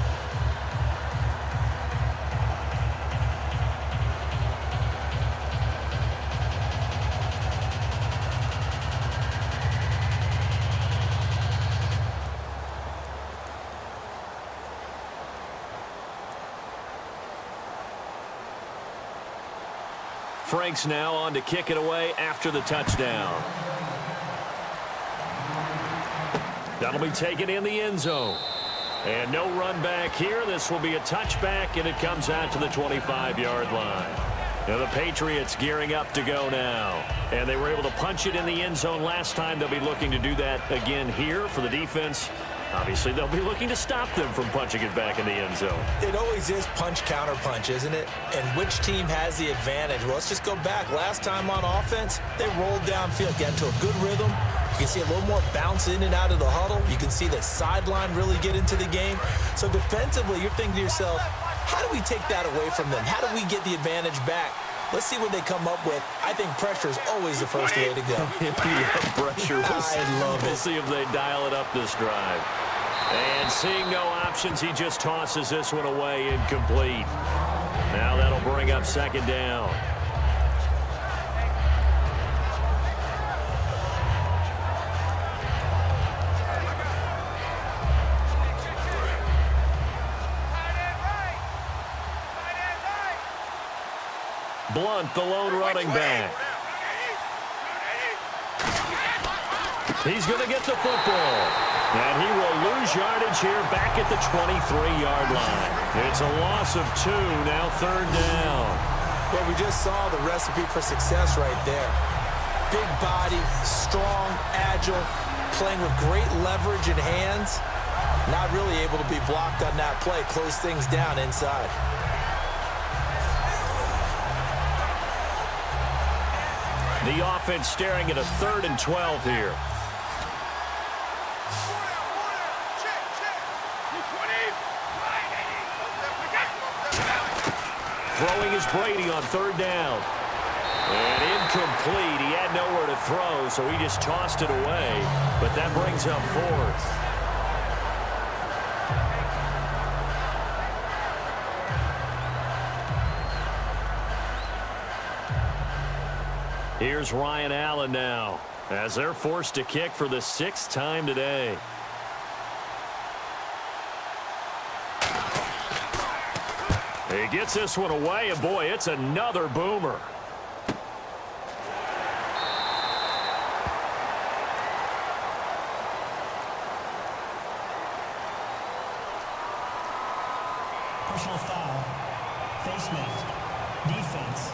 Frank's now on to kick it away after the touchdown. That'll be taken in the end zone. And no run back here. This will be a touchback, and it comes out to the 25-yard line. Now the Patriots gearing up to go now. And they were able to punch it in the end zone last time. They'll be looking to do that again here for the defense. Obviously, they'll be looking to stop them from punching it back in the end zone. It always is punch, counter punch, isn't it? And which team has the advantage? Well, let's just go back. Last time on offense, they rolled downfield, got into a good rhythm. You can see a little more bounce in and out of the huddle. You can see the sideline really get into the game. So defensively, you're thinking to yourself, how do we take that away from them? How do we get the advantage back? Let's see what they come up with. I think pressure is always the first way to go. Pressure. I love it. We'll see if they dial it up this drive. And seeing no options, he just tosses this one away incomplete. Now that'll bring up second down. Blunt, the lone running back. He's going to get the football. And he will lose yardage here back at the 23-yard line. It's a loss of 2, now third down. Well, we just saw the recipe for success right there. Big body, strong, agile, playing with great leverage in hands. Not really able to be blocked on that play. Close things down inside. The offense staring at a 3rd and 12 here. Throwing is Brady on 3rd down. And incomplete. He had nowhere to throw, so he just tossed it away. But that brings up 4th. Here's Ryan Allen now, as they're forced to kick for the 6th time today. He gets this one away, and boy, it's another boomer. Personal foul. Face mask. Defense.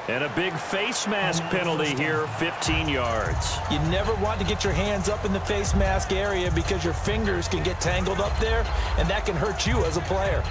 And a big face mask penalty here, 15 yards. You never want to get your hands up in the face mask area because your fingers can get tangled up there, and that can hurt you as a player.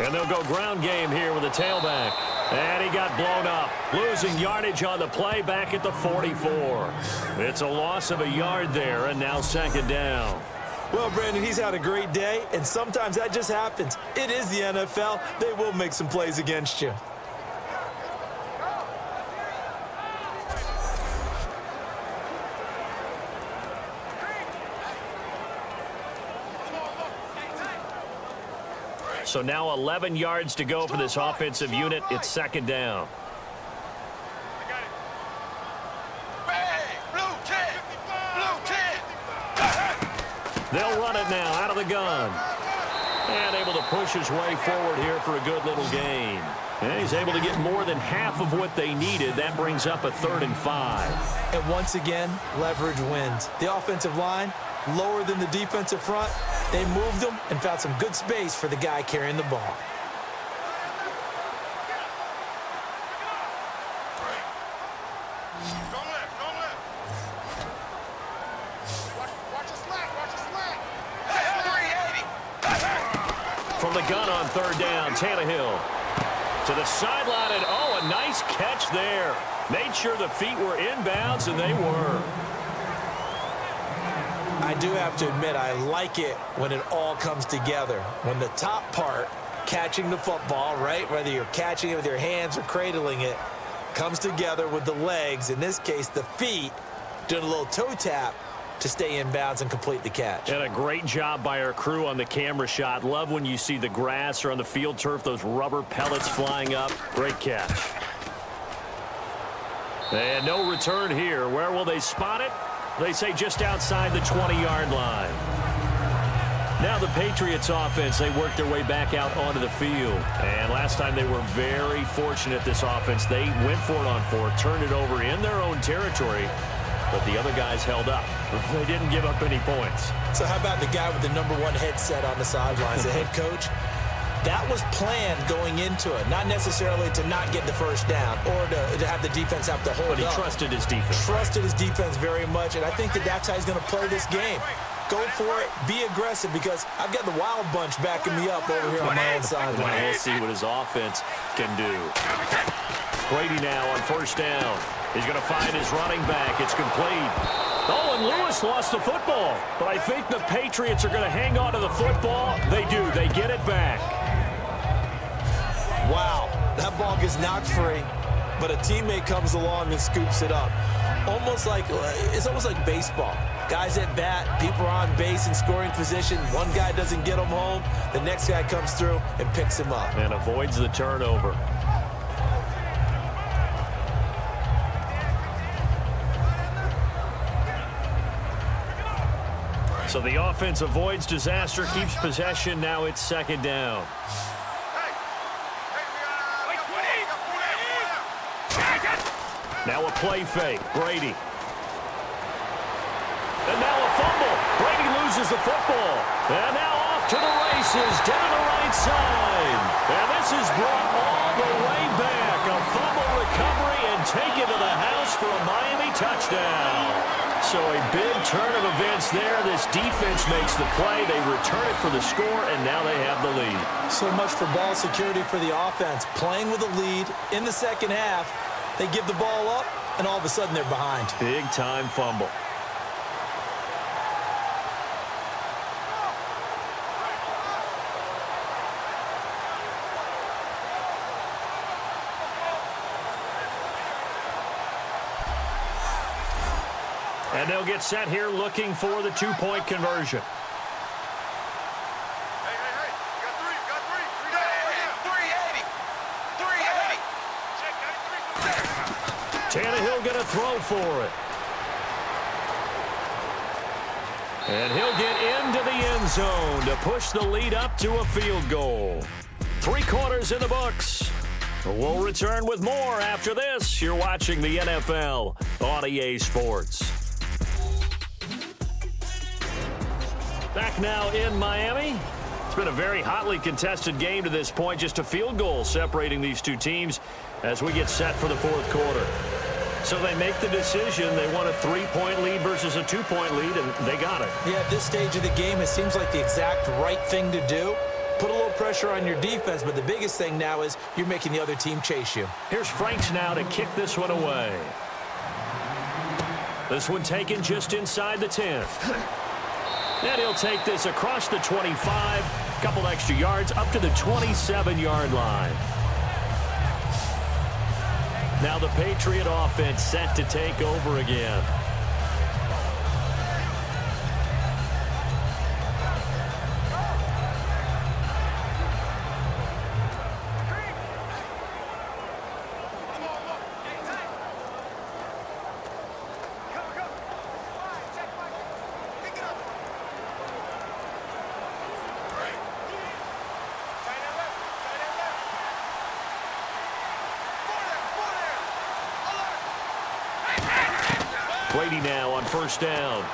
And they'll go ground game here with a tailback. And he got blown up. Losing yardage on the play back at the 44. It's a loss of a yard there, and now second down. Well, Brandon, he's had a great day, and sometimes that just happens. It is the NFL. They will make some plays against you. So now 11 yards to go for this offensive unit. It's second down. They'll run it now out of the gun. And able to push his way forward here for a good little gain. And he's able to get more than half of what they needed. That brings up a 3rd and 5. And once again, leverage wins. The offensive line, lower than the defensive front. They moved them and found some good space for the guy carrying the ball. from the gun on third down. Tannehill to the sideline, and a nice catch there. Made sure the feet were inbounds, and they were. I do have to admit, I like it when it all comes together. When the top part, catching the football, right, whether you're catching it with your hands or cradling it, comes together with the legs, in this case the feet, doing a little toe tap to stay in bounds and complete the catch. And a great job by our crew on the camera shot. Love when you see the grass or on the field turf, those rubber pellets flying up. Great catch. And no return here. Where will they spot it? They say just outside the 20-yard line. Now the Patriots offense, they work their way back out onto the field. And last time they were very fortunate, this offense. They went for it on fourth, turned it over in their own territory, but the other guys held up. They didn't give up any points. So how about the guy with the #1 headset on the sidelines, the head coach? That was planned going into it, not necessarily to not get the first down or to have the defense have to hold up. But he trusted his defense. Trusted his defense very much, and I think that's how he's going to play this game. Go for it, be aggressive, because I've got the wild bunch backing me up over here on my own sideline. We'll see what his offense can do. Brady now on first down. He's going to find his running back. It's complete. And Lewis lost the football. But I think the Patriots are going to hang on to the football. They do. They get it back. Wow, that ball gets knocked free, but a teammate comes along and scoops it up. It's almost like baseball. Guys at bat, people are on base in scoring position. One guy doesn't get him home. The next guy comes through and picks him up. And avoids the turnover. So the offense avoids disaster, keeps possession. Now it's second down. Now a play fake. Brady. And now a fumble. Brady loses the football. And now off to the races down the right side. And this is brought all the way back. A fumble recovery and taken to the house for a Miami touchdown. So a big turn of events there. This defense makes the play. They return it for the score, and now they have the lead. So much for ball security for the offense. Playing with a lead in the second half. They give the ball up, and all of a sudden they're behind. Big-time fumble. And they'll get set here looking for the two-point conversion. Hey, you got three. 380. Tannehill going to throw for it. And he'll get into the end zone to push the lead up to a field goal. 3 quarters in the books. We'll return with more after this. You're watching the NFL on EA Sports. Back now in Miami. It's been a very hotly contested game to this point. Just a field goal separating these two teams as we get set for the fourth quarter. So they make the decision. They want a 3-point lead versus a 2-point lead, and they got it. Yeah, at this stage of the game, it seems like the exact right thing to do. Put a little pressure on your defense, but the biggest thing now is you're making the other team chase you. Here's Franks now to kick this one away. This one taken just inside the 10. And he'll take this across the 25, a couple extra yards, up to the 27-yard line. Now the Patriot offense set to take over again. Brady now on first down.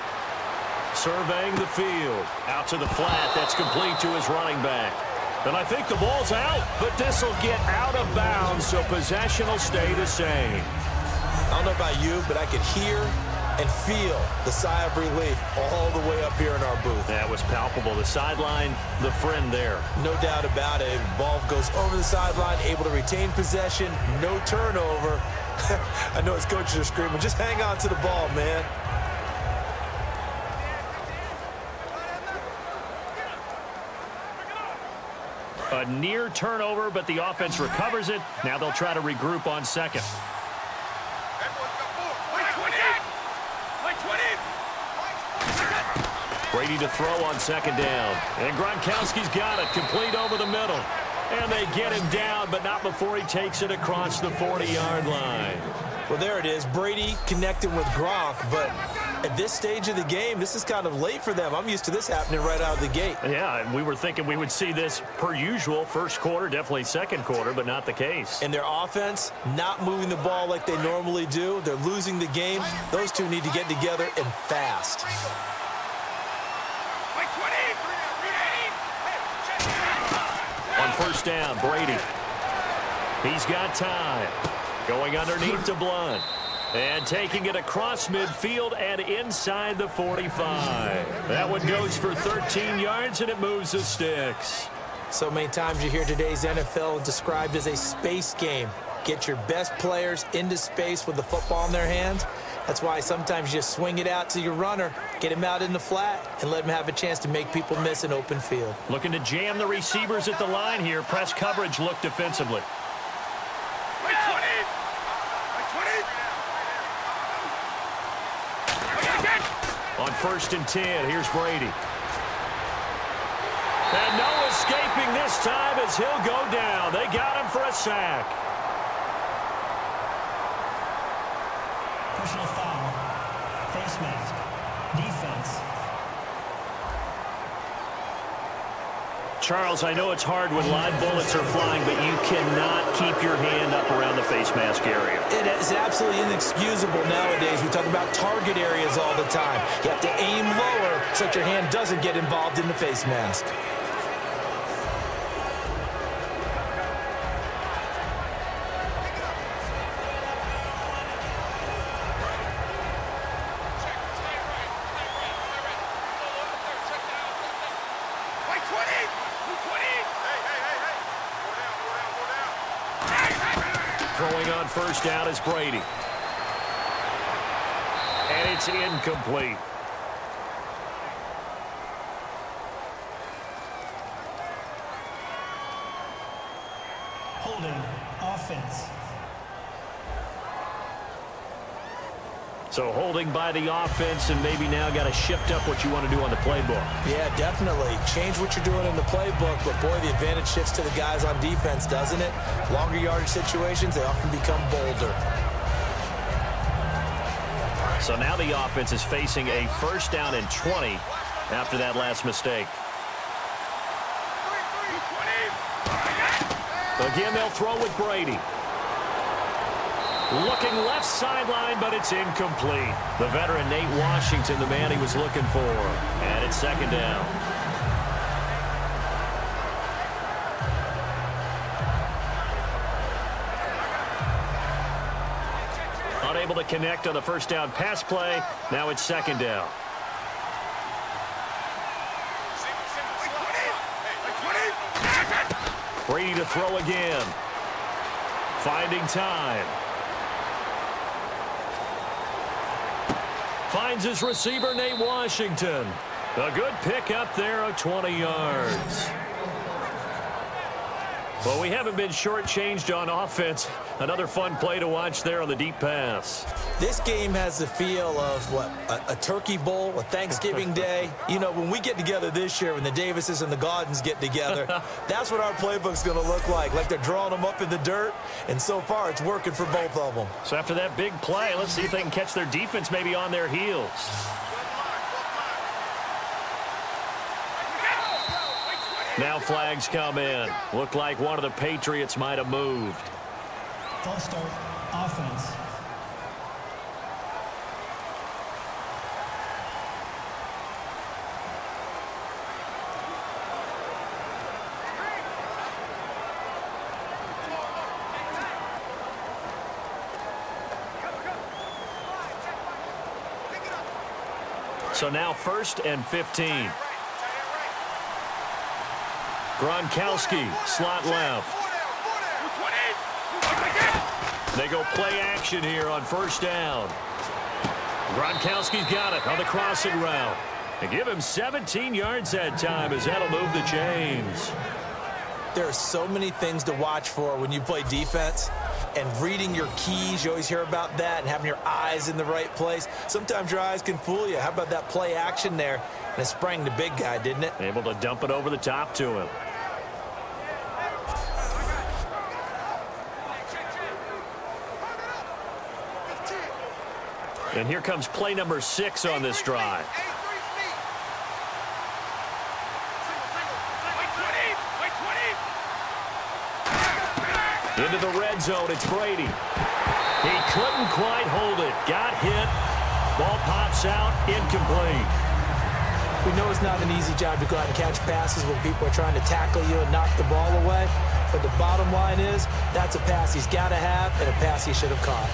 Surveying the field. Out to the flat. That's complete to his running back. And I think the ball's out, but this will get out of bounds, so possession will stay the same. I don't know about you, but I could hear and feel the sigh of relief all the way up here in our booth. That was was palpable. The sideline, the friend there. No doubt about it. Ball goes over the sideline, able to retain possession, no turnover. I know his coaches are screaming, just hang on to the ball, man. A near turnover, but the offense recovers it. Now they'll try to regroup on second. Brady to throw on second down. And Gronkowski's got it, complete over the middle. And they get him down, but not before he takes it across the 40-yard line. Well, there it is. Brady connecting with Gronk, but at this stage of the game, this is kind of late for them. I'm used to this happening right out of the gate. Yeah, and we were thinking we would see this per usual. First quarter, definitely second quarter, but not the case. And their offense not moving the ball like they normally do. They're losing the game. Those two need to get together and fast. On first down, Brady. He's got time. Going underneath to Blunt. And taking it across midfield and inside the 45. That one goes for 13 yards, and it moves the sticks. So many times you hear today's NFL described as a space game. Get your best players into space with the football in their hands. That's why sometimes you just swing it out to your runner, get him out in the flat, and let him have a chance to make people miss an open field. Looking to jam the receivers at the line here. Press coverage look defensively. On first and 10, here's Brady. And no escaping this time as he'll go down. They got him for a sack. Personal foul. Face mask. Defense. Charles, I know it's hard when live bullets are flying, but you cannot keep your hand up around the face mask area. It is absolutely inexcusable nowadays. We talk about target areas all the time. You have to aim lower so that your hand doesn't get involved in the face mask. Throwing on first down is Brady. And it's incomplete. Holding. Offense. So holding by the offense, and maybe now got to shift up what you want to do on the playbook. Yeah, definitely. Change what you're doing in the playbook, but boy, the advantage shifts to the guys on defense, doesn't it? Longer yardage situations, they often become bolder. So now the offense is facing a first down and 20 after that last mistake. Again, they'll throw with Brady. Looking left sideline, but it's incomplete. The veteran Nate Washington, the man he was looking for. And it's second down. Unable to connect on the first down pass play. Now it's second down. Brady to throw again. Finding time. Finds his receiver, Nate Washington. A good pickup there of 20 yards. Well, we haven't been shortchanged on offense. Another fun play to watch there on the deep pass. This game has the feel of, what, a turkey bowl, a Thanksgiving day. You know, when we get together this year, when the Davises and the Gaudens get together, that's what our playbook's going to look like they're drawing them up in the dirt, and so far it's working for both of them. So after that big play, let's see if they can catch their defense maybe on their heels. Now flags come in. Look like one of the Patriots might have moved. False start. Offense. So now first and 15. Gronkowski, slot left. They go play action here on first down. Gronkowski's got it on the crossing route. They give him 17 yards that time as that'll move the chains. There are so many things to watch for when you play defense. And reading your keys, you always hear about that, and having your eyes in the right place. Sometimes your eyes can fool you. How about that play action there? And it sprang the big guy, didn't it? Able to dump it over the top to him. And here comes play number 6 on this drive. Into the red zone, it's Brady. He couldn't quite hold it. Got hit. Ball pops out, incomplete. We know it's not an easy job to go out and catch passes when people are trying to tackle you and knock the ball away. But the bottom line is, that's a pass he's got to have and a pass he should have caught.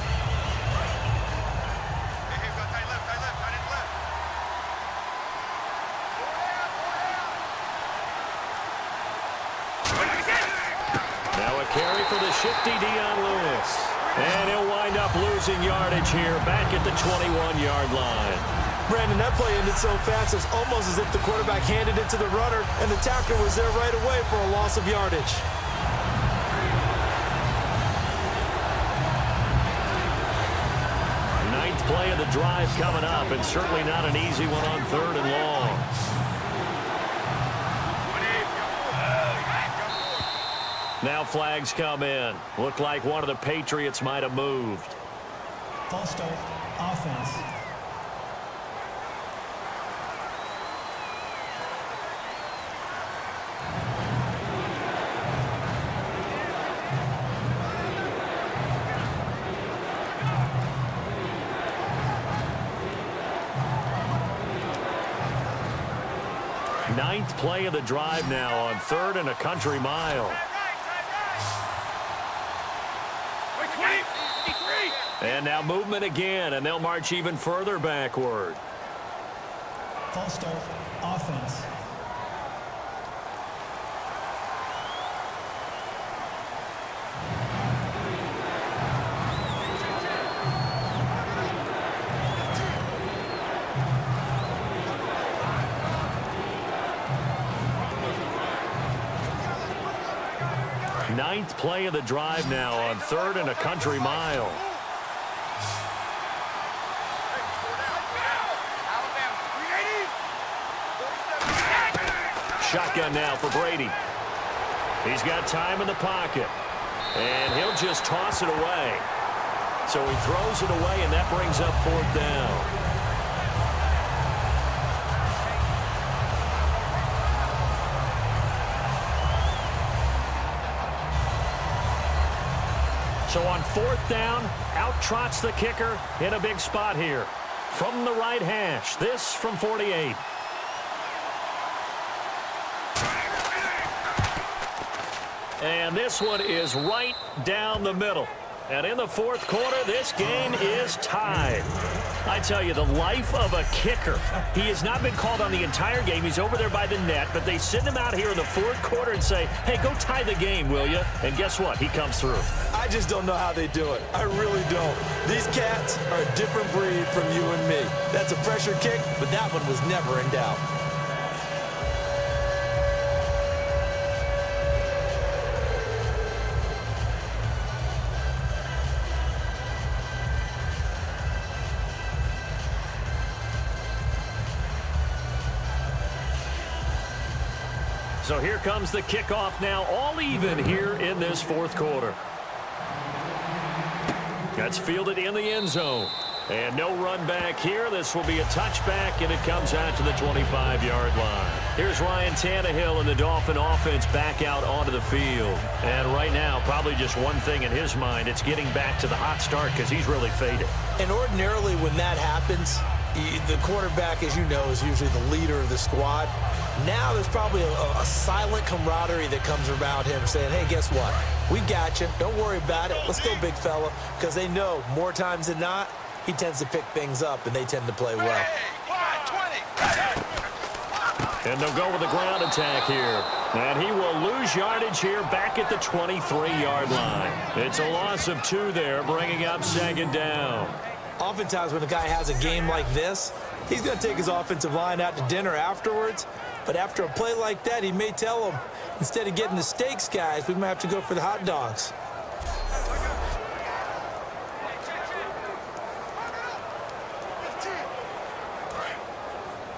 Carry for the shifty Dion Lewis. And he'll wind up losing yardage here back at the 21-yard line. Brandon, that play ended so fast, it's almost as if the quarterback handed it to the runner and the tackler was there right away for a loss of yardage. Ninth play of the drive coming up, and certainly not an easy one on 3rd and long. Now flags come in. Looked like one of the Patriots might have moved. False start, offense. Ninth play of the drive now on 3rd and a country mile. And now movement again, and they'll march even further backward. False start, offense. Ninth play of the drive now on 3rd and a country mile. Shotgun now for Brady. He's got time in the pocket. And he'll just toss it away. So he throws it away, and that brings up 4th down. So on 4th down, out trots the kicker in a big spot here. From the right hash, this from 48. And this one is right down the middle. And in the 4th quarter, this game is tied. I tell you, the life of a kicker. He has not been called on the entire game. He's over there by the net, but they send him out here in the 4th quarter and say, hey, go tie the game, will you? And guess what? He comes through. I just don't know how they do it. I really don't. These cats are a different breed from you and me. That's a pressure kick, but that one was never in doubt. So here comes the kickoff now, all even here in this 4th quarter. That's fielded in the end zone. And no run back here. This will be a touchback, and it comes out to the 25-yard line. Here's Ryan Tannehill and the Dolphin offense back out onto the field. And right now, probably just one thing in his mind. It's getting back to the hot start because he's really faded. And ordinarily when that happens, the quarterback, as you know, is usually the leader of the squad. Now there's probably a silent camaraderie that comes around him saying, hey, guess what? We got you. Don't worry about it. Let's go, big fella. Because they know more times than not, he tends to pick things up, and they tend to play well. And they'll go with the ground attack here. And he will lose yardage here back at the 23-yard line. It's a loss of 2 there, bringing up second down. Oftentimes when a guy has a game like this, he's going to take his offensive line out to dinner afterwards. But after a play like that, he may tell them, instead of getting the steaks, guys, we might have to go for the hot dogs.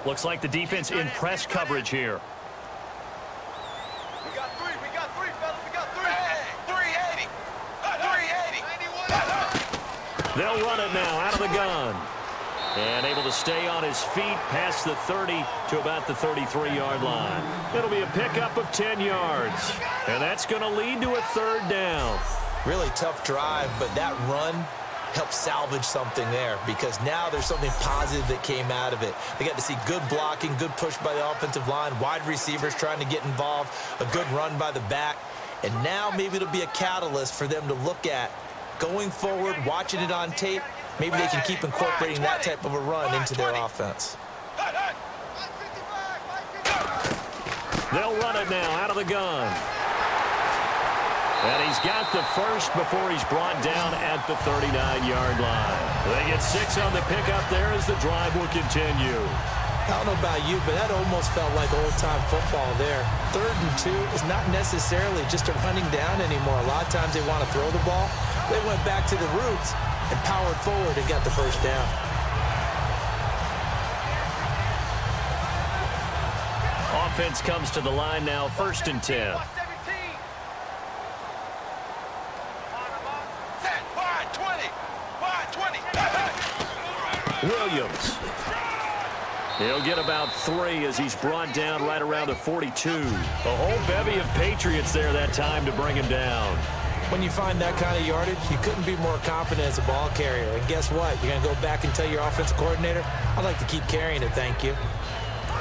Looks like the defense in press coverage here. We got three, fellas. We got three. Hey, 380. They'll run it now out of the gun. And able to stay on his feet past the 30 to about the 33-yard line. It'll be a pickup of 10 yards. And that's going to lead to a third down. Really tough drive, but that run helped salvage something there because now there's something positive that came out of it. They got to see good blocking, good push by the offensive line, wide receivers trying to get involved, a good run by the back. And now maybe it'll be a catalyst for them to look at going forward, watching it on tape. Maybe they can keep incorporating that type of a run into their offense. They'll run it now out of the gun. And he's got the first before he's brought down at the 39-yard line. They get 6 on the pickup there as the drive will continue. I don't know about you, but that almost felt like old-time football there. 3rd and 2 is not necessarily just a running down anymore. A lot of times they want to throw the ball. They went back to the roots and powered forward and got the first down. Offense comes to the line now, 1st and 10. Williams. He'll get about 3 as he's brought down right around the 42. A whole bevy of Patriots there that time to bring him down. When you find that kind of yardage, you couldn't be more confident as a ball carrier. And guess what? You're going to go back and tell your offensive coordinator, I'd like to keep carrying it, thank you.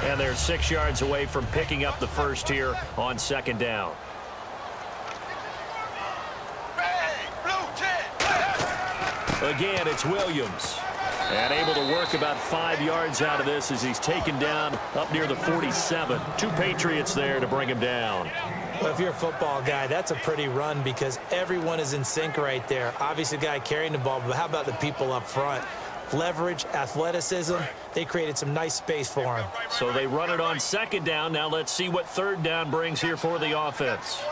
And they're 6 yards away from picking up the first here on 2nd down. Again, it's Williams. And able to work about 5 yards out of this as he's taken down up near the 47. 2 Patriots there to bring him down. Well, if you're a football guy, that's a pretty run because everyone is in sync right there. Obviously, the guy carrying the ball, but how about the people up front? Leverage, athleticism, they created some nice space for him. So they run it on 2nd down. Now let's see what 3rd down brings here for the offense.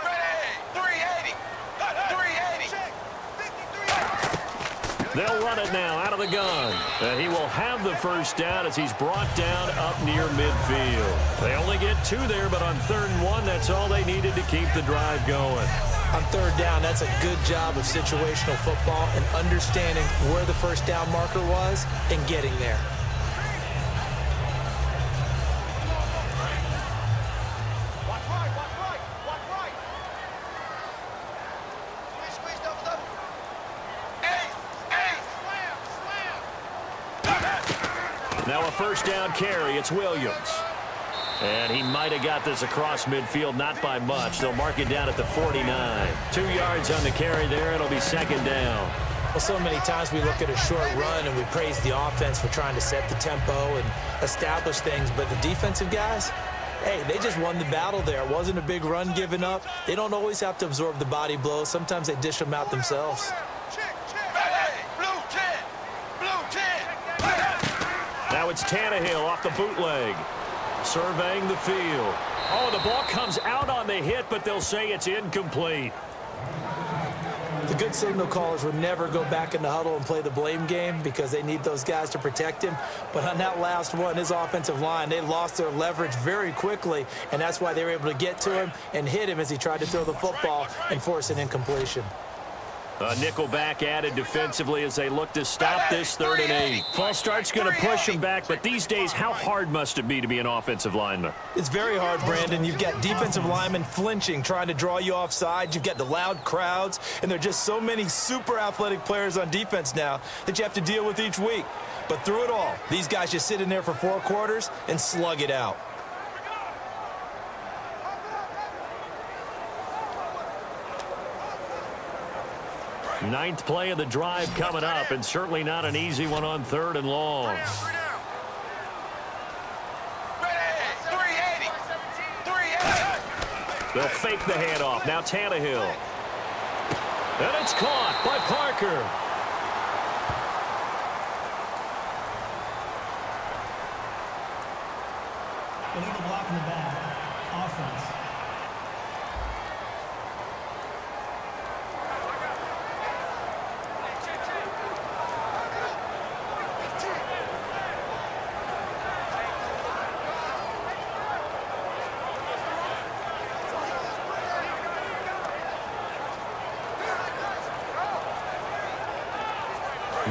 They'll run it now out of the gun. And he will have the first down as he's brought down up near midfield. They only get 2 there, but on 3rd and 1, that's all they needed to keep the drive going. On 3rd down, that's a good job of situational football and understanding where the first down marker was and getting there. Now a first down carry. It's Williams. And he might have got this across midfield, not by much. They'll mark it down at the 49. 2 yards on the carry there. It'll be 2nd down. Well, so many times we look at a short run and we praise the offense for trying to set the tempo and establish things. But the defensive guys, hey, they just won the battle there. It wasn't a big run given up. They don't always have to absorb the body blows. Sometimes they dish them out themselves. Now it's Tannehill off the bootleg. Surveying the field. Oh, the ball comes out on the hit, but they'll say it's incomplete. The good signal callers would never go back in the huddle and play the blame game because they need those guys to protect him. But on that last one, his offensive line, they lost their leverage very quickly, and that's why they were able to get to him and hit him as he tried to throw the football and force an incompletion. A nickel back added defensively as they look to stop this 3rd and 8. False start's going to push him back, but these days, how hard must it be to be an offensive lineman? It's very hard, Brandon. You've got defensive linemen flinching, trying to draw you offside. You've got the loud crowds, and there are just so many super athletic players on defense now that you have to deal with each week. But through it all, these guys just sit in there for 4 quarters and slug it out. Ninth play of the drive coming up, and certainly not an easy one on 3rd and long. They'll fake the handoff. Now Tannehill. And it's caught by Parker. Illegal block in the back. Offense.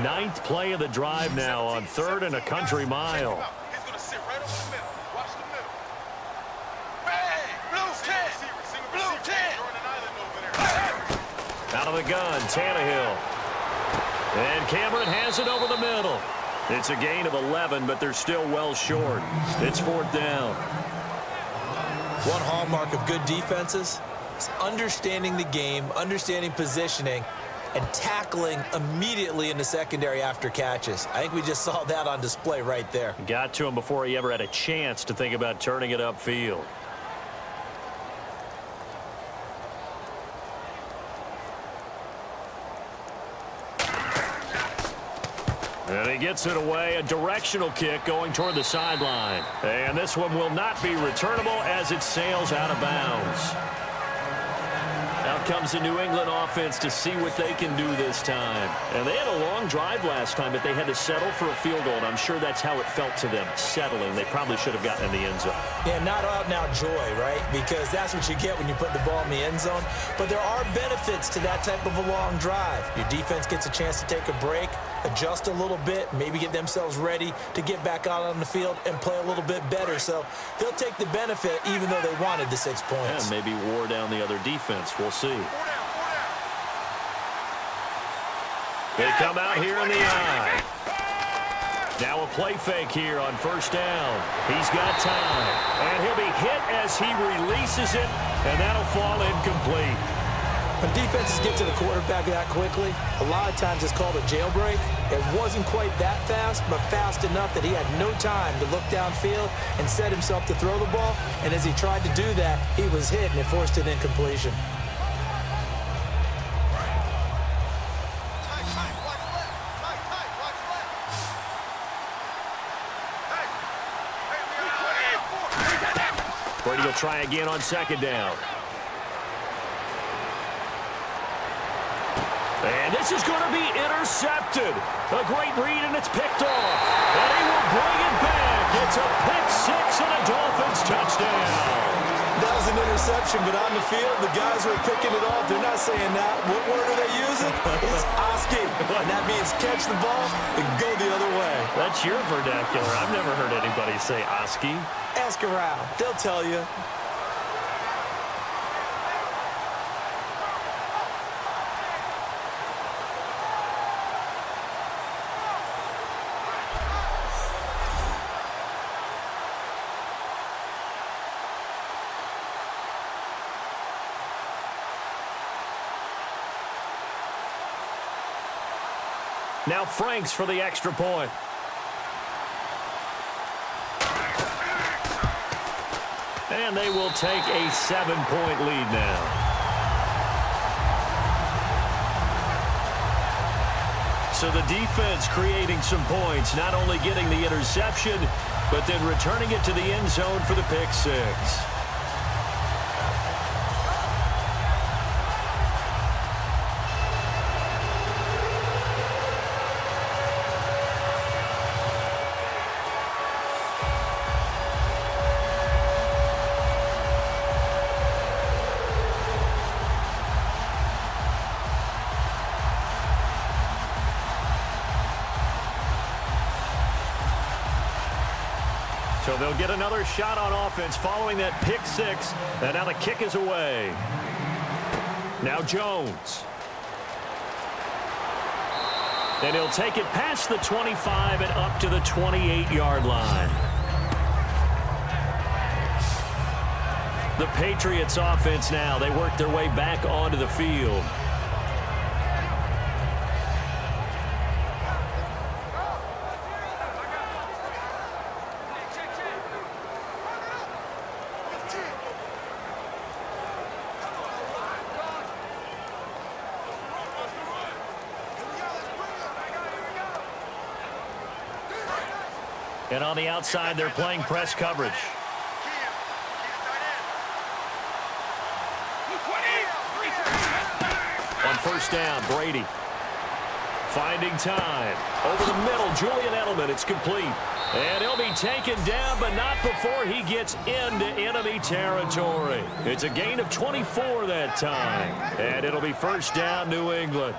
Ninth play of the drive now on 3rd and a country mile. He's going to sit right over the middle. Watch the middle. Bang! Blue 10! Blue 10! Out of the gun, Tannehill. And Cameron has it over the middle. It's a gain of 11, but they're still well short. It's 4th down. One hallmark of good defenses is understanding the game, understanding positioning, and tackling immediately in the secondary after catches. I think we just saw that on display right there. Got to him before he ever had a chance to think about turning it upfield. And he gets it away, a directional kick going toward the sideline. And this one will not be returnable as it sails out of bounds. Out comes the New England offense to see what they can do this time. And they had a long drive last time, but they had to settle for a field goal, and I'm sure that's how it felt to them, settling. They probably should have gotten in the end zone. Yeah, not out and out joy, right? Because that's what you get when you put the ball in the end zone. But there are benefits to that type of a long drive. Your defense gets a chance to take a break, adjust a little bit, maybe get themselves ready to get back out on the field and play a little bit better. So they'll take the benefit even though they wanted the 6 points. Yeah, maybe wore down the other defense. We'll see. They come out here in the eye. Now a play fake here on 1st down. He's got time. And he'll be hit as he releases it, and that'll fall incomplete. When defenses get to the quarterback that quickly, a lot of times it's called a jailbreak. It wasn't quite that fast, but fast enough that he had no time to look downfield and set himself to throw the ball. And as he tried to do that, he was hit, and it forced an incompletion. Brady will try again on 2nd down. And this is going to be intercepted. A great read, and it's picked off. And he will bring it back. It's a pick 6 and a Dolphins touchdown. That was an interception, but on the field, the guys who are picking it off, they're not saying that. What word are they using? It's Oski. And that means catch the ball and go the other way. That's your vernacular. I've never heard anybody say Oski. Ask around. They'll tell you. Now Franks for the extra point. And they will take a 7-point lead now. So the defense creating some points, not only getting the interception, but then returning it to the end zone for the pick 6. So they'll get another shot on offense following that pick 6. And now the kick is away. Now Jones. And he'll take it past the 25 and up to the 28-yard line. The Patriots offense now. They work their way back onto the field. And on the outside, they're playing press coverage. On first down, Brady. Finding time. Over the middle, Julian Edelman. It's complete. And he'll be taken down, but not before he gets into enemy territory. It's a gain of 24 that time. And it'll be first down, New England.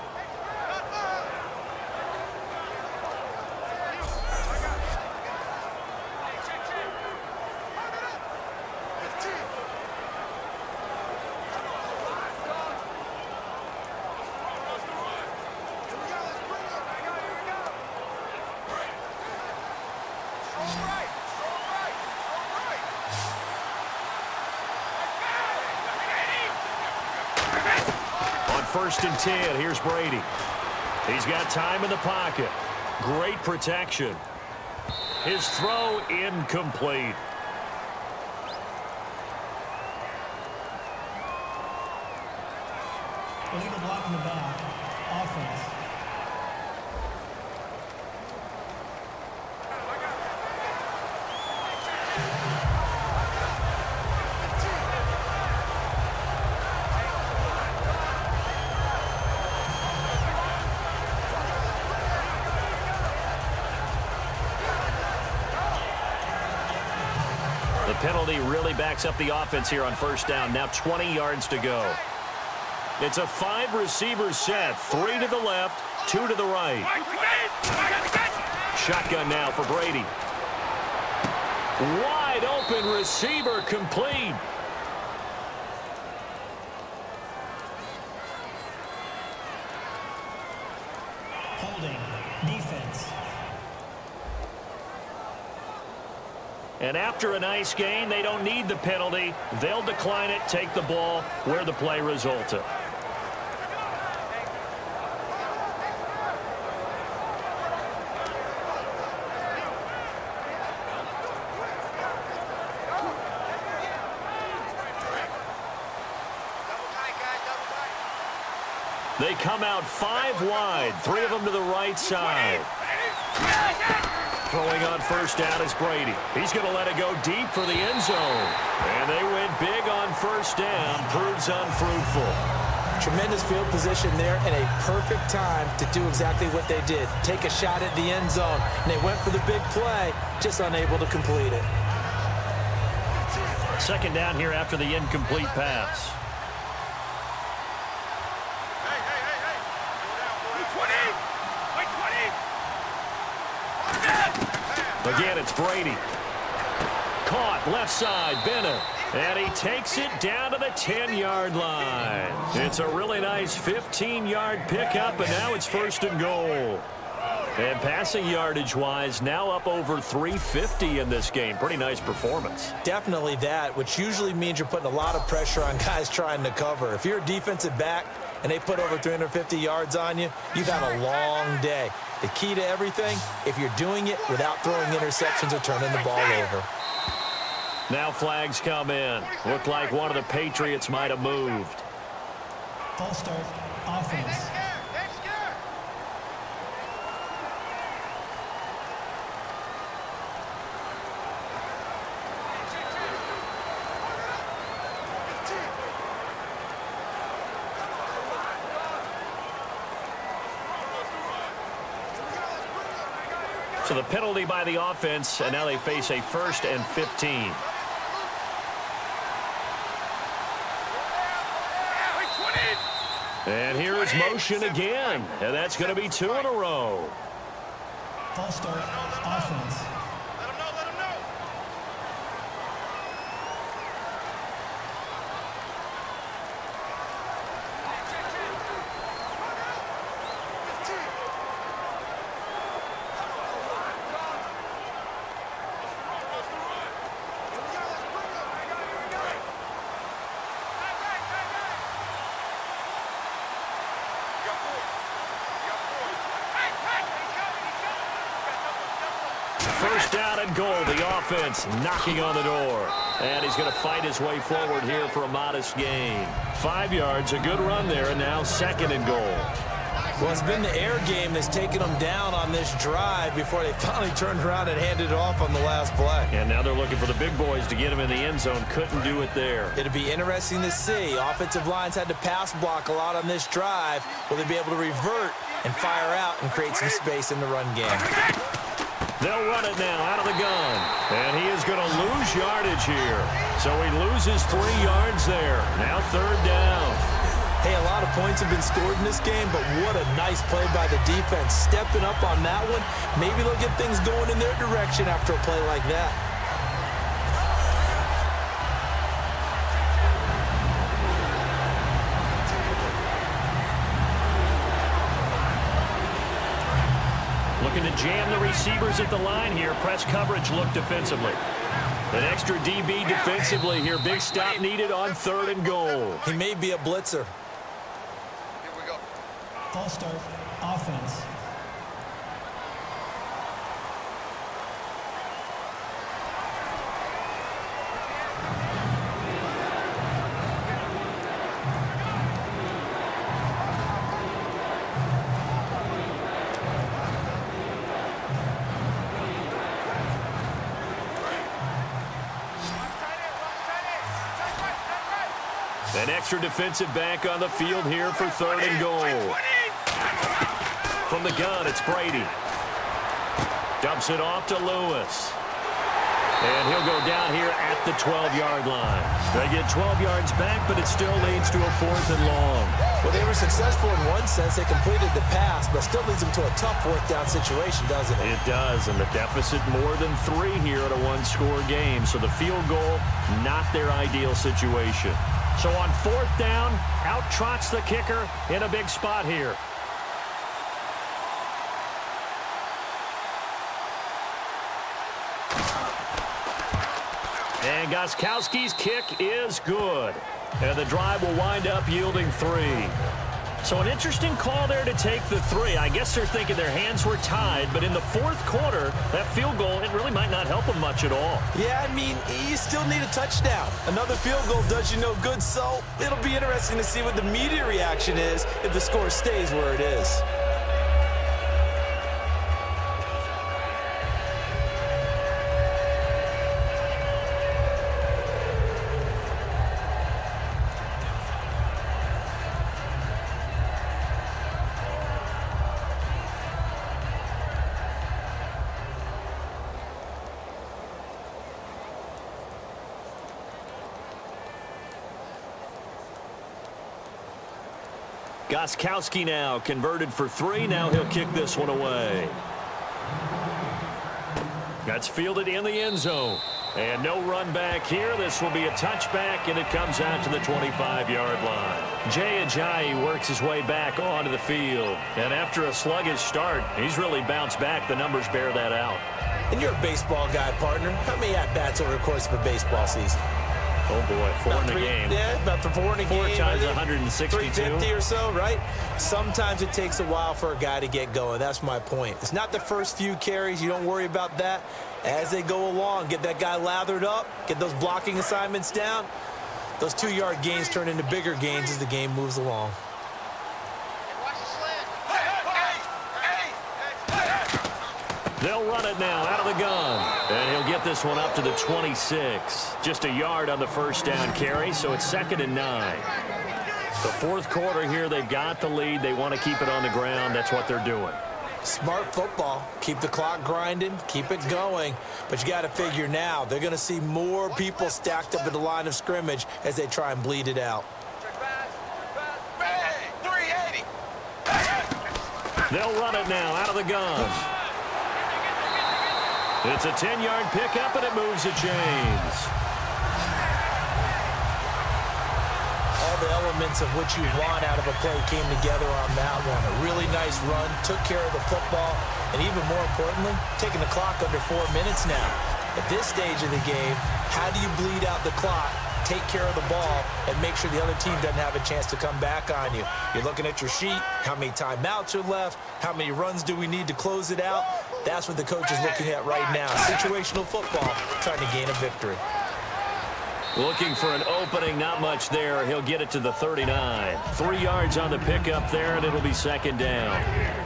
First and 10. Here's Brady. He's got time in the pocket. Great protection. His throw incomplete. Illegal block in the back. Offense. Penalty really backs up the offense here on first down. Now 20 yards to go. It's a 5-receiver set. 3 to the left, 2 to the right. Shotgun now for Brady. Wide open receiver complete. Holding. Defense. And after a nice gain, they don't need the penalty. They'll decline it, take the ball where the play resulted. They come out 5 wide, 3 of them to the right side. Throwing on first down is Brady. He's going to let it go deep for the end zone. And they went big on first down. Proves unfruitful. Tremendous field position there and a perfect time to do exactly what they did. Take a shot at the end zone. And they went for the big play, just unable to complete it. Second down here after the incomplete pass. Again, it's Brady. Caught left side, Bennett. And he takes it down to the 10-yard line. It's a really nice 15-yard pickup, and now it's first and goal. And passing yardage-wise, now up over 350 in this game. Pretty nice performance. Definitely that, which usually means you're putting a lot of pressure on guys trying to cover. If you're a defensive back and they put over 350 yards on you, you've had a long day. The key to everything, if you're doing it without throwing interceptions or turning the ball over. Now flags come in. Looked like one of the Patriots might have moved. False start. Offense. So the penalty by the offense, and now they face a 1st and 15. And here is motion again, and that's going to be 2 in a row. False start. Offense. First down and goal, the offense knocking on the door. And he's going to fight his way forward here for a modest gain. 5 yards, a good run there, and now 2nd and goal. Well, it's been the air game that's taken them down on this drive before they finally turned around and handed it off on the last play. And now they're looking for the big boys to get him in the end zone. Couldn't do it there. It'll be interesting to see. Offensive lines had to pass block a lot on this drive. Will they be able to revert and fire out and create some space in the run game? They'll run it now out of the gun. And he is going to lose yardage here. So he loses 3 yards there. Now 3rd down. Hey, a lot of points have been scored in this game, but what a nice play by the defense. Stepping up on that one. Maybe they'll get things going in their direction after a play like that. Looking to jam the receivers at the line here. Press coverage look defensively. An extra DB defensively here. Big stop needed on 3rd and goal. He may be a blitzer. False start, offense. An extra defensive back on the field here for 3rd and goal. From the gun, it's Brady. Dumps it off to Lewis. And he'll go down here at the 12-yard line. They get 12 yards back, but it still leads to a 4th and long. Well, they were successful in one sense. They completed the pass, but still leads them to a tough 4th down situation, doesn't it? It does, and the deficit more than 3 here in a 1-score game. So the field goal, not their ideal situation. So on 4th down, out trots the kicker in a big spot here. And Gostkowski's kick is good. And the drive will wind up yielding 3. So an interesting call there to take the 3. I guess they're thinking their hands were tied, but in the 4th quarter, that field goal, it really might not help them much at all. Yeah, I mean, you still need a touchdown. Another field goal does you no good, so it'll be interesting to see what the media reaction is if the score stays where it is. Gostkowski now converted for 3. Now he'll kick this one away. That's fielded in the end zone. And no run back here. This will be a touchback, and it comes out to the 25-yard line. Jay Ajayi works his way back onto the field. And after a sluggish start, he's really bounced back. The numbers bear that out. And you're a baseball guy, partner. How many at-bats over the course of a baseball season? Oh, boy, 4 in the game. Yeah, about 4 in a game. 4 times 162. 350 or so, right? Sometimes it takes a while for a guy to get going. That's my point. It's not the first few carries. You don't worry about that. As they go along, get that guy lathered up, get those blocking assignments down. Those 2-yard gains turn into bigger gains as the game moves along. They'll run it now out of the gun. And he'll get this one up to the 26. Just a yard on the 1st down carry, so it's 2nd and 9. The 4th quarter here, they've got the lead. They want to keep it on the ground. That's what they're doing. Smart football. Keep the clock grinding. Keep it going. But you got to figure now, they're going to see more people stacked up at the line of scrimmage as they try and bleed it out. They'll run it now out of the gun. It's a 10-yard pickup, and it moves the chains. All the elements of what you want out of a play came together on that one. A really nice run, took care of the football, and even more importantly, taking the clock under 4 minutes now. At this stage of the game, how do you bleed out the clock, take care of the ball, and make sure the other team doesn't have a chance to come back on you? You're looking at your sheet, how many timeouts are left, how many runs do we need to close it out? That's what the coach is looking at right now. Situational football, trying to gain a victory. Looking for an opening, not much there. He'll get it to the 39. 3 yards on the pickup there, and it'll be second down.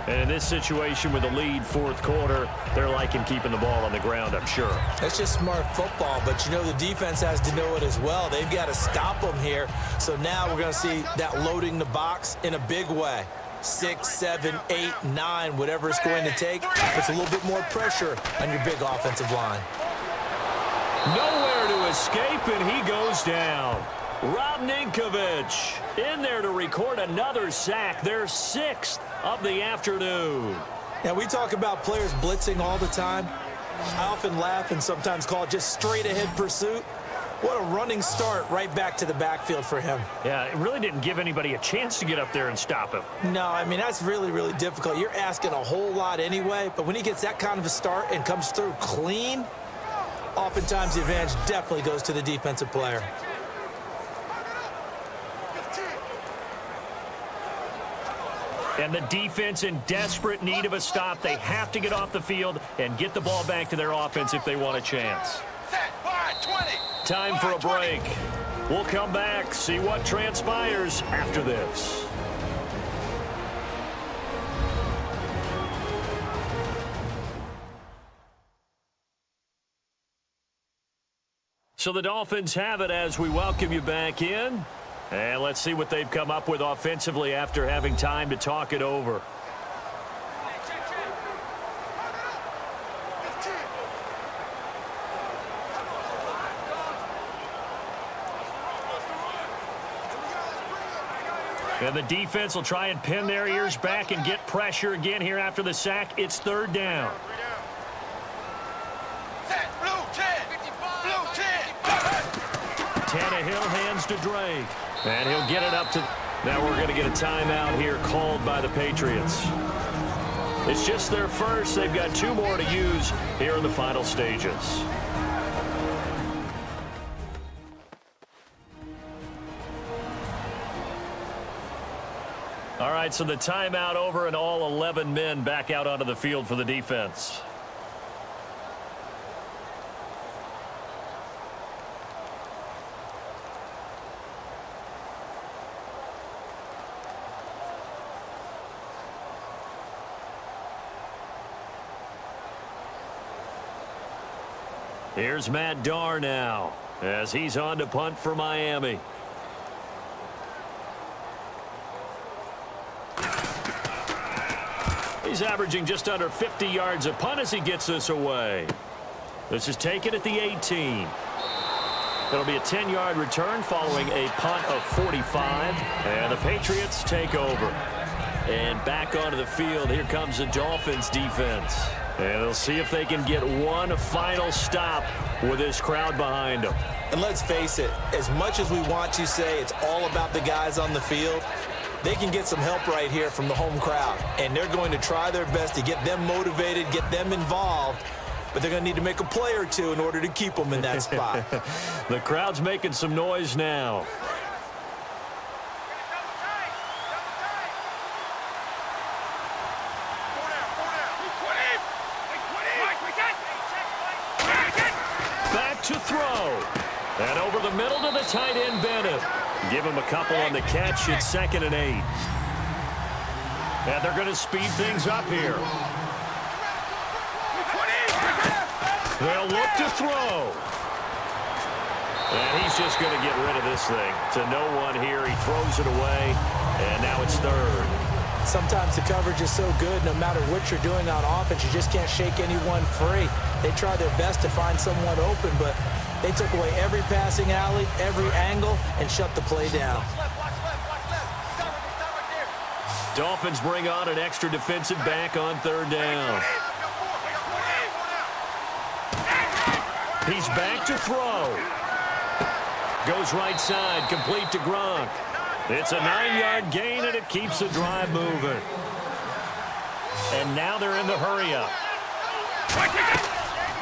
And in this situation with a lead fourth quarter, they're liking keeping the ball on the ground, I'm sure. It's just smart football, but you know the defense has to know it as well. They've got to stop them here. So now we're going to see that loading the box in a big way. 6, 7, 8, 9, whatever it's going to take. It's a little bit more pressure on your big offensive line. Nowhere to escape, and he goes down. Rob Ninkovich in there to record another sack, their 6th of the afternoon. Now, we talk about players blitzing all the time. I often laugh and sometimes call it just straight-ahead pursuit. What a running start right back to the backfield for him. Yeah, it really didn't give anybody a chance to get up there and stop him. No, I mean, that's really, really difficult. You're asking a whole lot anyway, but when he gets that kind of a start and comes through clean, oftentimes the advantage definitely goes to the defensive player. And the defense in desperate need of a stop. They have to get off the field and get the ball back to their offense if they want a chance. Time for a break. We'll come back, see what transpires after this. So the Dolphins have it as we welcome you back in. And let's see what they've come up with offensively after having time to talk it over. And the defense will try and pin their ears back and get pressure again here after the sack. It's third down. Tannehill hands to Drake. And he'll get it up to... Now we're going to get a timeout here called by the Patriots. It's just their first. They've got 2 more to use here in the final stages. All right, so the timeout over and all 11 men back out onto the field for the defense. Here's Matt Darr now as he's on to punt for Miami. He's averaging just under 50 yards a punt as he gets this away. This is taken at the 18. It'll be a 10-yard return following a punt of 45. And the Patriots take over. And back onto the field, here comes the Dolphins defense. And they'll see if they can get one final stop with this crowd behind them. And let's face it, as much as we want to say it's all about the guys on the field, they can get some help right here from the home crowd. And they're going to try their best to get them motivated, get them involved. But they're going to need to make a play or two in order to keep them in that spot. The crowd's making some noise now. Back to throw. And over the middle to the tight end, Bennett. Give him a couple on the catch. It's 2nd and 8. And they're going to speed things up here. They'll look to throw. And he's just going to get rid of this thing. To no one here. He throws it away. And now it's 3rd. Sometimes the coverage is so good, no matter what you're doing on offense, you just can't shake anyone free. They try their best to find someone open, but they took away every passing alley, every angle, and shut the play down. Dolphins bring on an extra defensive back on 3rd down. He's back to throw. Goes right side, complete to Gronk. It's a 9-yard gain, and it keeps the drive moving. And now they're in the hurry-up.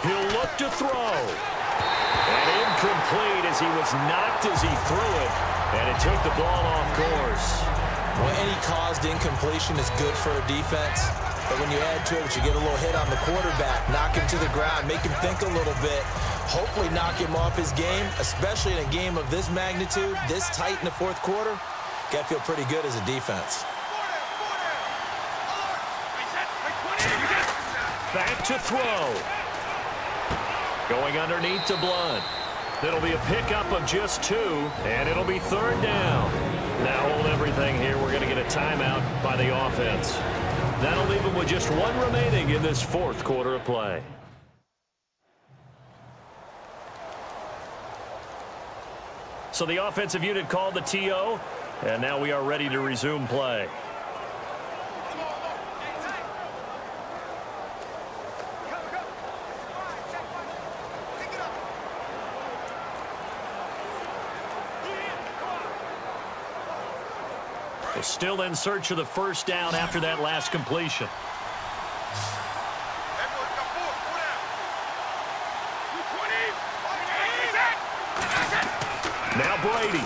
He'll look to throw. And incomplete as he was knocked as he threw it. And it took the ball off course. Well, any caused incompletion is good for a defense. But when you add to it, you get a little hit on the quarterback, knock him to the ground, make him think a little bit. hopefully knock him off his game, especially in a game of this magnitude, this tight in the fourth quarter. Got to feel pretty good as a defense. Back to throw. Going underneath to Blunt. It'll be a pickup of just 2, and it'll be 3rd down. Now hold everything here. We're going to get a timeout by the offense. That'll leave them with just 1 remaining in this fourth quarter of play. So the offensive unit called the TO, and now we are ready to resume play. Still in search of the first down after that last completion. Now Brady.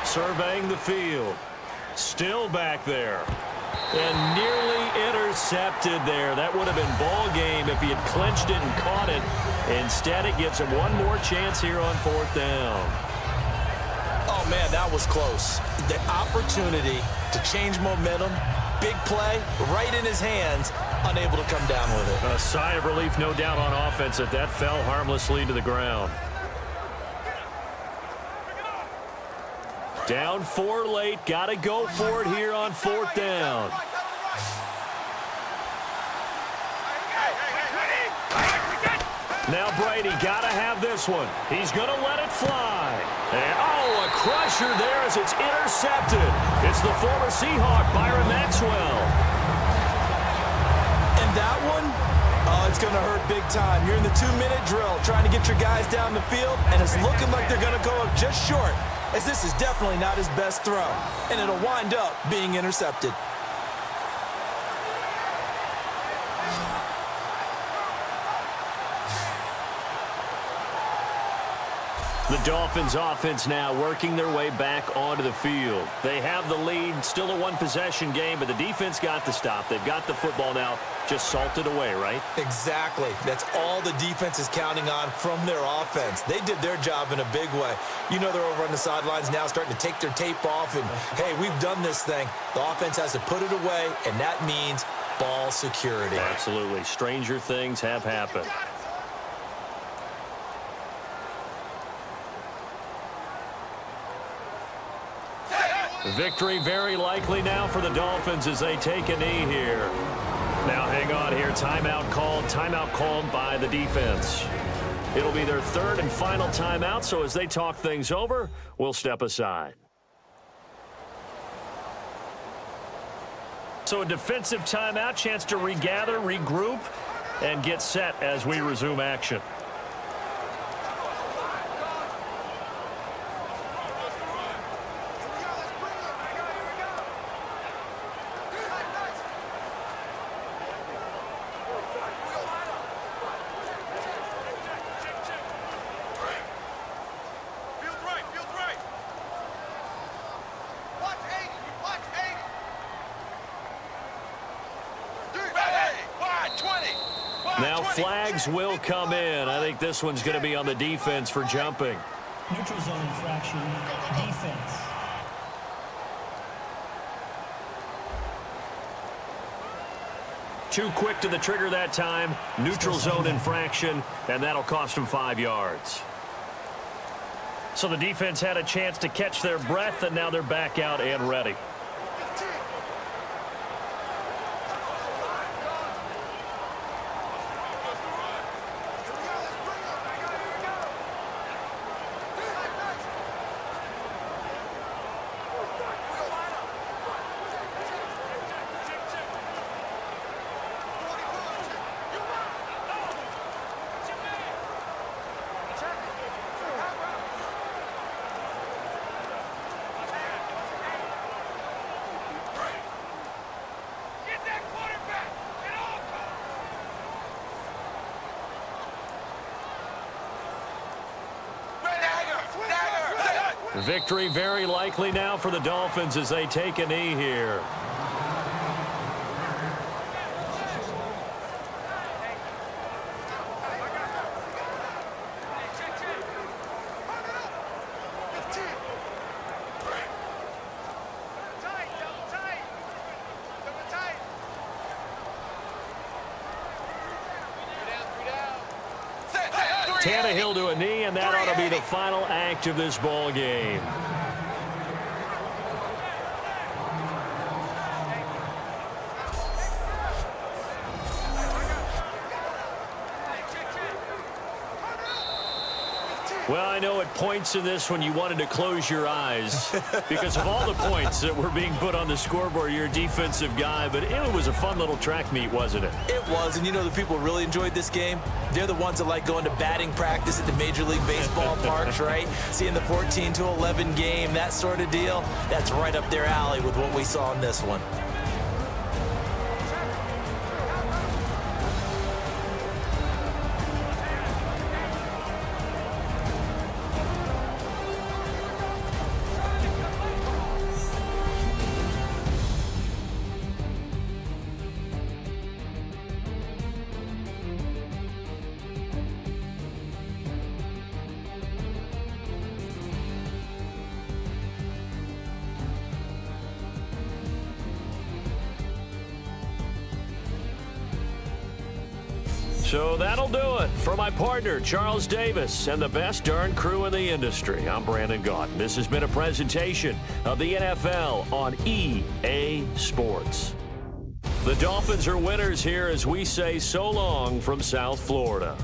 Surveying the field. Still back there. And nearly intercepted there. That would have been ball game if he had clinched it and caught it. Instead, it gives him one more chance here on 4th down. Oh, man, that was close. The opportunity to change momentum, big play, right in his hands, unable to come down with it. A sigh of relief, no doubt, on offense that fell harmlessly to the ground. Down 4 late. Got to go for it here on 4th down. Now Brady got to have this one. He's going to let it fly. And, a crusher there as it's intercepted. It's the former Seahawk, Byron Maxwell. And that one, it's going to hurt big time. You're in the 2-minute drill trying to get your guys down the field, and it's looking like they're going to go up just short, as this is definitely not his best throw, and it'll wind up being intercepted. The Dolphins offense now working their way back onto the field. They have the lead, still a 1-possession game, but the defense got the stop. They've got the football now, just salted away, right? Exactly. That's all the defense is counting on from their offense. They did their job in a big way. You know, they're over on the sidelines now starting to take their tape off, and, hey, we've done this thing. The offense has to put it away, and that means ball security. Absolutely. Stranger things have happened. Victory very likely now for the Dolphins as they take a knee here. Now hang on here. Timeout called by the defense. It'll be their 3rd and final timeout, so as they talk things over, we'll step aside. So a defensive timeout, chance to regather, regroup, and get set as we resume action. Now flags will come in. I think this one's going to be on the defense for jumping. Neutral zone infraction, defense. Too quick to the trigger that time. Neutral zone infraction, and that'll cost them 5 yards. So the defense had a chance to catch their breath, and now they're back out and ready. Victory very likely now for the Dolphins as they take a knee here. Tannehill to a knee, and that ought to be the final act of this ball game. Well, I know at points in this when you wanted to close your eyes because of all the points that were being put on the scoreboard. You're a defensive guy, but it was a fun little track meet, wasn't it? It was, and you know the people really enjoyed this game? They're the ones that like going to batting practice at the Major League Baseball parks, right? Seeing the 14-11 game, that sort of deal, that's right up their alley with what we saw in this one. So that'll do it. For my partner, Charles Davis, and the best darn crew in the industry, I'm Brandon Gaudin. This has been a presentation of the NFL on EA Sports. The Dolphins are winners here as we say so long from South Florida.